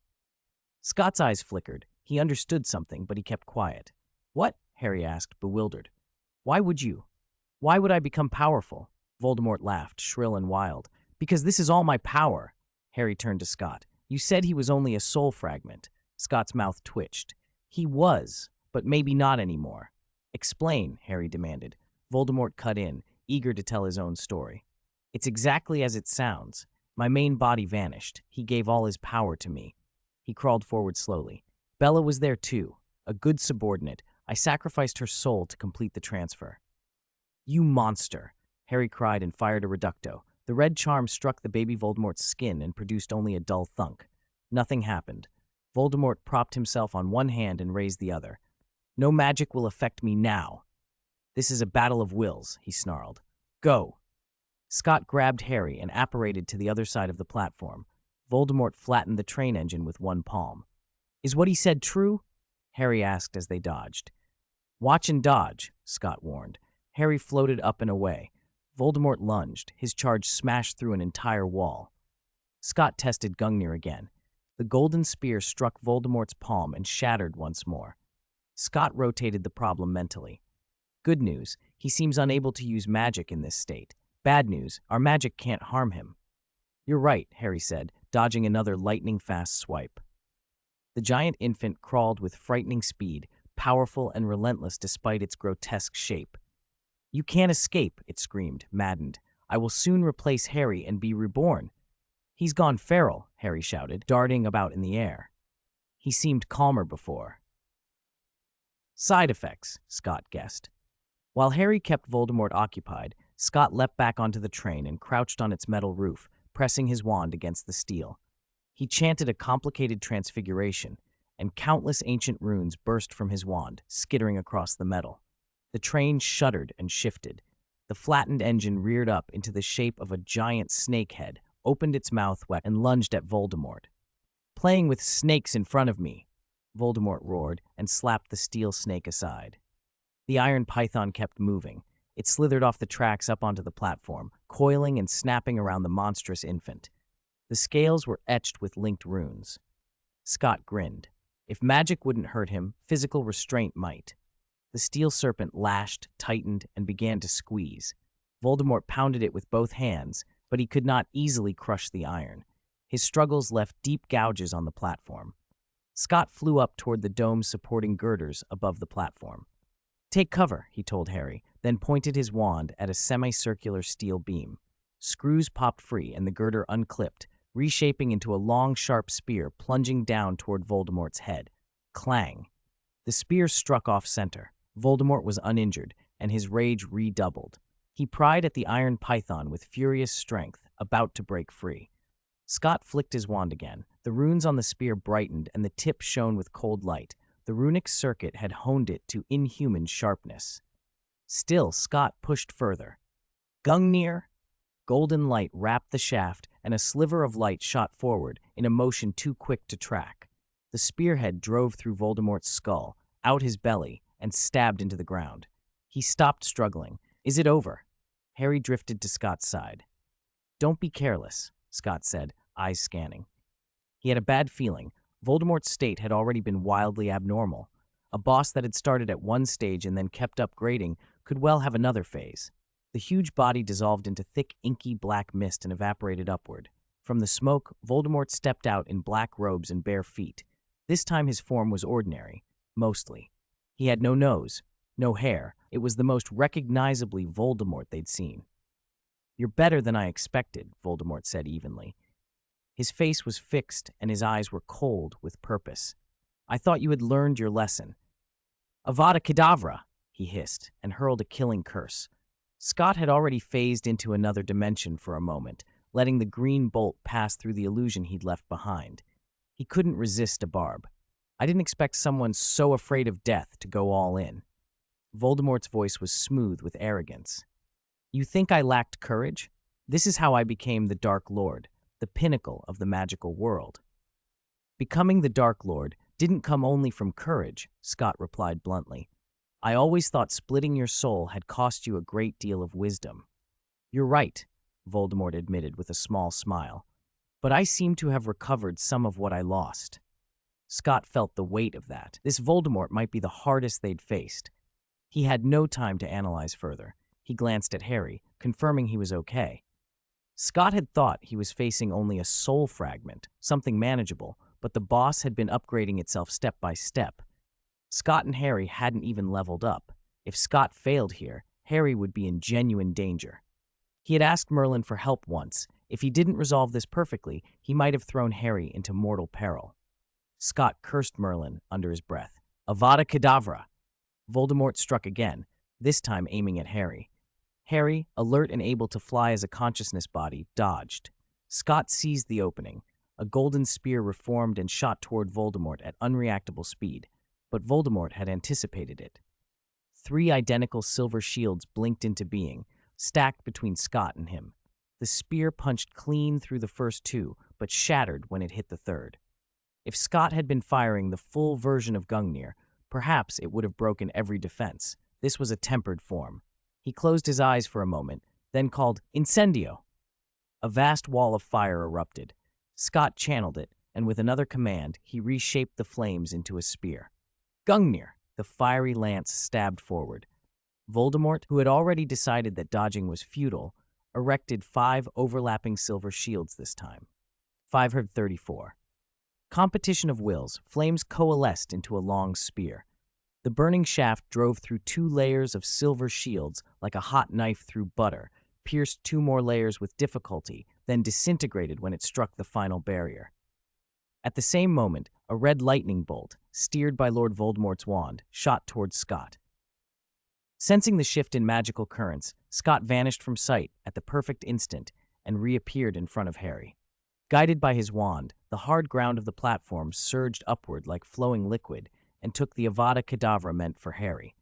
Scott's eyes flickered. He understood something, but he kept quiet. "What?" Harry asked, bewildered. Why would I become powerful?" Voldemort laughed, shrill and wild. "Because this is all my power." Harry turned to Scott. "You said he was only a soul fragment." Scott's mouth twitched. "He was, but maybe not anymore." "Explain," Harry demanded. Voldemort cut in, eager to tell his own story. "It's exactly as it sounds. My main body vanished. He gave all his power to me." He crawled forward slowly. "Bella was there too. A good subordinate. I sacrificed her soul to complete the transfer." "You monster!" Harry cried and fired a reducto. The red charm struck the baby Voldemort's skin and produced only a dull thunk. Nothing happened. Voldemort propped himself on one hand and raised the other. "No magic will affect me now." "This is a battle of wills," he snarled. "Go!" Scott grabbed Harry and apparated to the other side of the platform. Voldemort flattened the train engine with one palm. "Is what he said true?" Harry asked as they dodged. "Watch and dodge," Scott warned. Harry floated up and away. Voldemort lunged. His charge smashed through an entire wall. Scott tested Gungnir again. The golden spear struck Voldemort's palm and shattered once more. Scott rotated the problem mentally. "Good news, he seems unable to use magic in this state. Bad news, our magic can't harm him." "You're right," Harry said, dodging another lightning-fast swipe. The giant infant crawled with frightening speed, powerful and relentless despite its grotesque shape. "You can't escape," it screamed, maddened. "I will soon replace Harry and be reborn." "He's gone feral," Harry shouted, darting about in the air. He seemed calmer before. "Side effects," Scott guessed. While Harry kept Voldemort occupied, Scott leapt back onto the train and crouched on its metal roof, pressing his wand against the steel. He chanted a complicated transfiguration, and countless ancient runes burst from his wand, skittering across the metal. The train shuddered and shifted. The flattened engine reared up into the shape of a giant snake head, opened its mouth wide, and lunged at Voldemort. "Playing with snakes in front of me," Voldemort roared and slapped the steel snake aside. The iron python kept moving. It slithered off the tracks up onto the platform, coiling and snapping around the monstrous infant. The scales were etched with linked runes. Scott grinned. If magic wouldn't hurt him, physical restraint might. The steel serpent lashed, tightened, and began to squeeze. Voldemort pounded it with both hands, but he could not easily crush the iron. His struggles left deep gouges on the platform. Scott flew up toward the dome's supporting girders above the platform. "Take cover," he told Harry, then pointed his wand at a semicircular steel beam. Screws popped free and the girder unclipped, reshaping into a long, sharp spear plunging down toward Voldemort's head. Clang! The spear struck off-center. Voldemort was uninjured, and his rage redoubled. He pried at the iron python with furious strength, about to break free. Scott flicked his wand again. The runes on the spear brightened, and the tip shone with cold light. The runic circuit had honed it to inhuman sharpness. Still, Scott pushed further. "Gungnir!" Golden light wrapped the shaft, and a sliver of light shot forward in a motion too quick to track. The spearhead drove through Voldemort's skull, out his belly, and stabbed into the ground. He stopped struggling. "Is it over?" Harry drifted to Scott's side. "Don't be careless," Scott said, eyes scanning. He had a bad feeling. Voldemort's state had already been wildly abnormal. A boss that had started at one stage and then kept upgrading could well have another phase. The huge body dissolved into thick, inky black mist and evaporated upward. From the smoke, Voldemort stepped out in black robes and bare feet. This time his form was ordinary, mostly. He had no nose, no hair. It was the most recognizably Voldemort they'd seen. "You're better than I expected," Voldemort said evenly. His face was fixed and his eyes were cold with purpose. "I thought you had learned your lesson." "Avada Kedavra!" he hissed and hurled a killing curse. Scott had already phased into another dimension for a moment, letting the green bolt pass through the illusion he'd left behind. He couldn't resist a barb. "I didn't expect someone so afraid of death to go all in." Voldemort's voice was smooth with arrogance. "You think I lacked courage? This is how I became the Dark Lord, the pinnacle of the magical world." "Becoming the Dark Lord didn't come only from courage," Scott replied bluntly. "I always thought splitting your soul had cost you a great deal of wisdom." "You're right," Voldemort admitted with a small smile. "But I seem to have recovered some of what I lost." Scott felt the weight of that. This Voldemort might be the hardest they'd faced. He had no time to analyze further. He glanced at Harry, confirming he was okay. Scott had thought he was facing only a soul fragment, something manageable, but the boss had been upgrading itself step by step. Scott and Harry hadn't even leveled up. If Scott failed here, Harry would be in genuine danger. He had asked Merlin for help once. If he didn't resolve this perfectly, he might have thrown Harry into mortal peril. Scott cursed Merlin under his breath. "Avada Kedavra!" Voldemort struck again, this time aiming at Harry. Harry, alert and able to fly as a consciousness body, dodged. Scott seized the opening. A golden spear reformed and shot toward Voldemort at unreactable speed, but Voldemort had anticipated it. 3 identical silver shields blinked into being, stacked between Scott and him. The spear punched clean through the first 2, but shattered when it hit the third. If Scott had been firing the full version of Gungnir, perhaps it would have broken every defense. This was a tempered form. He closed his eyes for a moment, then called Incendio. A vast wall of fire erupted. Scott channeled it, and with another command, he reshaped the flames into a spear. Gungnir! The fiery lance stabbed forward. Voldemort, who had already decided that dodging was futile, erected 5 overlapping silver shields this time. 534. Competition of wills, flames coalesced into a long spear. The burning shaft drove through 2 layers of silver shields like a hot knife through butter, pierced 2 more layers with difficulty, then disintegrated when it struck the final barrier. At the same moment, a red lightning bolt, steered by Lord Voldemort's wand, shot towards Scott. Sensing the shift in magical currents, Scott vanished from sight at the perfect instant and reappeared in front of Harry. Guided by his wand, the hard ground of the platform surged upward like flowing liquid and took the Avada Kedavra meant for Harry.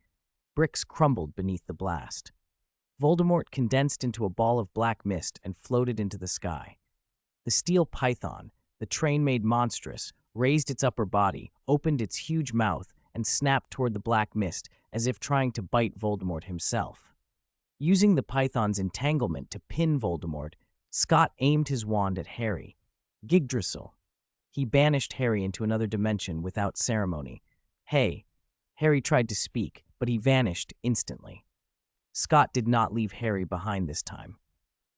Bricks crumbled beneath the blast. Voldemort condensed into a ball of black mist and floated into the sky. The steel python, the train made monstrous, raised its upper body, opened its huge mouth, and snapped toward the black mist as if trying to bite Voldemort himself. Using the python's entanglement to pin Voldemort, Scott aimed his wand at Harry. Yggdrasil. He banished Harry into another dimension without ceremony. "Hey." Harry tried to speak, but he vanished instantly. Scott did not leave Harry behind this time.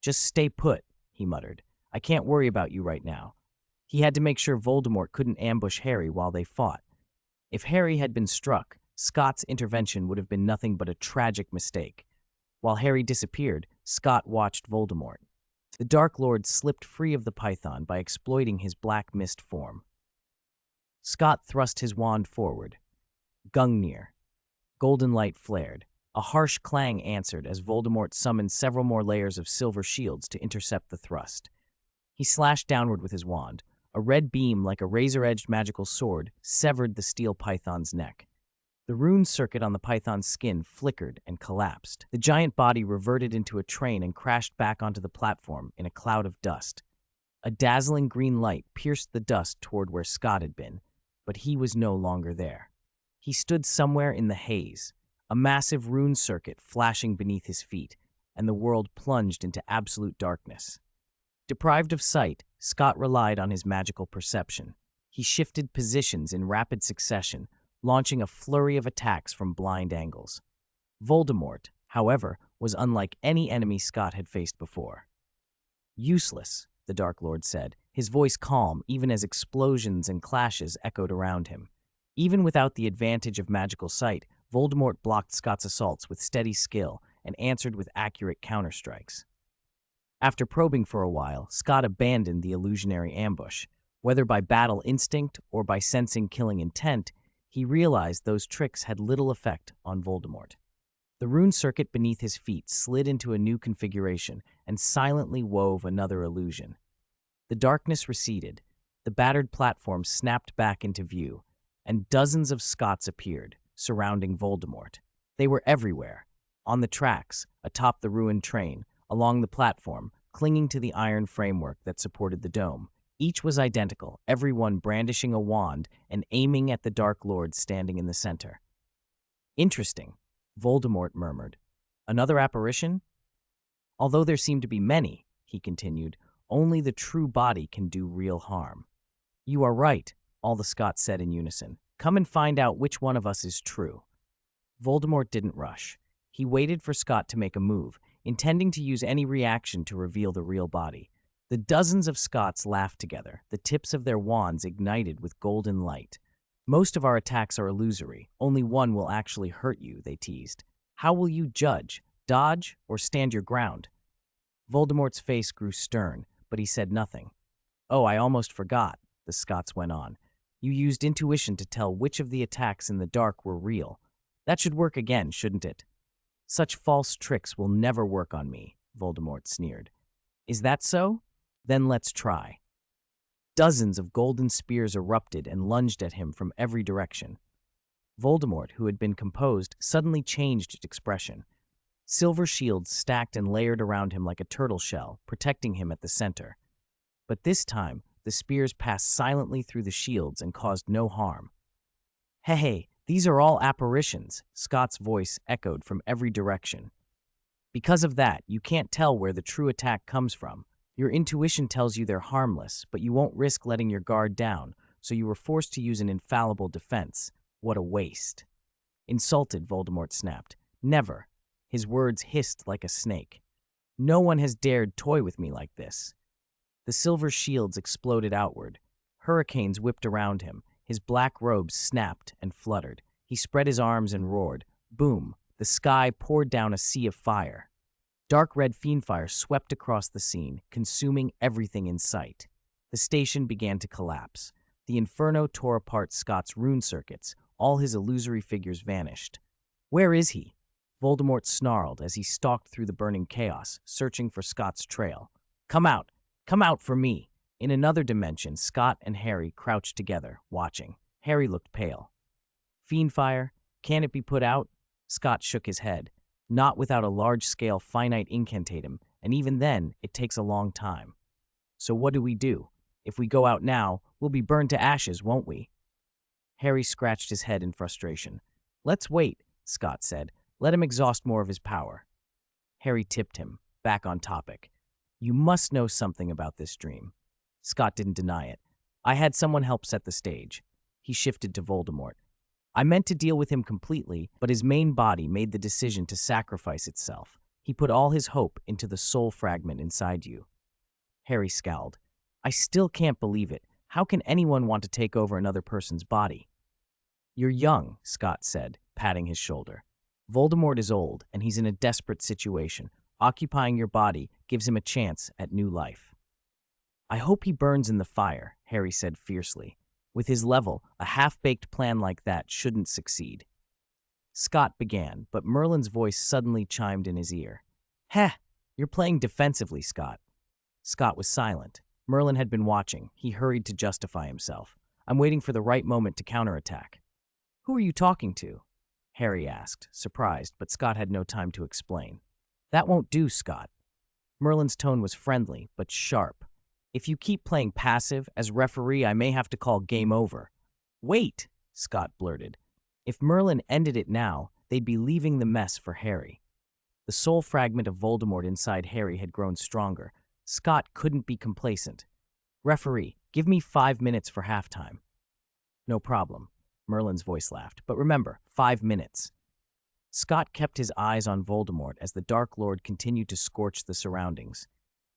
"Just stay put," he muttered. "I can't worry about you right now." He had to make sure Voldemort couldn't ambush Harry while they fought. If Harry had been struck, Scott's intervention would have been nothing but a tragic mistake. While Harry disappeared, Scott watched Voldemort. The Dark Lord slipped free of the python by exploiting his black mist form. Scott thrust his wand forward. Gungnir. Golden light flared. A harsh clang answered as Voldemort summoned several more layers of silver shields to intercept the thrust. He slashed downward with his wand. A red beam like a razor-edged magical sword severed the steel python's neck. The rune circuit on the python's skin flickered and collapsed. The giant body reverted into a train and crashed back onto the platform in a cloud of dust. A dazzling green light pierced the dust toward where Scott had been, but he was no longer there. He stood somewhere in the haze, a massive rune circuit flashing beneath his feet, and the world plunged into absolute darkness. Deprived of sight, Scott relied on his magical perception. He shifted positions in rapid succession, launching a flurry of attacks from blind angles. Voldemort, however, was unlike any enemy Scott had faced before. "Useless," the Dark Lord said, his voice calm even as explosions and clashes echoed around him. Even without the advantage of magical sight, Voldemort blocked Scott's assaults with steady skill and answered with accurate counterstrikes. After probing for a while, Scott abandoned the illusionary ambush. Whether by battle instinct or by sensing killing intent, he realized those tricks had little effect on Voldemort. The rune circuit beneath his feet slid into a new configuration and silently wove another illusion. The darkness receded, the battered platform snapped back into view, and dozens of Scots appeared, surrounding Voldemort. They were everywhere, on the tracks, atop the ruined train, along the platform, clinging to the iron framework that supported the dome. Each was identical, everyone brandishing a wand and aiming at the Dark Lord standing in the center. "Interesting," Voldemort murmured. "Another apparition?" "Although there seem to be many," he continued, "only the true body can do real harm." "You are right," all the Scots said in unison. "Come and find out which one of us is true." Voldemort didn't rush. He waited for Scott to make a move, intending to use any reaction to reveal the real body. The dozens of Scots laughed together, the tips of their wands ignited with golden light. "Most of our attacks are illusory. Only one will actually hurt you," they teased. "How will you judge? Dodge or stand your ground?" Voldemort's face grew stern, but he said nothing. "Oh, I almost forgot," the Scots went on. "You used intuition to tell which of the attacks in the dark were real. That should work again, shouldn't it?" "Such false tricks will never work on me," Voldemort sneered. "Is that so? Then let's try." Dozens of golden spears erupted and lunged at him from every direction. Voldemort, who had been composed, suddenly changed its expression. Silver shields stacked and layered around him like a turtle shell, protecting him at the center. But this time, the spears passed silently through the shields and caused no harm. Hey, these are all apparitions," Scott's voice echoed from every direction. "Because of that, you can't tell where the true attack comes from. Your intuition tells you they're harmless, but you won't risk letting your guard down, so you were forced to use an infallible defense. What a waste." "Insulted," Voldemort snapped. "Never." His words hissed like a snake. "No one has dared toy with me like this." The silver shields exploded outward. Hurricanes whipped around him. His black robes snapped and fluttered. He spread his arms and roared. Boom! The sky poured down a sea of fire. Dark red fiendfire swept across the scene, consuming everything in sight. The station began to collapse. The inferno tore apart Scott's rune circuits. All his illusory figures vanished. "Where is he?" Voldemort snarled as he stalked through the burning chaos, searching for Scott's trail. Come out for me." In another dimension, Scott and Harry crouched together, watching. Harry looked pale. "Fiendfire, can it be put out?" Scott shook his head. "Not without a large-scale finite incantatum, and even then, it takes a long time." "So what do we do? If we go out now, we'll be burned to ashes, won't we?" Harry scratched his head in frustration. "Let's wait," Scott said. "Let him exhaust more of his power." Harry tipped him, back on topic. "You must know something about this dream." Scott didn't deny it. "I had someone help set the stage." He shifted to Voldemort. "I meant to deal with him completely, but his main body made the decision to sacrifice itself. He put all his hope into the soul fragment inside you." Harry scowled. "I still can't believe it. How can anyone want to take over another person's body?" "You're young," Scott said, patting his shoulder. "Voldemort is old, and he's in a desperate situation. Occupying your body gives him a chance at new life." "I hope he burns in the fire," Harry said fiercely. With his level, a half-baked plan like that shouldn't succeed. Scott began, but Merlin's voice suddenly chimed in his ear. "Heh, you're playing defensively, Scott." Scott was silent. Merlin had been watching. He hurried to justify himself. "I'm waiting for the right moment to counterattack." "Who are you talking to?" Harry asked, surprised, but Scott had no time to explain. "That won't do, Scott." Merlin's tone was friendly, but sharp. "If you keep playing passive, as referee, I may have to call game over." "Wait," Scott blurted. If Merlin ended it now, they'd be leaving the mess for Harry. The soul fragment of Voldemort inside Harry had grown stronger. Scott couldn't be complacent. "Referee, give me 5 minutes for halftime." "No problem," Merlin's voice laughed. "But remember, 5 minutes." Scott kept his eyes on Voldemort as the Dark Lord continued to scorch the surroundings.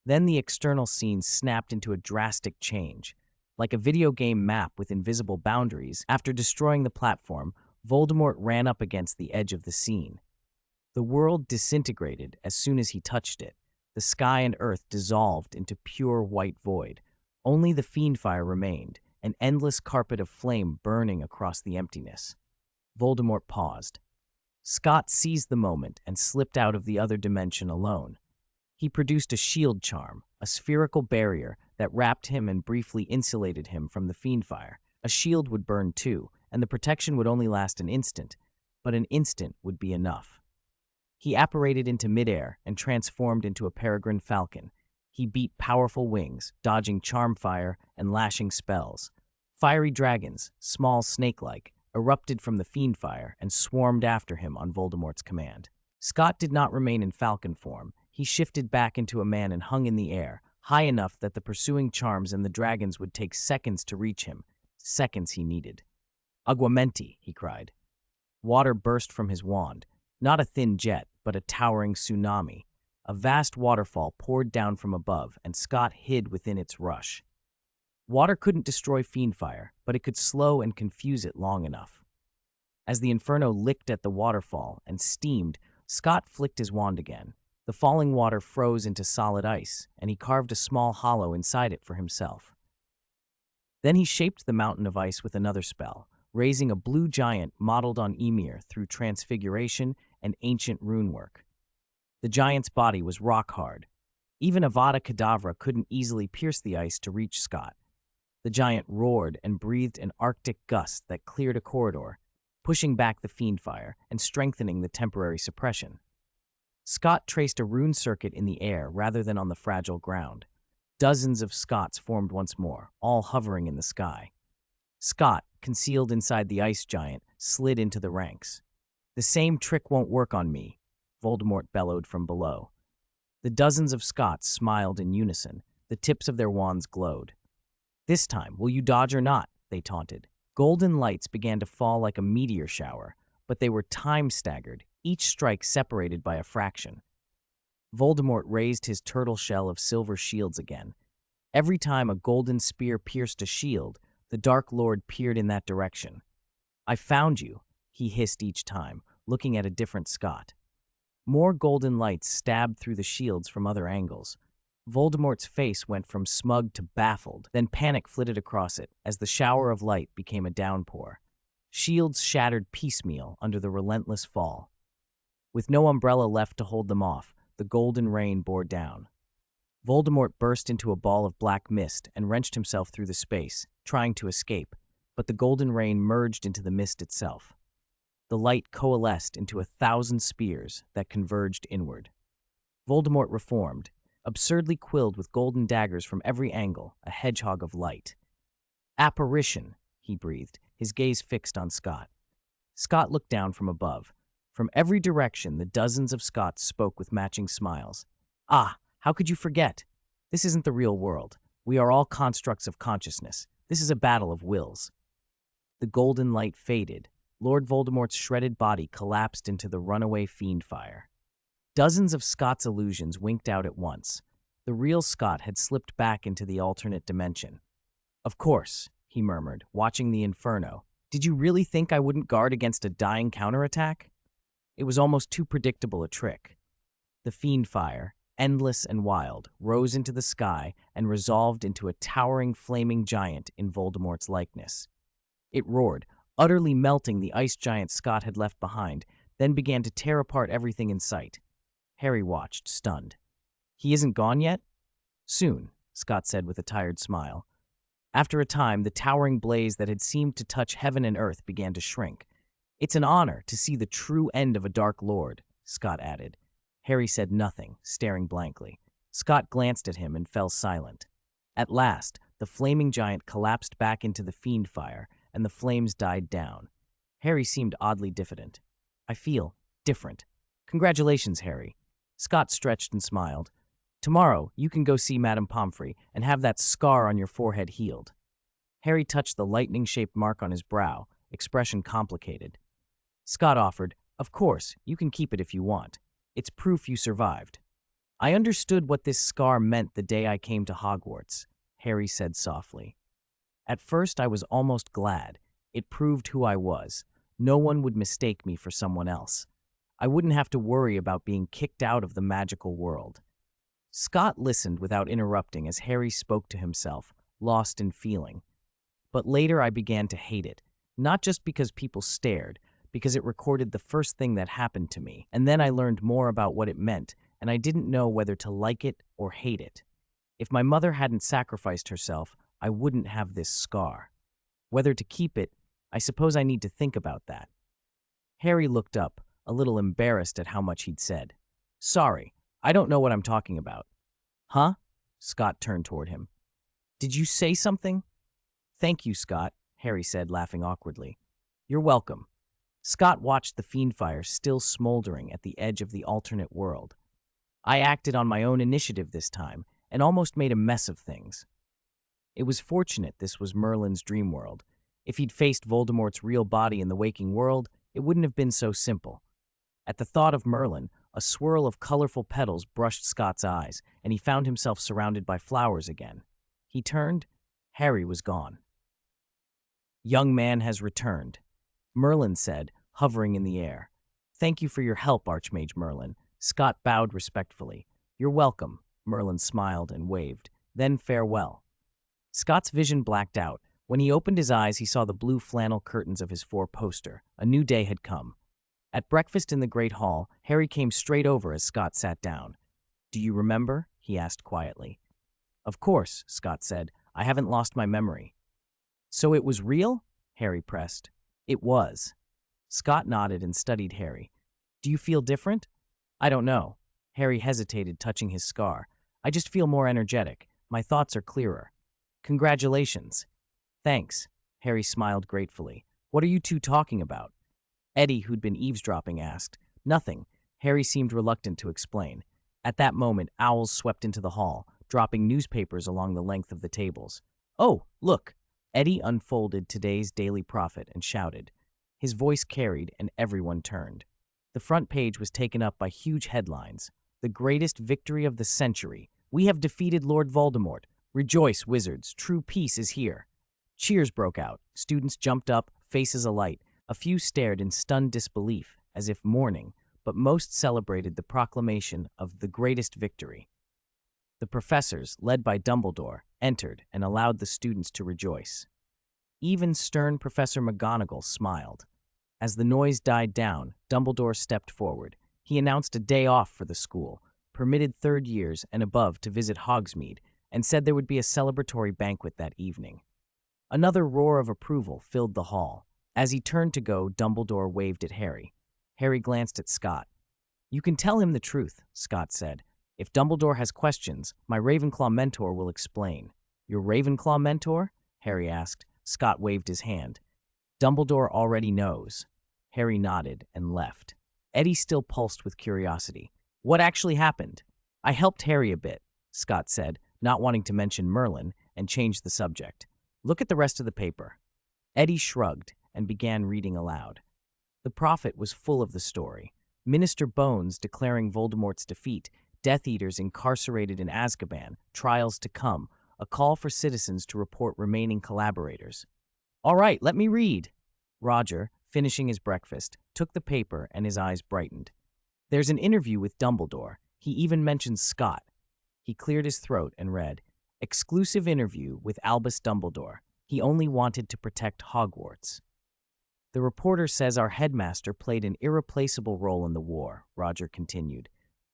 Then the external scene snapped into a drastic change. Like a video game map with invisible boundaries, after destroying the platform, Voldemort ran up against the edge of the scene. The world disintegrated as soon as he touched it. The sky and earth dissolved into pure white void. Only the Fiendfire remained, an endless carpet of flame burning across the emptiness. Voldemort paused. Scott seized the moment and slipped out of the other dimension alone. He produced a shield charm, a spherical barrier that wrapped him and briefly insulated him from the Fiendfire. A shield would burn too, and the protection would only last an instant, but an instant would be enough. He apparated into midair and transformed into a peregrine falcon. He beat powerful wings, dodging charm fire and lashing spells. Fiery dragons, small snake-like, erupted from the Fiendfire and swarmed after him on Voldemort's command. Scott did not remain in falcon form. He shifted back into a man and hung in the air, high enough that the pursuing charms and the dragons would take seconds to reach him. Seconds he needed. "Aguamenti," he cried. Water burst from his wand, not a thin jet, but a towering tsunami. A vast waterfall poured down from above, and Scott hid within its rush. Water couldn't destroy Fiendfire, but it could slow and confuse it long enough. As the inferno licked at the waterfall and steamed, Scott flicked his wand again. The falling water froze into solid ice, and he carved a small hollow inside it for himself. Then he shaped the mountain of ice with another spell, raising a blue giant modeled on Ymir through Transfiguration and ancient runework. The giant's body was rock-hard. Even Avada Kedavra couldn't easily pierce the ice to reach Scott. The giant roared and breathed an arctic gust that cleared a corridor, pushing back the Fiendfire and strengthening the temporary suppression. Scott traced a rune circuit in the air rather than on the fragile ground. Dozens of Scotts formed once more, all hovering in the sky. Scott, concealed inside the ice giant, slid into the ranks. "The same trick won't work on me," Voldemort bellowed from below. The dozens of Scotts smiled in unison. The tips of their wands glowed. "This time, will you dodge or not?" they taunted. Golden lights began to fall like a meteor shower, but they were time-staggered, each strike separated by a fraction. Voldemort raised his turtle shell of silver shields again. Every time a golden spear pierced a shield, the Dark Lord peered in that direction. "I found you," he hissed each time, looking at a different Scott. More golden lights stabbed through the shields from other angles. Voldemort's face went from smug to baffled, then panic flitted across it as the shower of light became a downpour. Shields shattered piecemeal under the relentless fall. With no umbrella left to hold them off, the golden rain bore down. Voldemort burst into a ball of black mist and wrenched himself through the space, trying to escape, but the golden rain merged into the mist itself. The light coalesced into 1,000 spears that converged inward. Voldemort reformed, absurdly quilled with golden daggers from every angle, a hedgehog of light. "Apparition," he breathed, his gaze fixed on Scott. Scott looked down from above. From every direction, the dozens of Scotts spoke with matching smiles. "Ah, how could you forget? This isn't the real world. We are all constructs of consciousness. This is a battle of wills." The golden light faded. Lord Voldemort's shredded body collapsed into the runaway Fiendfire. Dozens of Scott's illusions winked out at once. The real Scott had slipped back into the alternate dimension. "Of course," he murmured, watching the inferno. "Did you really think I wouldn't guard against a dying counterattack?" It was almost too predictable a trick. The Fiendfire, endless and wild, rose into the sky and resolved into a towering flaming giant in Voldemort's likeness. It roared, utterly melting the ice giant Scott had left behind, then began to tear apart everything in sight. Harry watched, stunned. "He isn't gone yet?" "Soon," Scott said with a tired smile. After a time, the towering blaze that had seemed to touch heaven and earth began to shrink. "It's an honor to see the true end of a Dark Lord," Scott added. Harry said nothing, staring blankly. Scott glanced at him and fell silent. At last, the flaming giant collapsed back into the Fiendfire, and the flames died down. Harry seemed oddly diffident. "I feel different. Congratulations, Harry." Scott stretched and smiled. Tomorrow, you can go see Madame Pomfrey and have that scar on your forehead healed. Harry touched the lightning-shaped mark on his brow, expression complicated. Scott offered, "Of course, you can keep it if you want. It's proof you survived." "I understood what this scar meant the day I came to Hogwarts," Harry said softly. "At first, I was almost glad. It proved who I was. No one would mistake me for someone else. I wouldn't have to worry about being kicked out of the magical world." Scott listened without interrupting as Harry spoke to himself, lost in feeling. "But later I began to hate it, not just because people stared, because it recorded the first thing that happened to me, and then I learned more about what it meant, and I didn't know whether to like it or hate it. If my mother hadn't sacrificed herself, I wouldn't have this scar. Whether to keep it, I suppose I need to think about that." Harry looked up, a little embarrassed at how much he'd said. "Sorry, I don't know what I'm talking about." "Huh?" Scott turned toward him. "Did you say something?" "Thank you, Scott," Harry said, laughing awkwardly. "You're welcome." Scott watched the fiendfire still smoldering at the edge of the alternate world. "I acted on my own initiative this time, and almost made a mess of things." It was fortunate this was Merlin's dream world. If he'd faced Voldemort's real body in the waking world, it wouldn't have been so simple. At the thought of Merlin, a swirl of colorful petals brushed Scott's eyes, and he found himself surrounded by flowers again. He turned. Harry was gone. "Young man has returned," Merlin said, hovering in the air. "Thank you for your help, Archmage Merlin." Scott bowed respectfully. "You're welcome," Merlin smiled and waved. "Then farewell." Scott's vision blacked out. When he opened his eyes, he saw the blue flannel curtains of his four-poster. A new day had come. At breakfast in the Great Hall, Harry came straight over as Scott sat down. "Do you remember?" he asked quietly. "Of course," Scott said. "I haven't lost my memory." "So it was real?" Harry pressed. "It was." Scott nodded and studied Harry. "Do you feel different?" "I don't know." Harry hesitated, touching his scar. "I just feel more energetic. My thoughts are clearer." "Congratulations." "Thanks." Harry smiled gratefully. "What are you two talking about?" Eddie, who'd been eavesdropping, asked. "Nothing." Harry seemed reluctant to explain. At that moment, owls swept into the hall, dropping newspapers along the length of the tables. "Oh, look!" Eddie unfolded today's Daily Prophet and shouted. His voice carried, and everyone turned. The front page was taken up by huge headlines. "The greatest victory of the century. We have defeated Lord Voldemort. Rejoice, wizards. True peace is here." Cheers broke out. Students jumped up, faces alight. A few stared in stunned disbelief, as if mourning, but most celebrated the proclamation of the greatest victory. The professors, led by Dumbledore, entered and allowed the students to rejoice. Even stern Professor McGonagall smiled. As the noise died down, Dumbledore stepped forward. He announced a day off for the school, permitted third years and above to visit Hogsmeade, and said there would be a celebratory banquet that evening. Another roar of approval filled the hall. As he turned to go, Dumbledore waved at Harry. Harry glanced at Scott. "You can tell him the truth," Scott said. "If Dumbledore has questions, my Ravenclaw mentor will explain." "Your Ravenclaw mentor?" Harry asked. Scott waved his hand. "Dumbledore already knows." Harry nodded and left. Eddie still pulsed with curiosity. "What actually happened?" "I helped Harry a bit," Scott said, not wanting to mention Merlin, and changed the subject. "Look at the rest of the paper." Eddie shrugged and began reading aloud. The Prophet was full of the story. Minister Bones declaring Voldemort's defeat, Death Eaters incarcerated in Azkaban, trials to come, a call for citizens to report remaining collaborators. "All right, let me read." Roger, finishing his breakfast, took the paper and his eyes brightened. "There's an interview with Dumbledore. He even mentions Scott." He cleared his throat and read, "Exclusive interview with Albus Dumbledore. He only wanted to protect Hogwarts." "The reporter says our headmaster played an irreplaceable role in the war," Roger continued.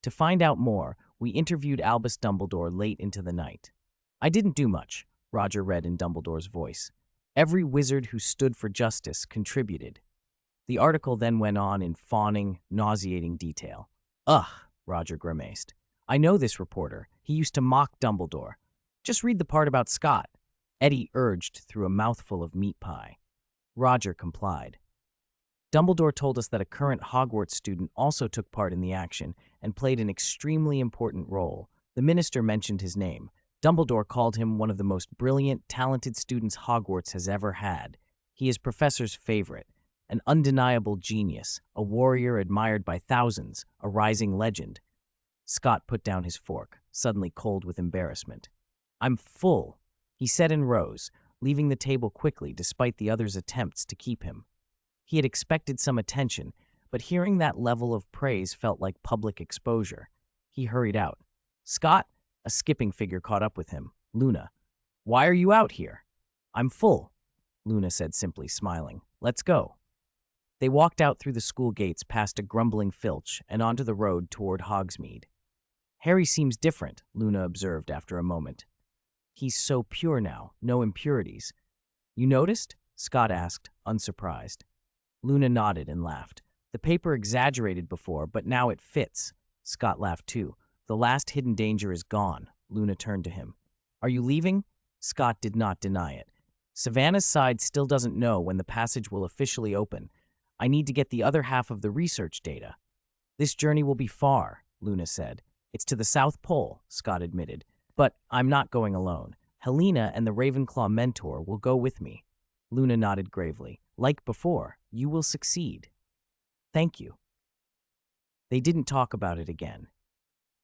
"To find out more, we interviewed Albus Dumbledore late into the night." "I didn't do much," Roger read in Dumbledore's voice. "Every wizard who stood for justice contributed." The article then went on in fawning, nauseating detail. "Ugh," Roger grimaced. "I know this reporter. He used to mock Dumbledore. Just read the part about Scott." Eddie urged through a mouthful of meat pie. Roger complied. "Dumbledore told us that a current Hogwarts student also took part in the action and played an extremely important role. The minister mentioned his name. Dumbledore called him one of the most brilliant, talented students Hogwarts has ever had. He is Professor's favorite, an undeniable genius, a warrior admired by thousands, a rising legend. Scott put down his fork, suddenly cold with embarrassment. I'm full, he said and rose, leaving the table quickly despite the others' attempts to keep him. He had expected some attention, but hearing that level of praise felt like public exposure. He hurried out. Scott, a skipping figure caught up with him. Luna, why are you out here? I'm full, Luna said simply, smiling. Let's go. They walked out through the school gates past a grumbling Filch and onto the road toward Hogsmeade. Harry seems different, Luna observed after a moment. He's so pure now, no impurities. You noticed? Scott asked, unsurprised. Luna nodded and laughed. The paper exaggerated before, but now it fits. Scott laughed too. The last hidden danger is gone. Luna turned to him. Are you leaving? Scott did not deny it. Savannah's side still doesn't know when the passage will officially open. I need to get the other half of the research data. This journey will be far, Luna said. It's to the South Pole, Scott admitted. But I'm not going alone. Helena and the Ravenclaw mentor will go with me. Luna nodded gravely. Like before, you will succeed. Thank you. They didn't talk about it again.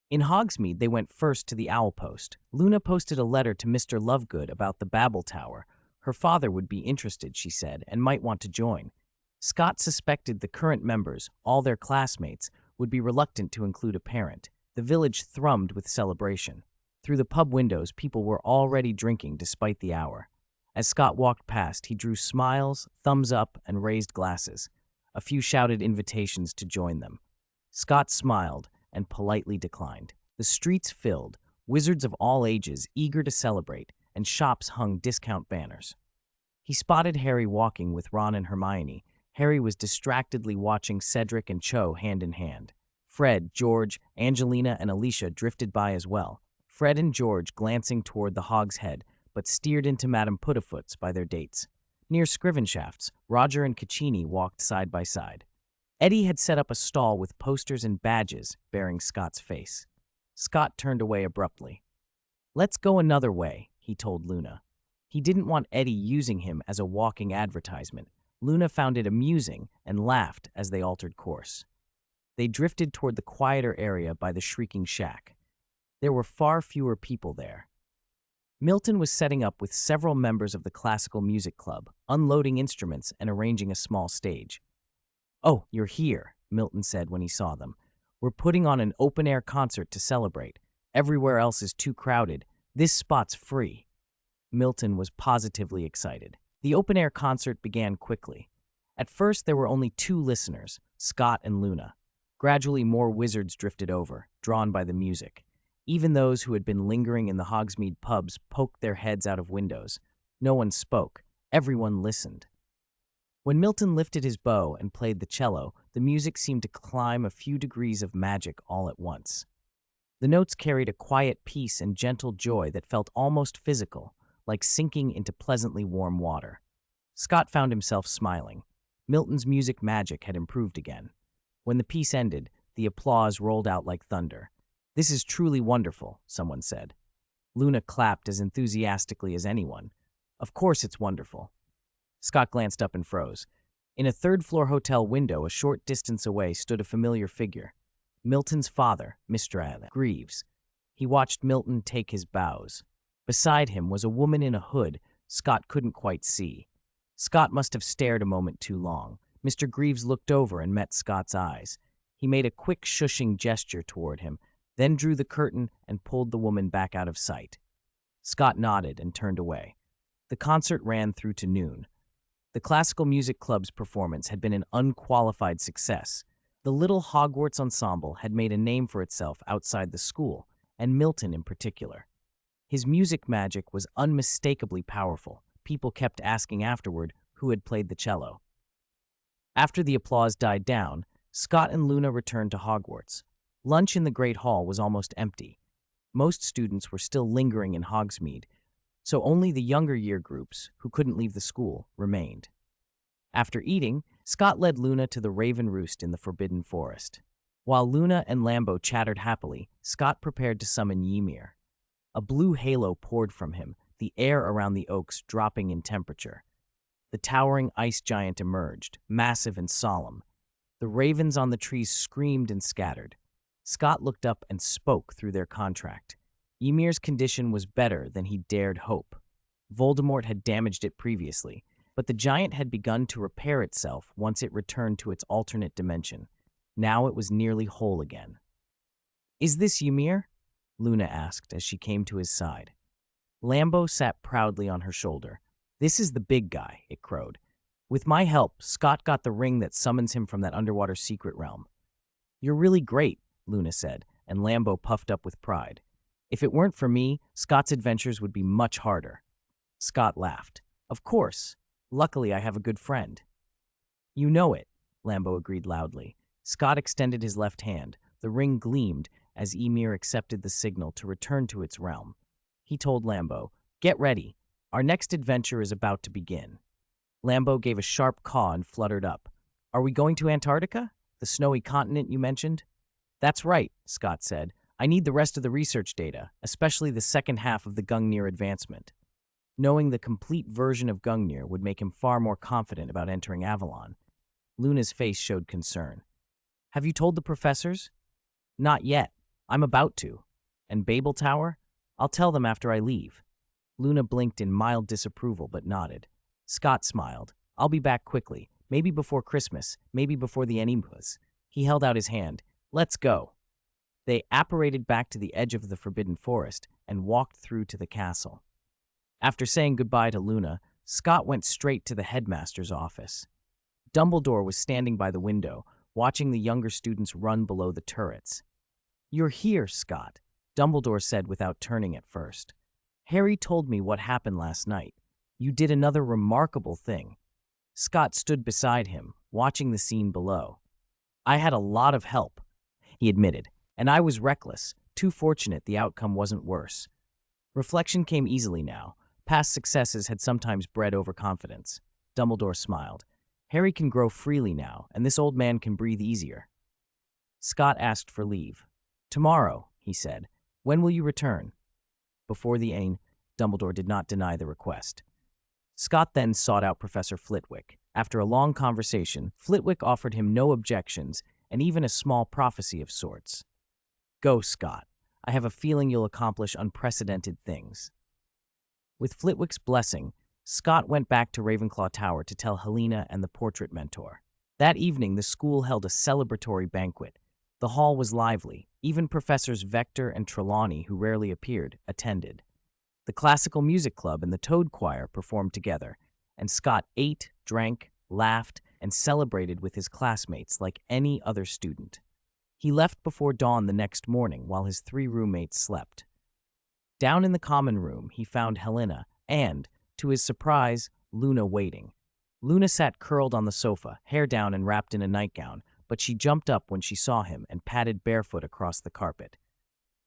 In Hogsmeade, they went first to the Owl Post. Luna posted a letter to Mr. Lovegood about the Babel Tower. Her father would be interested, she said, and might want to join. Scott suspected the current members, all their classmates, would be reluctant to include a parent. The village thrummed with celebration. Through the pub windows, people were already drinking despite the hour. As Scott walked past, he drew smiles, thumbs up, and raised glasses. A few shouted invitations to join them. Scott smiled and politely declined. The streets filled, wizards of all ages eager to celebrate, and shops hung discount banners. He spotted Harry walking with Ron and Hermione. Harry was distractedly watching Cedric and Cho hand in hand. Fred, George, Angelina, and Alicia drifted by as well. Fred and George glancing toward the Hog's Head, but steered into Madame Putafoot's by their dates. Near Scrivenshafts, Roger and Caccini walked side by side. Eddie had set up a stall with posters and badges bearing Scott's face. Scott turned away abruptly. Let's go another way, he told Luna. He didn't want Eddie using him as a walking advertisement. Luna found it amusing and laughed as they altered course. They drifted toward the quieter area by the Shrieking Shack. There were far fewer people there. Milton was setting up with several members of the classical music club, unloading instruments and arranging a small stage. Oh, you're here, Milton said when he saw them. We're putting on an open-air concert to celebrate. Everywhere else is too crowded. This spot's free. Milton was positively excited. The open-air concert began quickly. At first, there were only 2 listeners, Scott and Luna. Gradually, more wizards drifted over, drawn by the music. Even those who had been lingering in the Hogsmeade pubs poked their heads out of windows. No one spoke. Everyone listened. When Milton lifted his bow and played the cello, the music seemed to climb a few degrees of magic all at once. The notes carried a quiet peace and gentle joy that felt almost physical, like sinking into pleasantly warm water. Scott found himself smiling. Milton's music magic had improved again. When the piece ended, the applause rolled out like thunder. This is truly wonderful, someone said. Luna clapped as enthusiastically as anyone. Of course it's wonderful. Scott glanced up and froze. In a third-floor hotel window a short distance away stood a familiar figure. Milton's father, Mr. Greaves. He watched Milton take his bows. Beside him was a woman in a hood Scott couldn't quite see. Scott must have stared a moment too long. Mr. Greaves looked over and met Scott's eyes. He made a quick shushing gesture toward him, then drew the curtain and pulled the woman back out of sight. Scott nodded and turned away. The concert ran through to noon. The Classical Music Club's performance had been an unqualified success. The little Hogwarts ensemble had made a name for itself outside the school, and Milton in particular. His music magic was unmistakably powerful. People kept asking afterward who had played the cello. After the applause died down, Scott and Luna returned to Hogwarts. Lunch in the Great Hall was almost empty. Most students were still lingering in Hogsmeade, so only the younger year groups, who couldn't leave the school, remained. After eating, Scott led Luna to the Raven Roost in the Forbidden Forest. While Luna and Lambo chattered happily, Scott prepared to summon Ymir. A blue halo poured from him, the air around the oaks dropping in temperature. The towering ice giant emerged, massive and solemn. The ravens on the trees screamed and scattered. Scott looked up and spoke through their contract. Ymir's condition was better than he dared hope. Voldemort had damaged it previously, but the giant had begun to repair itself once it returned to its alternate dimension. Now it was nearly whole again. "Is this Ymir?" Luna asked as she came to his side. Lambo sat proudly on her shoulder. "This is the big guy," it crowed. "With my help, Scott got the ring that summons him from that underwater secret realm." "You're really great," Luna said, and Lambo puffed up with pride. "If it weren't for me, Scott's adventures would be much harder." Scott laughed. "Of course. Luckily, I have a good friend." "You know it," Lambo agreed loudly. Scott extended his left hand. The ring gleamed as Ymir accepted the signal to return to its realm. He told Lambo, "Get ready. Our next adventure is about to begin." Lambo gave a sharp caw and fluttered up. "Are we going to Antarctica? The snowy continent you mentioned?" "That's right," Scott said. "I need the rest of the research data, especially the second half of the Gungnir advancement." Knowing the complete version of Gungnir would make him far more confident about entering Avalon. Luna's face showed concern. "Have you told the professors?" "Not yet. I'm about to." "And Babel Tower?" "I'll tell them after I leave." Luna blinked in mild disapproval but nodded. Scott smiled. "I'll be back quickly. Maybe before Christmas, maybe before the Enigmas." He held out his hand. "Let's go." They apparated back to the edge of the Forbidden Forest and walked through to the castle. After saying goodbye to Luna, Scott went straight to the headmaster's office. Dumbledore was standing by the window, watching the younger students run below the turrets. "You're here, Scott," Dumbledore said without turning at first. "Harry told me what happened last night. You did another remarkable thing." Scott stood beside him, watching the scene below. "I had a lot of help," he admitted, "and I was reckless, too fortunate the outcome wasn't worse." Reflection came easily now. Past successes had sometimes bred overconfidence. Dumbledore smiled. "Harry can grow freely now, and this old man can breathe easier." Scott asked for leave. "Tomorrow," he said. "When will you return?" Before the Ain, Dumbledore did not deny the request. Scott then sought out Professor Flitwick. After a long conversation, Flitwick offered him no objections and even a small prophecy of sorts. "Go, Scott. I have a feeling you'll accomplish unprecedented things." With Flitwick's blessing, Scott went back to Ravenclaw Tower to tell Helena and the portrait mentor. That evening, the school held a celebratory banquet. The hall was lively. Even Professors Vector and Trelawney, who rarely appeared, attended. The classical music club and the Toad Choir performed together, and Scott ate, drank, laughed, and celebrated with his classmates like any other student. He left before dawn the next morning while his 3 roommates slept. Down in the common room, he found Helena and, to his surprise, Luna waiting. Luna sat curled on the sofa, hair down and wrapped in a nightgown, but she jumped up when she saw him and padded barefoot across the carpet.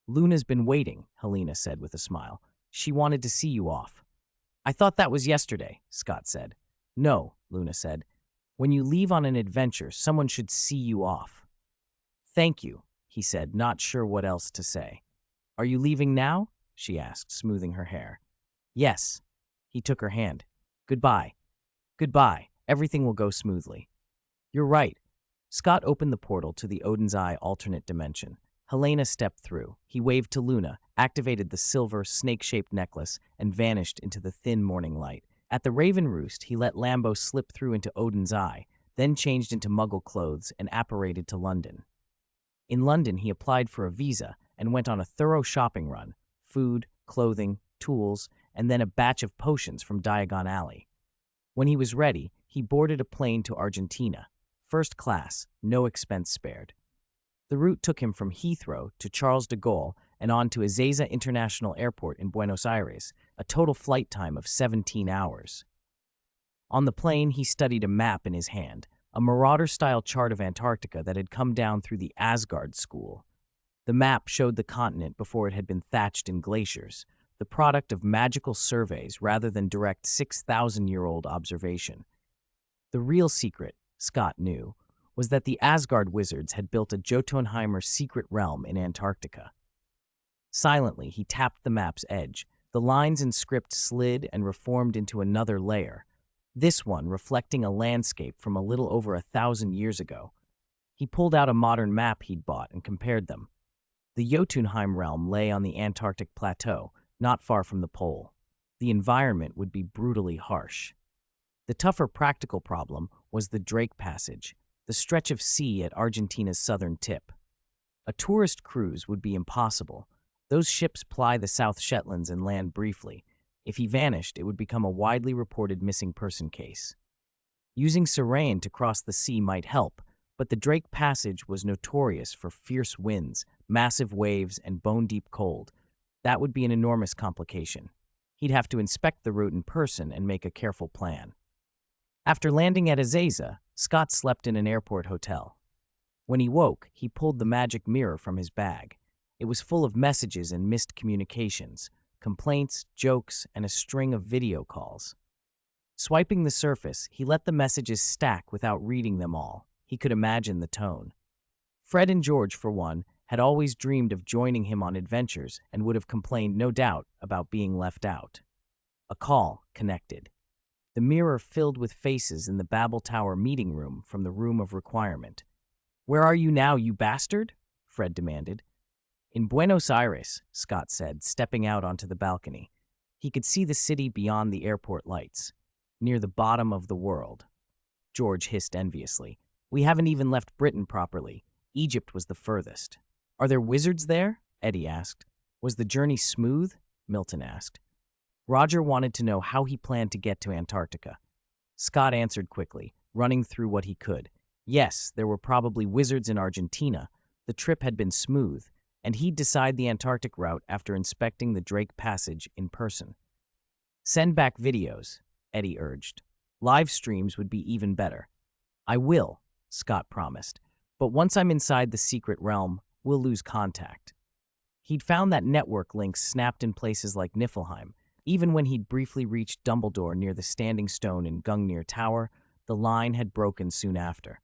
"Luna's been waiting," Helena said with a smile. "She wanted to see you off." "I thought that was yesterday," Scott said. "No," Luna said. "When you leave on an adventure, someone should see you off." "Thank you," he said, not sure what else to say. "Are you leaving now?" she asked, smoothing her hair. "Yes." He took her hand. "Goodbye." "Goodbye. Everything will go smoothly." "You're right." Scott opened the portal to the Odin's Eye alternate dimension. Helena stepped through. He waved to Luna, activated the silver, snake-shaped necklace, and vanished into the thin morning light. At the Raven Roost, he let Lambo slip through into Odin's Eye, then changed into Muggle clothes and apparated to London. In London, he applied for a visa and went on a thorough shopping run: food, clothing, tools, and then a batch of potions from Diagon Alley. When he was ready, he boarded a plane to Argentina. First class, no expense spared. The route took him from Heathrow to Charles de Gaulle and on to Ezeiza International Airport in Buenos Aires, a total flight time of 17 hours. On the plane, he studied a map in his hand, a Marauder-style chart of Antarctica that had come down through the Asgard School. The map showed the continent before it had been thatched in glaciers, the product of magical surveys rather than direct 6,000-year-old observation. The real secret, Scott knew, was that the Asgard wizards had built a Jotunheimer secret realm in Antarctica. Silently, he tapped the map's edge. The lines and script slid and reformed into another layer, this one reflecting a landscape from a little over 1,000 years ago. He pulled out a modern map he'd bought and compared them. The Jotunheim realm lay on the Antarctic plateau, not far from the pole. The environment would be brutally harsh. The tougher practical problem was the Drake Passage, the stretch of sea at Argentina's southern tip. A tourist cruise would be impossible. Those ships ply the South Shetlands and land briefly. If he vanished, it would become a widely reported missing person case. Using Serain to cross the sea might help, but the Drake Passage was notorious for fierce winds, massive waves, and bone-deep cold. That would be an enormous complication. He'd have to inspect the route in person and make a careful plan. After landing at Ezeiza, Scott slept in an airport hotel. When he woke, he pulled the magic mirror from his bag. It was full of messages and missed communications, complaints, jokes, and a string of video calls. Swiping the surface, he let the messages stack without reading them all. He could imagine the tone. Fred and George, for one, had always dreamed of joining him on adventures and would have complained, no doubt, about being left out. A call connected. The mirror filled with faces in the Babel Tower meeting room from the Room of Requirement. "Where are you now, you bastard?" Fred demanded. "In Buenos Aires," Scott said, stepping out onto the balcony. He could see the city beyond the airport lights. "Near the bottom of the world." George hissed enviously. "We haven't even left Britain properly. Egypt was the furthest." "Are there wizards there?" Eddie asked. "Was the journey smooth?" Milton asked. Roger wanted to know how he planned to get to Antarctica. Scott answered quickly, running through what he could. Yes, there were probably wizards in Argentina. The trip had been smooth, and he'd decide the Antarctic route after inspecting the Drake Passage in person. "Send back videos," Eddie urged. "Live streams would be even better." "I will," Scott promised. "But once I'm inside the secret realm, we'll lose contact." He'd found that network links snapped in places like Niflheim. Even when he'd briefly reached Dumbledore near the Standing Stone in Gungnir Tower, the line had broken soon after.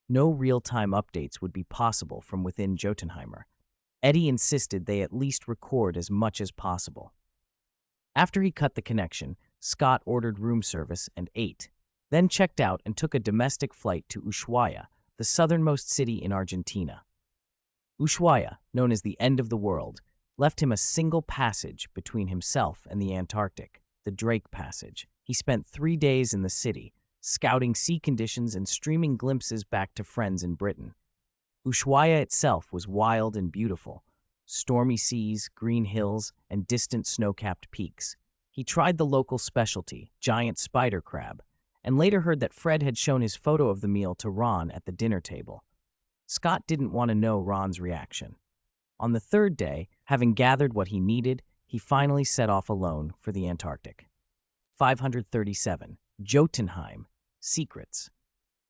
No real-time updates would be possible from within Jotunheimer. Eddie insisted they at least record as much as possible. After he cut the connection, Scott ordered room service and ate, then checked out and took a domestic flight to Ushuaia, the southernmost city in Argentina. Ushuaia, known as the end of the world, left him a single passage between himself and the Antarctic, the Drake Passage. He spent 3 days in the city, scouting sea conditions and streaming glimpses back to friends in Britain. Ushuaia itself was wild and beautiful. Stormy seas, green hills, and distant snow-capped peaks. He tried the local specialty, giant spider crab, and later heard that Fred had shown his photo of the meal to Ron at the dinner table. Scott didn't want to know Ron's reaction. On the third day, having gathered what he needed, he finally set off alone for the Antarctic. 537. Jotunheim. Secrets.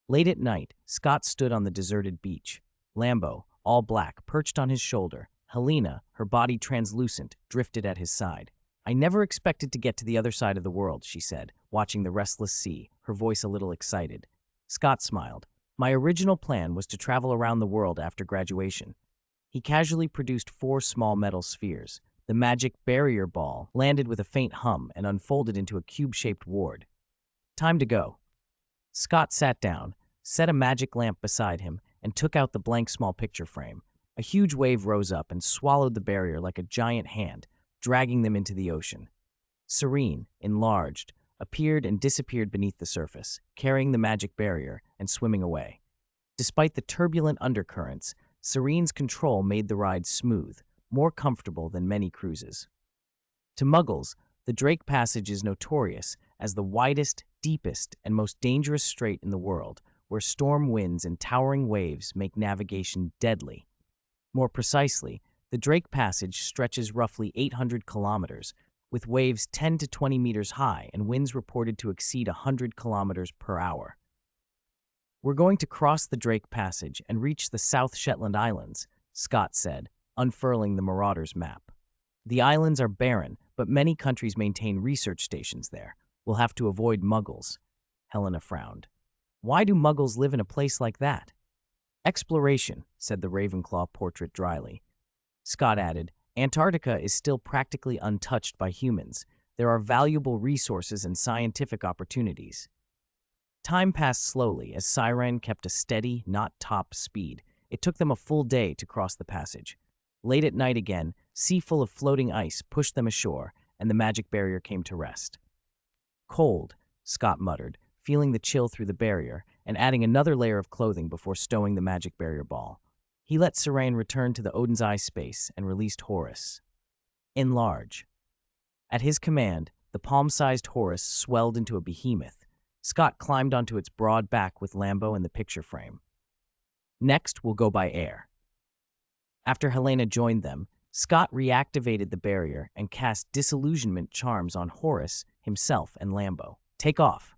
Late at night, Scott stood on the deserted beach. Lambo, all black, perched on his shoulder. Helena, her body translucent, drifted at his side. "I never expected to get to the other side of the world," she said, watching the restless sea, her voice a little excited. Scott smiled. "My original plan was to travel around the world after graduation." He casually produced 4 small metal spheres. The magic barrier ball landed with a faint hum and unfolded into a cube-shaped ward. "Time to go." Scott sat down, set a magic lamp beside him, and took out the blank small picture frame. A huge wave rose up and swallowed the barrier like a giant hand, dragging them into the ocean. Serene, enlarged, appeared and disappeared beneath the surface, carrying the magic barrier and swimming away. Despite the turbulent undercurrents, Serene's control made the ride smooth, more comfortable than many cruises. To Muggles, the Drake Passage is notorious as the widest, deepest, and most dangerous strait in the world, where storm winds and towering waves make navigation deadly. More precisely, the Drake Passage stretches roughly 800 kilometers, with waves 10 to 20 meters high and winds reported to exceed 100 kilometers per hour. "We're going to cross the Drake Passage and reach the South Shetland Islands," Scott said, unfurling the Marauders map. "The islands are barren, but many countries maintain research stations there. We'll have to avoid Muggles." Helena frowned. "Why do Muggles live in a place like that?" Exploration, said the Ravenclaw portrait dryly. Scott added, Antarctica is still practically untouched by humans. There are valuable resources and scientific opportunities. Time passed slowly as Siren kept a steady, not top speed. It took them a full day to cross the passage. Late at night again, sea full of floating ice pushed them ashore, and the magic barrier came to rest. Cold, Scott muttered, feeling the chill through the barrier and adding another layer of clothing before stowing the magic barrier ball. He let Siren return to the Odin's Eye space and released Horus. Enlarge. At his command, the palm-sized Horus swelled into a behemoth. Scott climbed onto its broad back with Lambo and the picture frame. Next, we'll go by air. After Helena joined them, Scott reactivated the barrier and cast disillusionment charms on Horus, himself, and Lambo. Take off.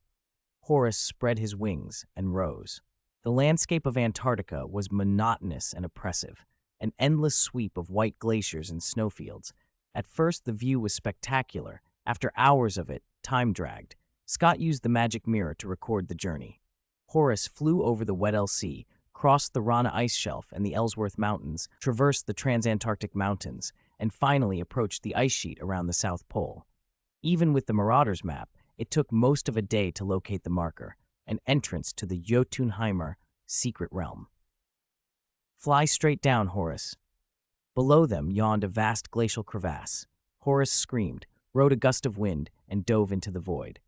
Horus spread his wings and rose. The landscape of Antarctica was monotonous and oppressive, an endless sweep of white glaciers and snowfields. At first, the view was spectacular. After hours of it, time dragged. Scott used the magic mirror to record the journey. Horus flew over the Weddell Sea, crossed the Rana ice shelf and the Ellsworth Mountains, traversed the Transantarctic Mountains, and finally approached the ice sheet around the South Pole. Even with the Marauder's map, it took most of a day to locate the marker, an entrance to the Jotunheimer secret realm. Fly straight down, Horus. Below them yawned a vast glacial crevasse. Horus screamed, rode a gust of wind, and dove into the void.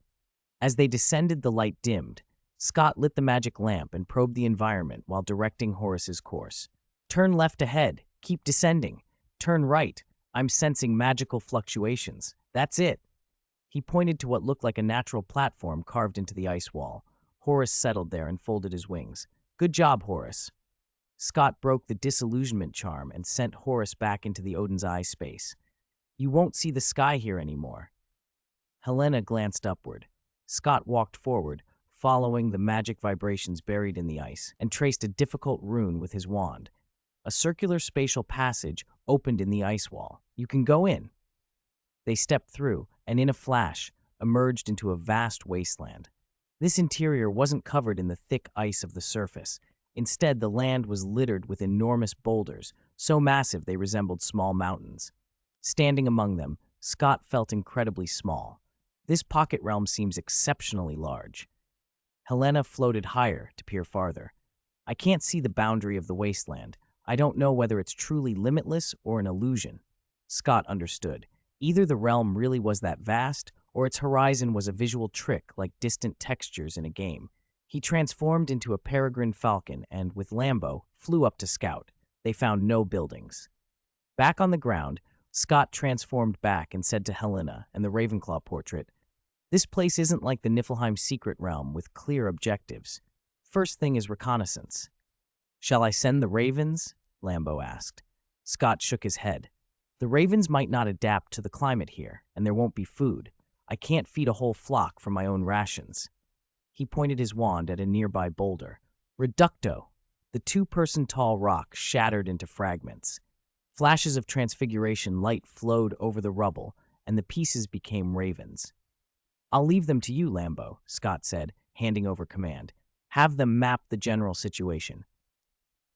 As they descended, the light dimmed. Scott lit the magic lamp and probed the environment while directing Horus's course. Turn left ahead. Keep descending. Turn right. I'm sensing magical fluctuations. That's it. He pointed to what looked like a natural platform carved into the ice wall. Horus settled there and folded his wings. Good job, Horus. Scott broke the disillusionment charm and sent Horus back into the Odin's Eye space. You won't see the sky here anymore. Helena glanced upward. Scott walked forward, following the magic vibrations buried in the ice, and traced a difficult rune with his wand. A circular spatial passage opened in the ice wall. You can go in. They stepped through, and in a flash, emerged into a vast wasteland. This interior wasn't covered in the thick ice of the surface. Instead, the land was littered with enormous boulders, so massive they resembled small mountains. Standing among them, Scott felt incredibly small. This pocket realm seems exceptionally large. Helena floated higher to peer farther. I can't see the boundary of the wasteland. I don't know whether it's truly limitless or an illusion. Scott understood. Either the realm really was that vast, or its horizon was a visual trick like distant textures in a game. He transformed into a peregrine falcon and, with Lambo, flew up to scout. They found no buildings. Back on the ground, Scott transformed back and said to Helena and the Ravenclaw portrait, This place isn't like the Niflheim secret realm with clear objectives. First thing is reconnaissance. Shall I send the ravens? Lambo asked. Scott shook his head. The ravens might not adapt to the climate here, and there won't be food. I can't feed a whole flock from my own rations. He pointed his wand at a nearby boulder. Reducto! The 2-person-tall rock shattered into fragments. Flashes of transfiguration light flowed over the rubble, and the pieces became ravens. I'll leave them to you, Lambo, Scott said, handing over command. Have them map the general situation.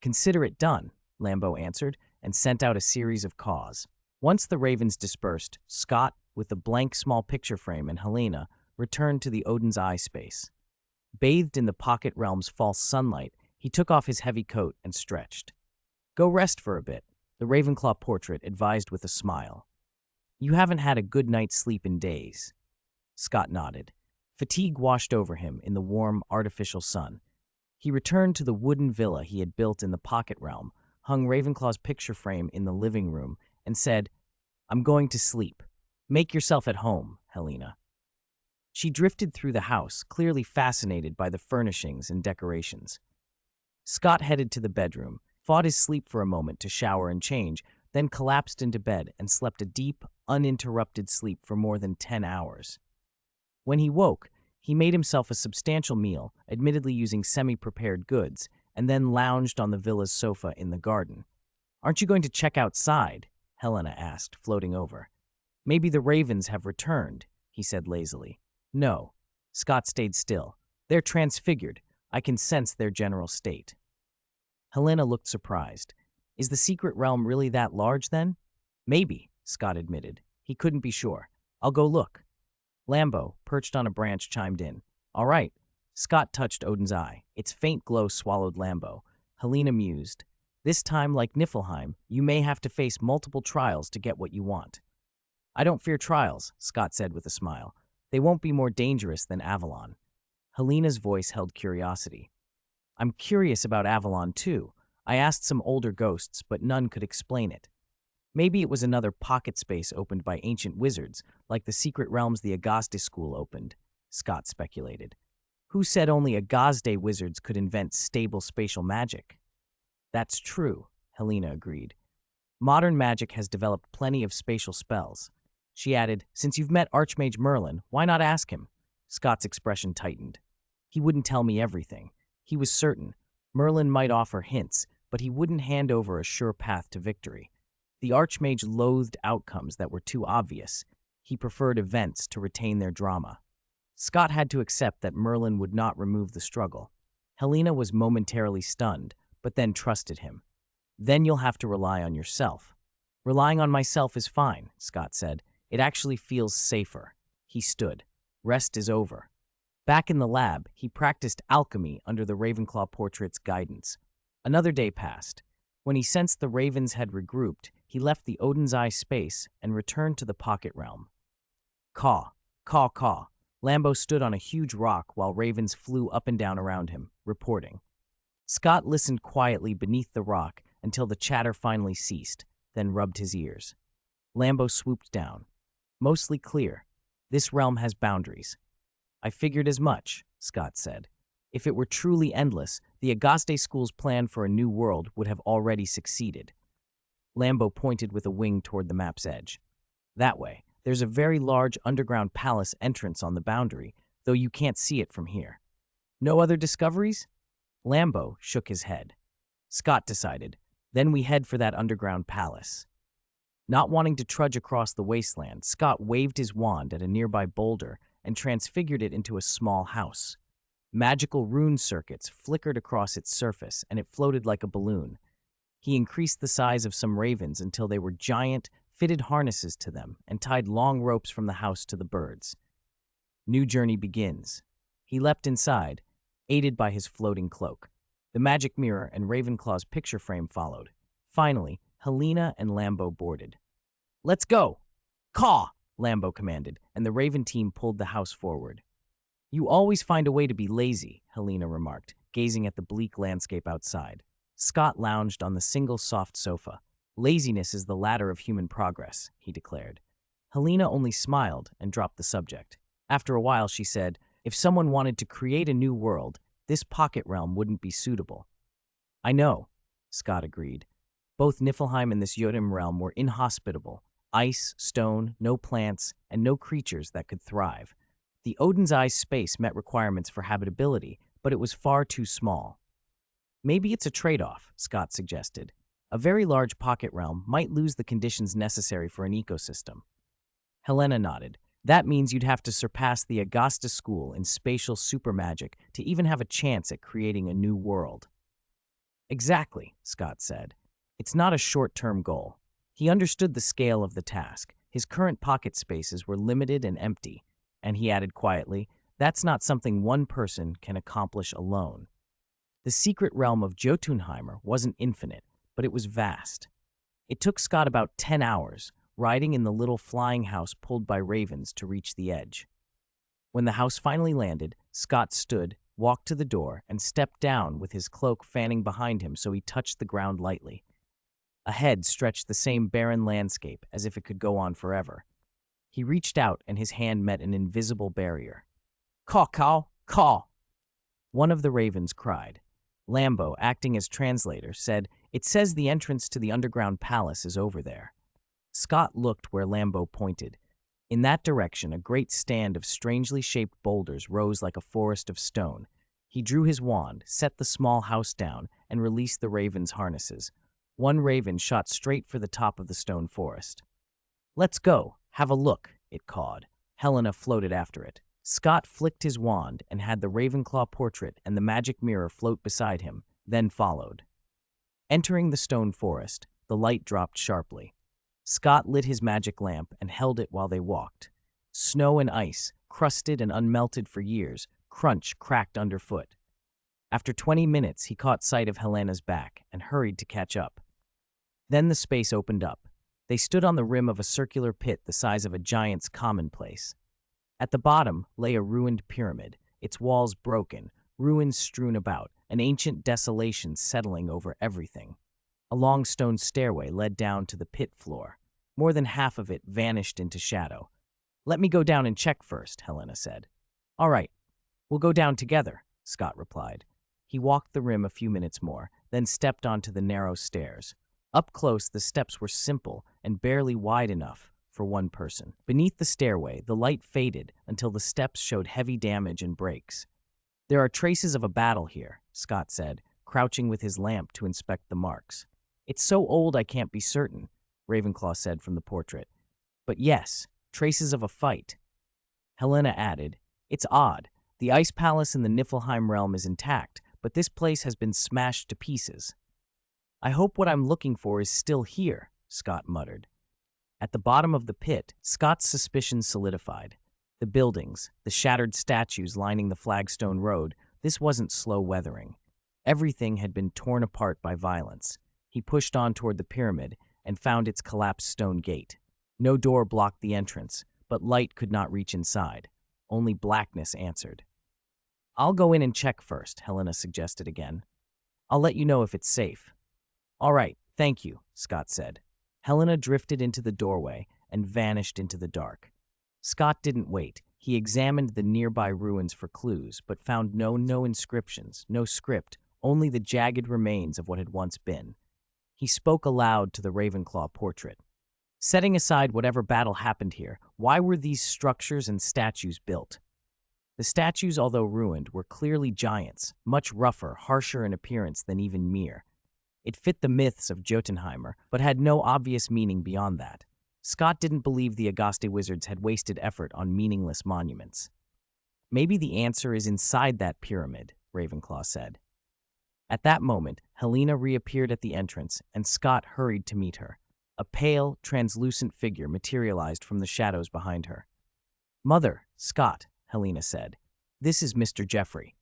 Consider it done, Lambo answered, and sent out a series of caws. Once the ravens dispersed, Scott, with the blank small picture frame and Helena, returned to the Odin's Eye space. Bathed in the pocket realm's false sunlight, he took off his heavy coat and stretched. Go rest for a bit, the Ravenclaw portrait advised with a smile. You haven't had a good night's sleep in days. Scott nodded. Fatigue washed over him in the warm, artificial sun. He returned to the wooden villa he had built in the pocket realm, hung Ravenclaw's picture frame in the living room, and said, I'm going to sleep. Make yourself at home, Helena. She drifted through the house, clearly fascinated by the furnishings and decorations. Scott headed to the bedroom, fought his sleep for a moment to shower and change, then collapsed into bed and slept a deep, uninterrupted sleep for more than 10 hours. When he woke, he made himself a substantial meal, admittedly using semi-prepared goods, and then lounged on the villa's sofa in the garden. Aren't you going to check outside? Helena asked, floating over. Maybe the ravens have returned, he said lazily. No. Scott stayed still. They're transfigured. I can sense their general state. Helena looked surprised. Is the secret realm really that large then? Maybe, Scott admitted. He couldn't be sure. I'll go look. Lambo, perched on a branch, chimed in. All right. Scott touched Odin's eye. Its faint glow swallowed Lambo. Helena mused. This time, like Niflheim, you may have to face multiple trials to get what you want. I don't fear trials, Scott said with a smile. They won't be more dangerous than Avalon. Helena's voice held curiosity. I'm curious about Avalon, too. I asked some older ghosts, but none could explain it. Maybe it was another pocket space opened by ancient wizards, like the secret realms the Agaste School opened, Scott speculated. Who said only Agaste wizards could invent stable spatial magic? That's true, Helena agreed. Modern magic has developed plenty of spatial spells. She added, since you've met Archmage Merlin, why not ask him? Scott's expression tightened. He wouldn't tell me everything. He was certain. Merlin might offer hints, but he wouldn't hand over a sure path to victory. The Archmage loathed outcomes that were too obvious. He preferred events to retain their drama. Scott had to accept that Merlin would not remove the struggle. Helena was momentarily stunned, but then trusted him. Then you'll have to rely on yourself. Relying on myself is fine, Scott said. It actually feels safer. He stood. Rest is over. Back in the lab, he practiced alchemy under the Ravenclaw portrait's guidance. Another day passed. When he sensed the ravens had regrouped, he left the Odin's Eye space and returned to the pocket realm. Caw, caw, caw. Lambo stood on a huge rock while ravens flew up and down around him, reporting. Scott listened quietly beneath the rock until the chatter finally ceased, then rubbed his ears. Lambo swooped down. Mostly clear. This realm has boundaries. I figured as much, Scott said. If it were truly endless, the Agaste School's plan for a new world would have already succeeded. Lambo pointed with a wing toward the map's edge. That way, there's a very large underground palace entrance on the boundary, though you can't see it from here. No other discoveries? Lambo shook his head. Scott decided, then we head for that underground palace. Not wanting to trudge across the wasteland, Scott waved his wand at a nearby boulder and transfigured it into a small house. Magical rune circuits flickered across its surface, and it floated like a balloon. He increased the size of some ravens until they were giant, fitted harnesses to them, and tied long ropes from the house to the birds. New journey begins. He leapt inside, aided by his floating cloak. The magic mirror and Ravenclaw's picture frame followed. Finally, Helena and Lambo boarded. Let's go! Caw! Lambo commanded, and the Raven team pulled the house forward. You always find a way to be lazy, Helena remarked, gazing at the bleak landscape outside. Scott lounged on the single soft sofa. Laziness is the ladder of human progress, he declared. Helena only smiled and dropped the subject. After a while, she said, if someone wanted to create a new world, this pocket realm wouldn't be suitable. I know, Scott agreed. Both Niflheim and this Jotunheim realm were inhospitable. Ice, stone, no plants, and no creatures that could thrive. The Odin's Eye space met requirements for habitability, but it was far too small. Maybe it's a trade-off, Scott suggested. A very large pocket realm might lose the conditions necessary for an ecosystem. Helena nodded. That means you'd have to surpass the Agaste School in spatial supermagic to even have a chance at creating a new world. Exactly, Scott said. It's not a short-term goal. He understood the scale of the task. His current pocket spaces were limited and empty, and he added quietly, that's not something one person can accomplish alone. The secret realm of Jotunheimer wasn't infinite, but it was vast. It took Scott about 10 hours, riding in the little flying house pulled by ravens to reach the edge. When the house finally landed, Scott stood, walked to the door, and stepped down with his cloak fanning behind him so he touched the ground lightly. Ahead stretched the same barren landscape as if it could go on forever. He reached out and his hand met an invisible barrier. Caw, caw, caw! One of the ravens cried. Lambo, acting as translator, said, it says the entrance to the underground palace is over there. Scott looked where Lambo pointed. In that direction, a great stand of strangely shaped boulders rose like a forest of stone. He drew his wand, set the small house down, and released the raven's harnesses. One raven shot straight for the top of the stone forest. Let's go, have a look, it cawed. Helena floated after it. Scott flicked his wand and had the Ravenclaw portrait and the magic mirror float beside him, then followed. Entering the stone forest, the light dropped sharply. Scott lit his magic lamp and held it while they walked. Snow and ice, crusted and unmelted for years, cracked underfoot. After 20 minutes, he caught sight of Helena's back and hurried to catch up. Then the space opened up. They stood on the rim of a circular pit the size of a giant's commonplace. At the bottom lay a ruined pyramid, its walls broken, ruins strewn about, an ancient desolation settling over everything. A long stone stairway led down to the pit floor. More than half of it vanished into shadow. "Let me go down and check first," Helena said. "All right, we'll go down together," Scott replied. He walked the rim a few minutes more, then stepped onto the narrow stairs. Up close, the steps were simple and barely wide enough for one person. Beneath the stairway, the light faded until the steps showed heavy damage and breaks. "There are traces of a battle here," Scott said, crouching with his lamp to inspect the marks. "It's so old I can't be certain," Ravenclaw said from the portrait. "But yes, traces of a fight." Helena added, "It's odd. The Ice Palace in the Niflheim realm is intact, but this place has been smashed to pieces." "I hope what I'm looking for is still here," Scott muttered. At the bottom of the pit, Scott's suspicions solidified. The buildings, the shattered statues lining the flagstone road, this wasn't slow weathering. Everything had been torn apart by violence. He pushed on toward the pyramid and found its collapsed stone gate. No door blocked the entrance, but light could not reach inside. Only blackness answered. "I'll go in and check first," Helena suggested again. "I'll let you know if it's safe." "All right, thank you," Scott said. Helena drifted into the doorway and vanished into the dark. Scott didn't wait. He examined the nearby ruins for clues, but found no inscriptions, no script, only the jagged remains of what had once been. He spoke aloud to the Ravenclaw portrait. "Setting aside whatever battle happened here, why were these structures and statues built?" The statues, although ruined, were clearly giants, much rougher, harsher in appearance than even Mir. It fit the myths of Jotunheimer, but had no obvious meaning beyond that. Scott didn't believe the Agaste wizards had wasted effort on meaningless monuments. "Maybe the answer is inside that pyramid," Ravenclaw said. At that moment, Helena reappeared at the entrance, and Scott hurried to meet her. A pale, translucent figure materialized from the shadows behind her. "Mother, Scott," Helena said. "This is Mr. Jeffrey."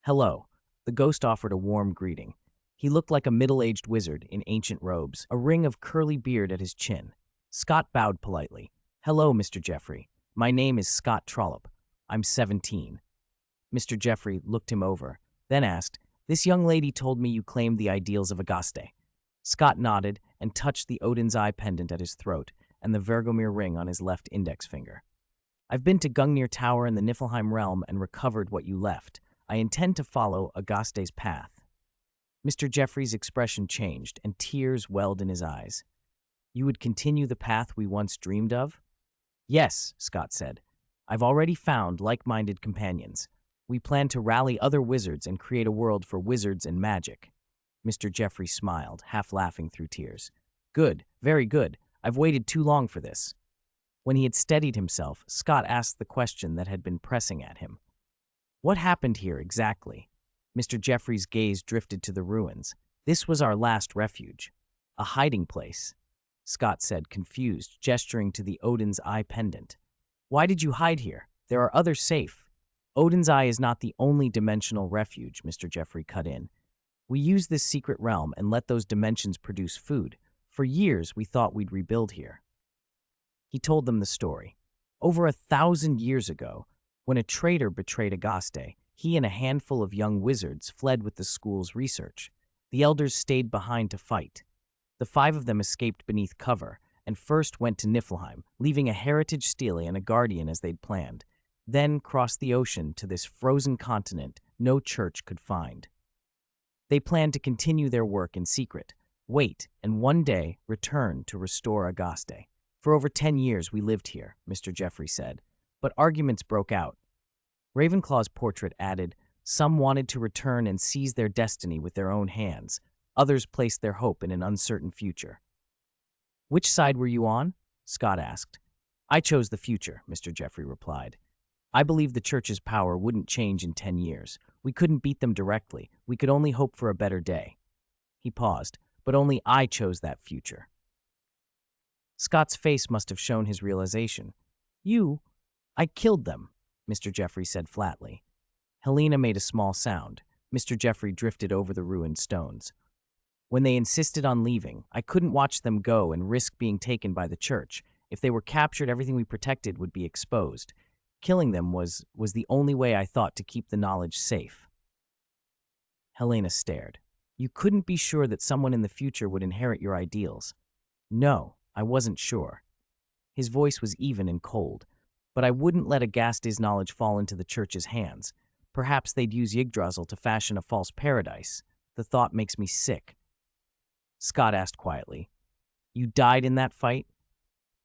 "Hello." The ghost offered a warm greeting. He looked like a middle-aged wizard in ancient robes, a ring of curly beard at his chin. Scott bowed politely. "Hello, Mr. Jeffrey. My name is Scott Trollope. I'm 17. Mr. Jeffrey looked him over, then asked, "This young lady told me you claimed the ideals of Agaste." Scott nodded and touched the Odin's Eye pendant at his throat and the Vergomir ring on his left index finger. "I've been to Gungnir Tower in the Niflheim realm and recovered what you left. I intend to follow Agaste's path." Mr. Jeffrey's expression changed, and tears welled in his eyes. "You would continue the path we once dreamed of?" "Yes," Scott said. "I've already found like-minded companions. We plan to rally other wizards and create a world for wizards and magic." Mr. Jeffrey smiled, half laughing through tears. "Good, very good. I've waited too long for this." When he had steadied himself, Scott asked the question that had been pressing at him. "What happened here exactly?" Mr. Jeffrey's gaze drifted to the ruins. "This was our last refuge. A hiding place," Scott said, confused, gesturing to the Odin's Eye pendant. "Why did you hide here? There are others safe." "Odin's Eye is not the only dimensional refuge," Mr. Jeffrey cut in. "We use this secret realm and let those dimensions produce food. For years, we thought we'd rebuild here." He told them the story. Over 1,000 years ago, when a traitor betrayed Agaste, he and a handful of young wizards fled with the school's research. The elders stayed behind to fight. The 5 of them escaped beneath cover and first went to Niflheim, leaving a heritage stele and a guardian as they'd planned, then crossed the ocean to this frozen continent no church could find. They planned to continue their work in secret, wait, and one day return to restore Agaste. "For over 10 years we lived here," Mr. Jeffrey said, "but arguments broke out." Ravenclaw's portrait added, "Some wanted to return and seize their destiny with their own hands. Others placed their hope in an uncertain future." "Which side were you on?" Scott asked. "I chose the future," Mr. Jeffrey replied. "I believe the Church's power wouldn't change in 10 years. We couldn't beat them directly. We could only hope for a better day." He paused. but only I chose that future. Scott's face must have shown his realization. I killed them, Mr. Jeffrey said flatly. Helena made a small sound. Mr. Jeffrey drifted over the ruined stones. When they insisted on leaving, I couldn't watch them go and risk being taken by the church. If they were captured, everything we protected would be exposed. Killing them was the only way I thought to keep the knowledge safe. Helena stared. You couldn't be sure that someone in the future would inherit your ideals. No, I wasn't sure. His voice was even and cold. But I wouldn't let Agaste's knowledge fall into the church's hands. Perhaps they'd use Yggdrasil to fashion a false paradise. The thought makes me sick. Scott asked quietly, You died in that fight?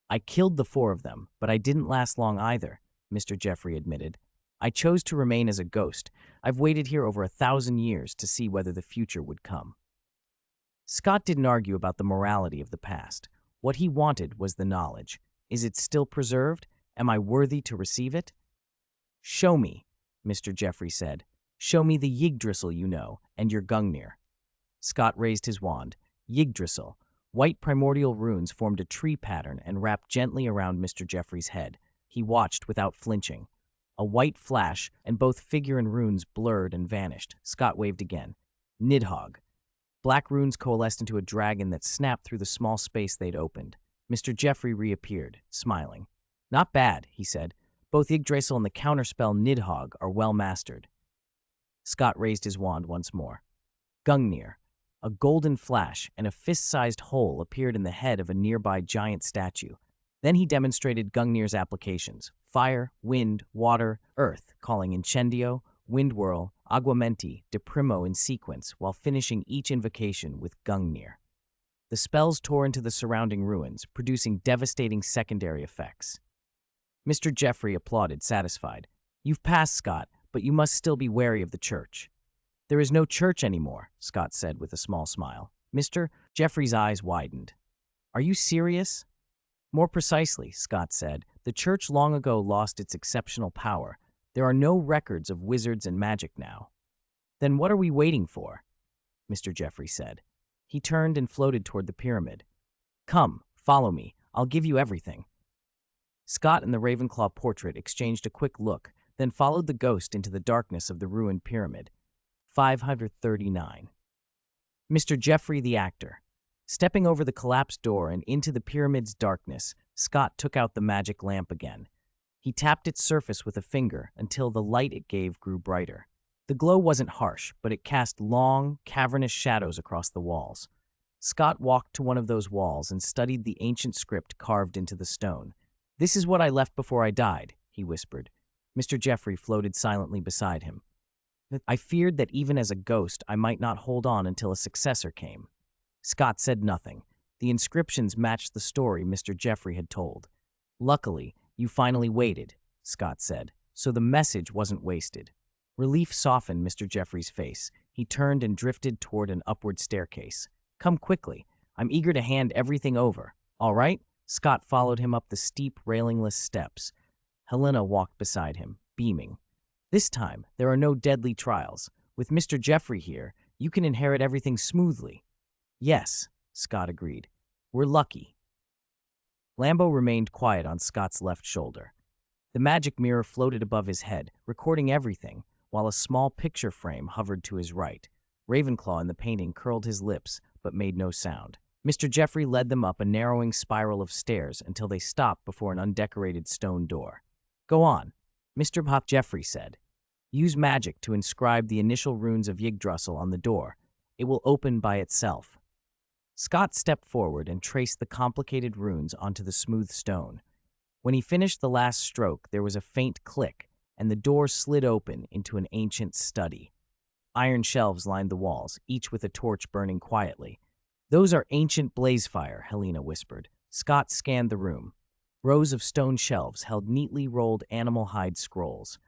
I killed the 4 of them, but I didn't last long either, Mr. Jeffrey admitted. I chose to remain as a ghost. I've waited here over 1,000 years to see whether the future would come. Scott didn't argue about the morality of the past. What he wanted was the knowledge. Is it still preserved? Am I worthy to receive it? Show me, Mr. Jeffrey said. Show me the Yggdrasil you know, and your Gungnir. Scott raised his wand. Yggdrasil. White primordial runes formed a tree pattern and wrapped gently around Mr. Jeffrey's head. He watched without flinching. A white flash, and both figure and runes blurred and vanished. Scott waved again. Nidhogg. Black runes coalesced into a dragon that snapped through the small space they'd opened. Mr. Jeffrey reappeared, smiling. Not bad, he said. Both Yggdrasil and the counterspell Nidhogg are well mastered. Scott raised his wand once more. Gungnir. A golden flash and a fist-sized hole appeared in the head of a nearby giant statue. Then he demonstrated Gungnir's applications: fire, wind, water, earth, calling Incendio, Windwhirl, Aguamenti, Deprimo in sequence, while finishing each invocation with Gungnir. The spells tore into the surrounding ruins, producing devastating secondary effects. Mr. Jeffrey applauded, satisfied. You've passed, Scott, but you must still be wary of the church. There is no church anymore, Scott said with a small smile. Mr. Jeffrey's eyes widened. Are you serious? More precisely, Scott said, the church long ago lost its exceptional power. There are no records of wizards and magic now. Then what are we waiting for? Mr. Jeffrey said. He turned and floated toward the pyramid. Come, follow me. I'll give you everything. Scott and the Ravenclaw portrait exchanged a quick look, then followed the ghost into the darkness of the ruined pyramid. 539. Mr. Jeffrey the actor. Stepping over the collapsed door and into the pyramid's darkness, Scott took out the magic lamp again. He tapped its surface with a finger until the light it gave grew brighter. The glow wasn't harsh, but it cast long, cavernous shadows across the walls. Scott walked to one of those walls and studied the ancient script carved into the stone. This is what I left before I died, he whispered. Mr. Jeffrey floated silently beside him. I feared that even as a ghost, I might not hold on until a successor came. Scott said nothing. The inscriptions matched the story Mr. Jeffrey had told. Luckily, you finally waited, Scott said, so the message wasn't wasted. Relief softened Mr. Jeffrey's face. He turned and drifted toward an upward staircase. Come quickly. I'm eager to hand everything over. All right? Scott followed him up the steep, railingless steps. Helena walked beside him, beaming. This time, there are no deadly trials. With Mr. Jeffrey here, you can inherit everything smoothly. Yes, Scott agreed. We're lucky. Lambo remained quiet on Scott's left shoulder. The magic mirror floated above his head, recording everything, while a small picture frame hovered to his right. Ravenclaw in the painting curled his lips, but made no sound. Mr. Jeffrey led them up a narrowing spiral of stairs until they stopped before an undecorated stone door. Go on, Mr. Jeffrey said. Use magic to inscribe the initial runes of Yggdrasil on the door. It will open by itself. Scott stepped forward and traced the complicated runes onto the smooth stone. When he finished the last stroke, there was a faint click, and the door slid open into an ancient study. Iron shelves lined the walls, each with a torch burning quietly. Those are ancient blazefire, Helena whispered. Scott scanned the room. Rows of stone shelves held neatly rolled animal hide scrolls.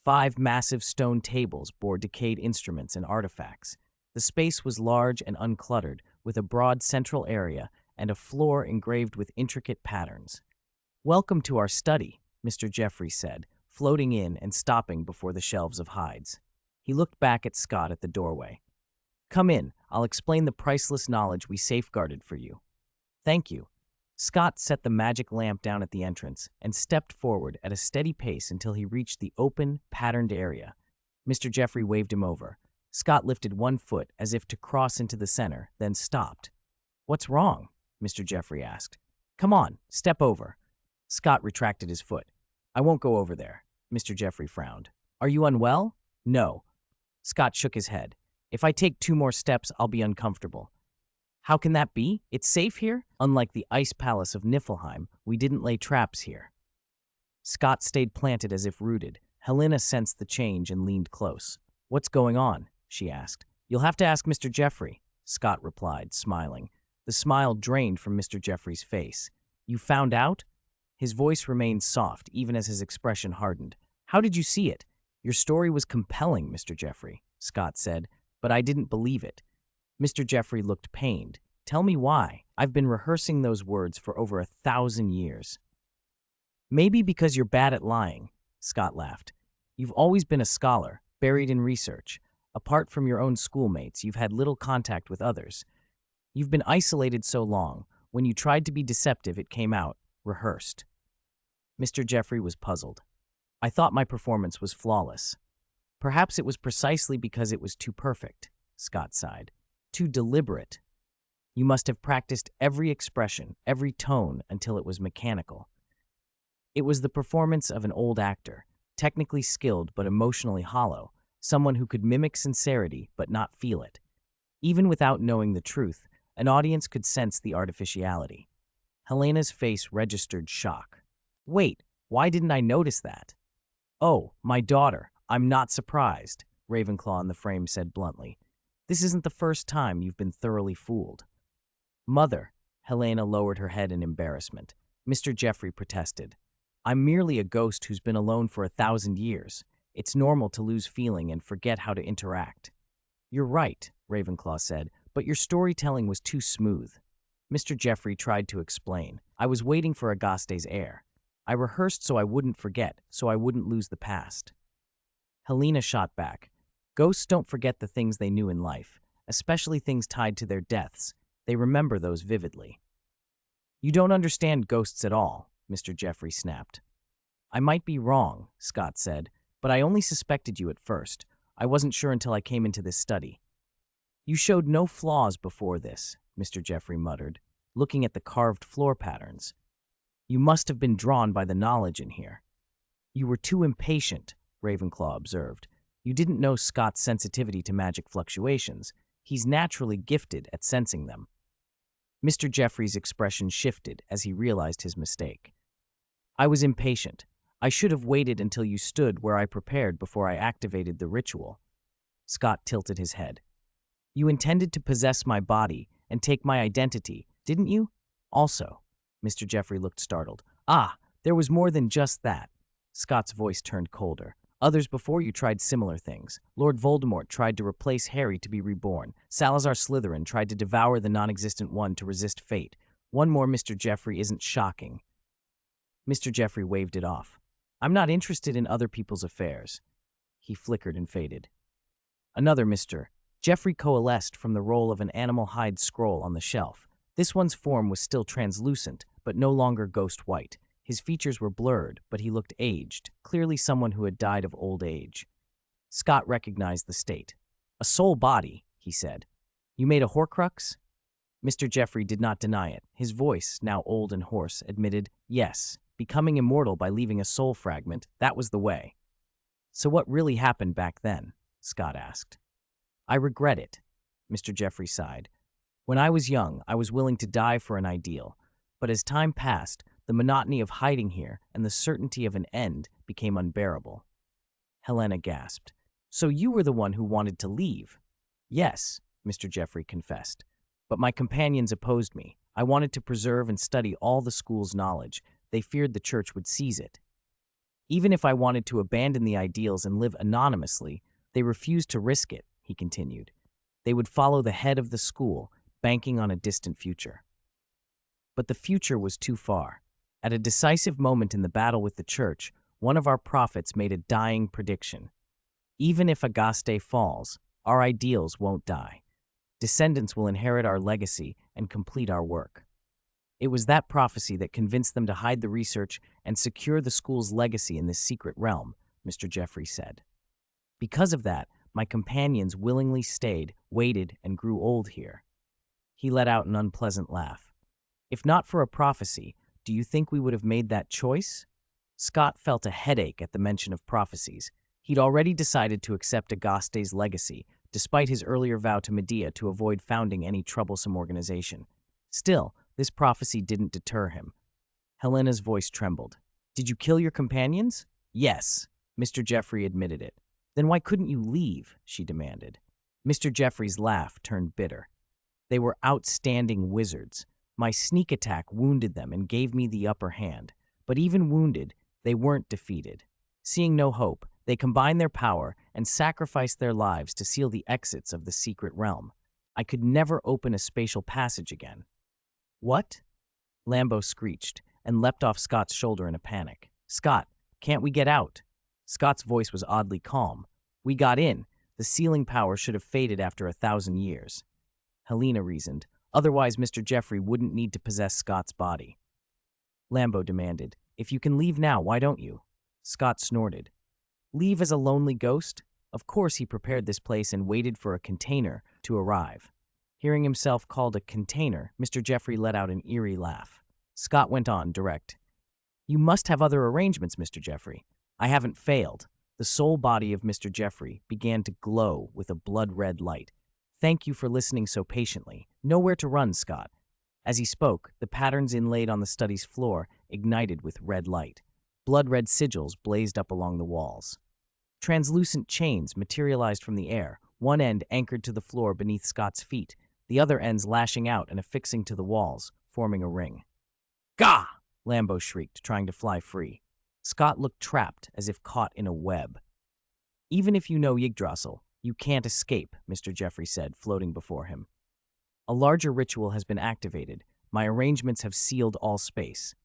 5 massive stone tables bore decayed instruments and artifacts. The space was large and uncluttered, with a broad central area and a floor engraved with intricate patterns. Welcome to our study, Mr. Jeffrey said, floating in and stopping before the shelves of hides. He looked back at Scott at the doorway. Come in, I'll explain the priceless knowledge we safeguarded for you. Thank you. Scott set the magic lamp down at the entrance and stepped forward at a steady pace until he reached the open, patterned area. Mr. Jeffrey waved him over. Scott lifted one foot as if to cross into the center, then stopped. What's wrong? Mr. Jeffrey asked. Come on, step over. Scott retracted his foot. I won't go over there. Mr. Jeffrey frowned. Are you unwell? No. Scott shook his head. If I take 2 more steps, I'll be uncomfortable. How can that be? It's safe here? Unlike the ice palace of Niflheim, we didn't lay traps here. Scott stayed planted as if rooted. Helena sensed the change and leaned close. What's going on? She asked. You'll have to ask Mr. Jeffrey, Scott replied, smiling. The smile drained from Mr. Jeffrey's face. You found out? His voice remained soft, even as his expression hardened. How did you see it? Your story was compelling, Mr. Jeffrey, Scott said, but I didn't believe it. Mr. Jeffrey looked pained. Tell me why. I've been rehearsing those words for over 1,000 years. Maybe because you're bad at lying, Scott laughed. You've always been a scholar, buried in research. Apart from your own schoolmates, you've had little contact with others. You've been isolated so long. When you tried to be deceptive, it came out, rehearsed. Mr. Jeffrey was puzzled. I thought my performance was flawless. Perhaps it was precisely because it was too perfect, Scott sighed. Too deliberate. You must have practiced every expression, every tone, until it was mechanical. It was the performance of an old actor, technically skilled but emotionally hollow, someone who could mimic sincerity but not feel it. Even without knowing the truth, an audience could sense the artificiality. Helena's face registered shock. Wait, why didn't I notice that? Oh, my daughter, I'm not surprised, Ravenclaw in the frame said bluntly. This isn't the first time you've been thoroughly fooled. Mother, Helena lowered her head in embarrassment. Mr. Jeffrey protested. I'm merely a ghost who's been alone for 1,000 years. It's normal to lose feeling and forget how to interact. You're right, Ravenclaw said, but your storytelling was too smooth. Mr. Jeffrey tried to explain. I was waiting for Agaste's heir. I rehearsed so I wouldn't forget, so I wouldn't lose the past. Helena shot back. Ghosts don't forget the things they knew in life, especially things tied to their deaths. They remember those vividly. You don't understand ghosts at all, Mr. Jeffrey snapped. I might be wrong, Scott said, but I only suspected you at first. I wasn't sure until I came into this study. You showed no flaws before this, Mr. Jeffrey muttered, looking at the carved floor patterns. You must have been drawn by the knowledge in here. You were too impatient, Ravenclaw observed. You didn't know Scott's sensitivity to magic fluctuations. He's naturally gifted at sensing them. Mr. Jeffrey's expression shifted as he realized his mistake. I was impatient. I should have waited until you stood where I prepared before I activated the ritual. Scott tilted his head. You intended to possess my body and take my identity, didn't you? Also, Mr. Jeffrey looked startled. Ah, there was more than just that. Scott's voice turned colder. Others before you tried similar things. Lord Voldemort tried to replace Harry to be reborn. Salazar Slytherin tried to devour the non-existent one to resist fate. One more Mr. Jeffrey isn't shocking. Mr. Jeffrey waved it off. I'm not interested in other people's affairs. He flickered and faded. Another Mr. Jeffrey coalesced from the roll of an animal hide scroll on the shelf. This one's form was still translucent, but no longer ghost white. His features were blurred, but he looked aged, clearly someone who had died of old age. Scott recognized the state. A soul body, he said. You made a Horcrux? Mr. Jeffrey did not deny it. His voice, now old and hoarse, admitted, yes, becoming immortal by leaving a soul fragment, that was the way. So what really happened back then? Scott asked. I regret it, Mr. Jeffrey sighed. When I was young, I was willing to die for an ideal, but as time passed, the monotony of hiding here and the certainty of an end became unbearable. Helena gasped. So you were the one who wanted to leave? Yes, Mr. Jeffrey confessed. But my companions opposed me. I wanted to preserve and study all the school's knowledge. They feared the church would seize it. Even if I wanted to abandon the ideals and live anonymously, they refused to risk it, he continued. They would follow the head of the school, banking on a distant future. But the future was too far. At a decisive moment in the battle with the church, one of our prophets made a dying prediction. Even if Agaste falls, our ideals won't die. Descendants will inherit our legacy and complete our work. It was that prophecy that convinced them to hide the research and secure the school's legacy in this secret realm, Mr. Jeffrey said. Because of that, my companions willingly stayed, waited, and grew old here. He let out an unpleasant laugh. If not for a prophecy, do you think we would have made that choice? Scott felt a headache at the mention of prophecies. He'd already decided to accept Agaste's legacy, despite his earlier vow to Medea to avoid founding any troublesome organization. Still, this prophecy didn't deter him. Helena's voice trembled. Did you kill your companions? Yes, Mr. Jeffrey admitted it. Then why couldn't you leave? She demanded. Mr. Jeffrey's laugh turned bitter. They were outstanding wizards. My sneak attack wounded them and gave me the upper hand. But even wounded, they weren't defeated. Seeing no hope, they combined their power and sacrificed their lives to seal the exits of the secret realm. I could never open a spatial passage again. What? Lambo screeched and leapt off Scott's shoulder in a panic. Scott, can't we get out? Scott's voice was oddly calm. We got in. The sealing power should have faded after 1,000 years. Helena reasoned. Otherwise, Mr. Jeffrey wouldn't need to possess Scott's body. Lambo demanded. If you can leave now, why don't you? Scott snorted. Leave as a lonely ghost? Of course he prepared this place and waited for a container to arrive. Hearing himself called a container, Mr. Jeffrey let out an eerie laugh. Scott went on, direct. You must have other arrangements, Mr. Jeffrey. I haven't failed. The soul body of Mr. Jeffrey began to glow with a blood-red light. Thank you for listening so patiently. Nowhere to run, Scott. As he spoke, the patterns inlaid on the study's floor ignited with red light. Blood-red sigils blazed up along the walls. Translucent chains materialized from the air, one end anchored to the floor beneath Scott's feet, the other ends lashing out and affixing to the walls, forming a ring. Gah! Lambo shrieked, trying to fly free. Scott looked trapped, as if caught in a web. Even if you know Yggdrasil, you can't escape, Mr. Jeffrey said, floating before him. A larger ritual has been activated. My arrangements have sealed all space.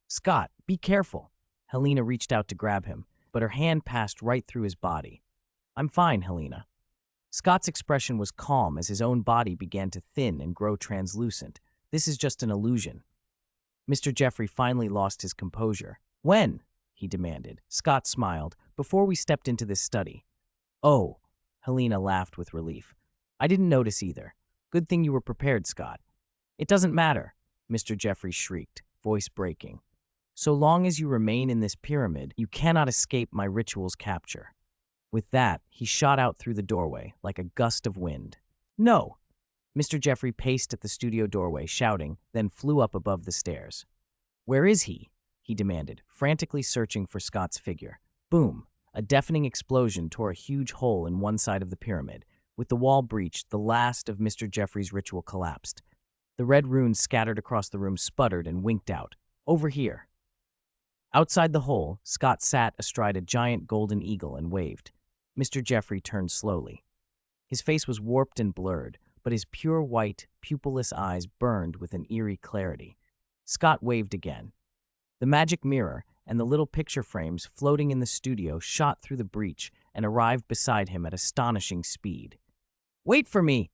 Scott, be careful. Helena reached out to grab him, but her hand passed right through his body. I'm fine, Helena. Scott's expression was calm as his own body began to thin and grow translucent. This is just an illusion. Mr. Jeffrey finally lost his composure. When? He demanded. Scott smiled. Before we stepped into this study. Oh, Helena laughed with relief. I didn't notice either. Good thing you were prepared, Scott. It doesn't matter, Mr. Jeffrey shrieked, voice breaking. So long as you remain in this pyramid, you cannot escape my ritual's capture. With that, he shot out through the doorway like a gust of wind. No! Mr. Jeffrey paced at the studio doorway, shouting, then flew up above the stairs. Where is he? He demanded, frantically searching for Scott's figure. Boom! A deafening explosion tore a huge hole in one side of the pyramid. With the wall breached, the last of Mr. Jeffrey's ritual collapsed. The red runes scattered across the room sputtered and winked out. Over here. Outside the hole, Scott sat astride a giant golden eagle and waved. Mr. Jeffrey turned slowly. His face was warped and blurred, but his pure white, pupilless eyes burned with an eerie clarity. Scott waved again. The magic mirror and the little picture frames floating in the studio shot through the breach and arrived beside him at astonishing speed. Wait for me!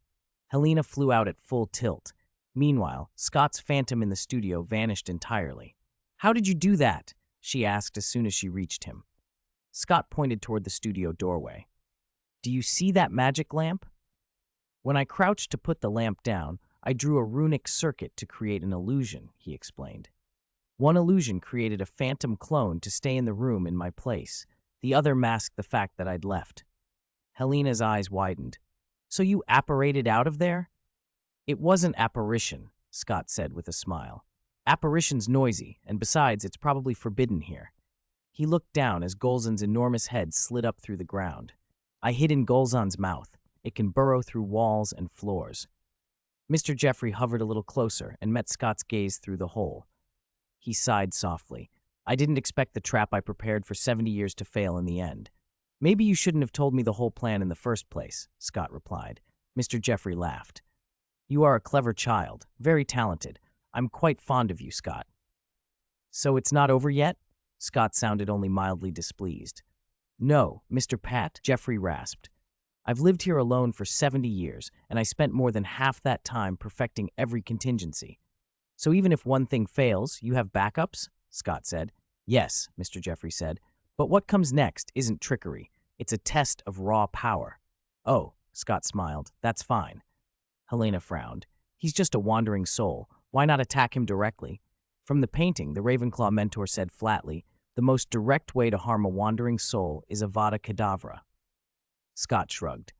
Helena flew out at full tilt. Meanwhile, Scott's phantom in the studio vanished entirely. How did you do that? She asked as soon as she reached him. Scott pointed toward the studio doorway. Do you see that magic lamp? When I crouched to put the lamp down, I drew a runic circuit to create an illusion, he explained. One illusion created a phantom clone to stay in the room in my place. The other masked the fact that I'd left. Helena's eyes widened. So you apparated out of there? It wasn't apparition, Scott said with a smile. Apparition's noisy, and besides, it's probably forbidden here. He looked down as Golzan's enormous head slid up through the ground. I hid in Golzan's mouth. It can burrow through walls and floors. Mr. Jeffrey hovered a little closer and met Scott's gaze through the hole. He sighed softly. I didn't expect the trap I prepared for 70 years to fail in the end. Maybe you shouldn't have told me the whole plan in the first place, Scott replied. Mr. Jeffrey laughed. You are a clever child, very talented. I'm quite fond of you, Scott. So it's not over yet? Scott sounded only mildly displeased. No, Mr. Pat, Jeffrey rasped. I've lived here alone for 70 years, and I spent more than half that time perfecting every contingency. So even if one thing fails, you have backups? Scott said. Yes, Mr. Jeffrey said. But what comes next isn't trickery. It's a test of raw power. Oh, Scott smiled. That's fine. Helena frowned. He's just a wandering soul. Why not attack him directly? From the painting, the Ravenclaw mentor said flatly, the most direct way to harm a wandering soul is Avada Kedavra. Scott shrugged.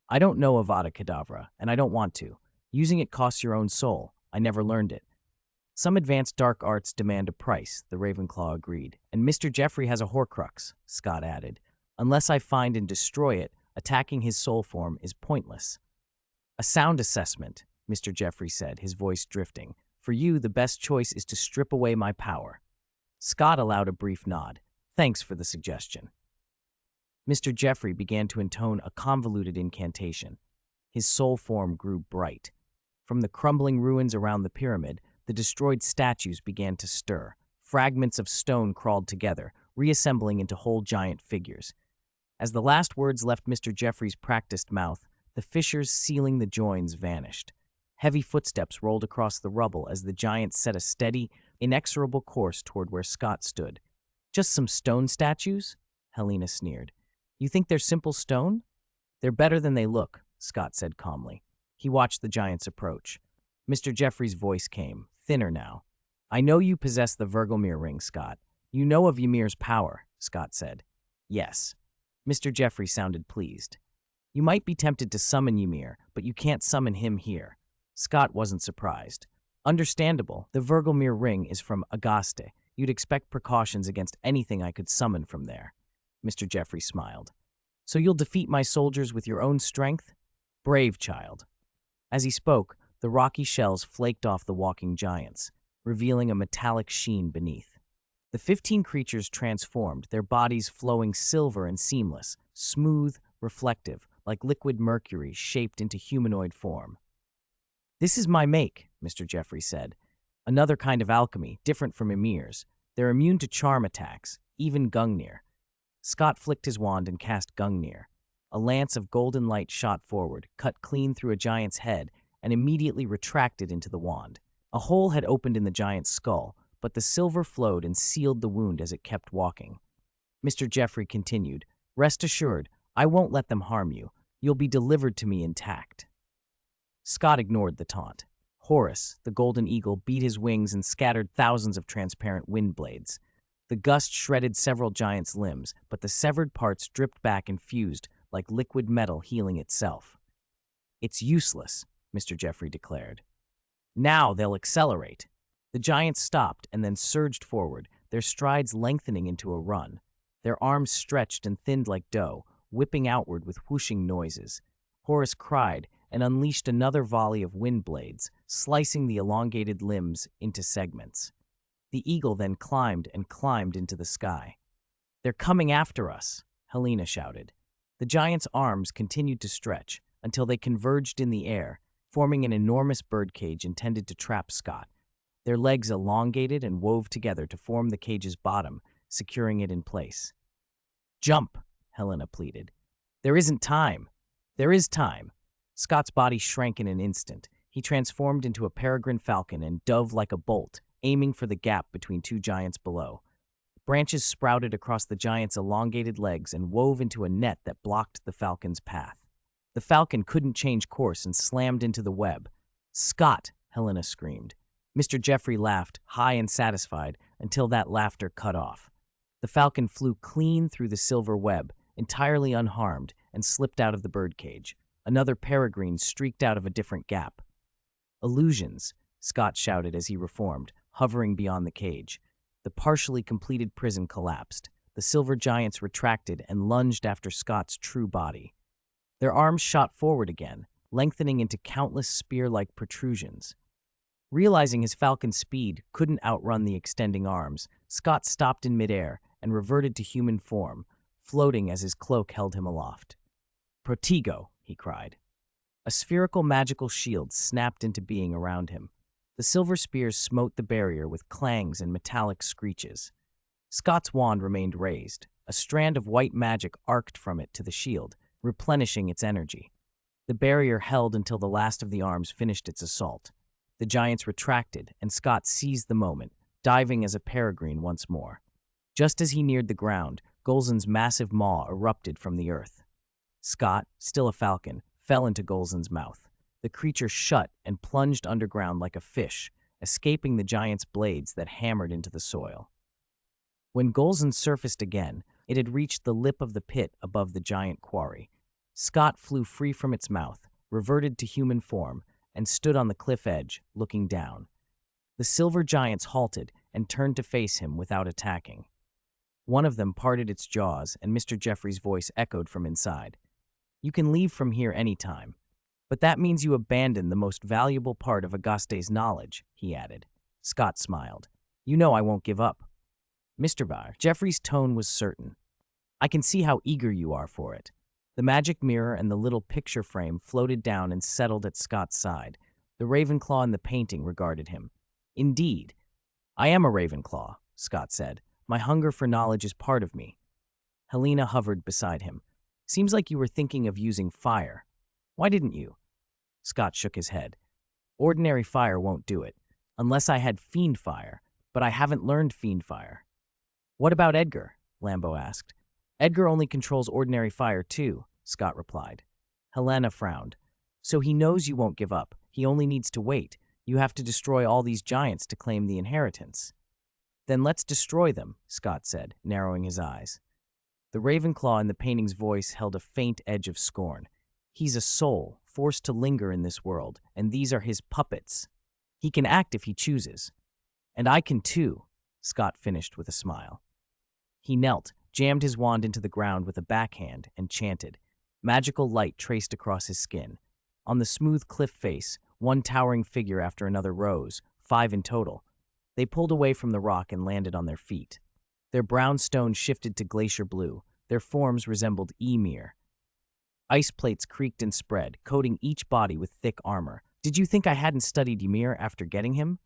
I don't know Avada Kedavra, and I don't want to. Using it costs your own soul. I never learned it. Some advanced dark arts demand a price, the Ravenclaw agreed. And Mr. Jeffrey has a Horcrux, Scott added. Unless I find and destroy it, attacking his soul form is pointless. A sound assessment, Mr. Jeffrey said, his voice drifting. For you, the best choice is to strip away my power. Scott allowed a brief nod. Thanks for the suggestion. Mr. Jeffrey began to intone a convoluted incantation. His soul form grew bright. From the crumbling ruins around the pyramid, the destroyed statues began to stir. Fragments of stone crawled together, reassembling into whole giant figures. As the last words left Mr. Jeffrey's practiced mouth, the fissures sealing the joins vanished. Heavy footsteps rolled across the rubble as the giant set a steady, inexorable course toward where Scott stood. Just some stone statues? Helena sneered. You think they're simple stone? They're better than they look, Scott said calmly. He watched the giants approach. Mr. Jeffrey's voice came, thinner now. I know you possess the Virgilmere ring, Scott. You know of Ymir's power, Scott said. Yes. Mr. Jeffrey sounded pleased. You might be tempted to summon Ymir, but you can't summon him here. Scott wasn't surprised. Understandable, the Virgilmere ring is from Agaste. You'd expect precautions against anything I could summon from there. Mr. Jeffrey smiled. So you'll defeat my soldiers with your own strength? Brave child. As he spoke, the rocky shells flaked off the walking giants, revealing a metallic sheen beneath. The 15 creatures transformed, their bodies flowing silver and seamless, smooth, reflective, like liquid mercury shaped into humanoid form. This is my make, Mr. Jeffrey said. Another kind of alchemy, different from Ymir's. They're immune to charm attacks, even Gungnir. Scott flicked his wand and cast Gungnir. A lance of golden light shot forward, cut clean through a giant's head, and immediately retracted into the wand. A hole had opened in the giant's skull, but the silver flowed and sealed the wound as it kept walking. Mr. Jeffrey continued, Rest assured, I won't let them harm you. You'll be delivered to me intact. Scott ignored the taunt. Horus, the golden eagle, beat his wings and scattered thousands of transparent wind blades. The gust shredded several giants' limbs, but the severed parts dripped back and fused like liquid metal healing itself. It's useless, Mr. Jeffrey declared. Now they'll accelerate. The giants stopped and then surged forward, their strides lengthening into a run. Their arms stretched and thinned like dough, whipping outward with whooshing noises. Horus cried and unleashed another volley of wind blades, slicing the elongated limbs into segments. The eagle then climbed and climbed into the sky. They're coming after us, Helena shouted. The giant's arms continued to stretch until they converged in the air, forming an enormous birdcage intended to trap Scott. Their legs elongated and wove together to form the cage's bottom, securing it in place. Jump, Helena pleaded. There isn't time. There is time. Scott's body shrank in an instant. He transformed into a peregrine falcon and dove like a bolt, aiming for the gap between two giants below. Branches sprouted across the giant's elongated legs and wove into a net that blocked the falcon's path. The falcon couldn't change course and slammed into the web. Scott, Helena screamed. Mr. Jeffrey laughed, high and satisfied, until that laughter cut off. The falcon flew clean through the silver web, entirely unharmed, and slipped out of the birdcage. Another peregrine streaked out of a different gap. Illusions, Scott shouted as he reformed, hovering beyond the cage. The partially completed prison collapsed. The silver giants retracted and lunged after Scott's true body. Their arms shot forward again, lengthening into countless spear-like protrusions. Realizing his falcon's speed couldn't outrun the extending arms, Scott stopped in midair and reverted to human form, floating as his cloak held him aloft. Protego, he cried. A spherical magical shield snapped into being around him. The silver spears smote the barrier with clangs and metallic screeches. Scott's wand remained raised. A strand of white magic arced from it to the shield, replenishing its energy. The barrier held until the last of the arms finished its assault. The giants retracted, and Scott seized the moment, diving as a peregrine once more. Just as he neared the ground, Golzen's massive maw erupted from the earth. Scott, still a falcon, fell into Golzen's mouth. The creature shut and plunged underground like a fish, escaping the giant's blades that hammered into the soil. When Golzen surfaced again, it had reached the lip of the pit above the giant quarry. Scott flew free from its mouth, reverted to human form, and stood on the cliff edge, looking down. The silver giants halted and turned to face him without attacking. One of them parted its jaws, and Mr. Jeffrey's voice echoed from inside. "You can leave from here any time. But that means you abandon the most valuable part of Auguste's knowledge," he added. Scott smiled. "You know I won't give up." "Mr. Var," Jeffrey's tone was certain. "I can see how eager you are for it." The magic mirror and the little picture frame floated down and settled at Scott's side. The Ravenclaw in the painting regarded him. "Indeed. I am a Ravenclaw," Scott said. "My hunger for knowledge is part of me." Helena hovered beside him. "Seems like you were thinking of using fire. Why didn't you?" Scott shook his head. "Ordinary fire won't do it, unless I had fiend fire, but I haven't learned fiend fire." "What about Edgar?" Lambeau asked. "Edgar only controls ordinary fire too," Scott replied. Helena frowned. "So he knows you won't give up. He only needs to wait. You have to destroy all these giants to claim the inheritance." "Then let's destroy them," Scott said, narrowing his eyes. The Ravenclaw in the painting's voice held a faint edge of scorn. "He's a soul, forced to linger in this world, and these are his puppets. He can act if he chooses. And I can too," Scott finished with a smile. He knelt, jammed his wand into the ground with a backhand, and chanted. Magical light traced across his skin. On the smooth cliff face, one towering figure after another rose, 5 in total. They pulled away from the rock and landed on their feet. Their brown stone shifted to glacier blue. Their forms resembled Ymir. Ice plates creaked and spread, coating each body with thick armor. "Did you think I hadn't studied Ymir after getting him?"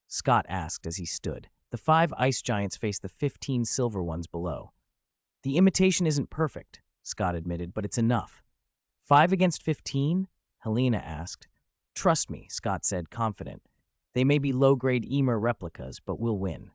Scott asked as he stood. The 5 ice giants faced the 15 silver ones below. "The imitation isn't perfect," Scott admitted, "but it's enough." 5 against 15? Helena asked. "Trust me," Scott said, confident. "They may be low-grade Ymir replicas, but we'll win."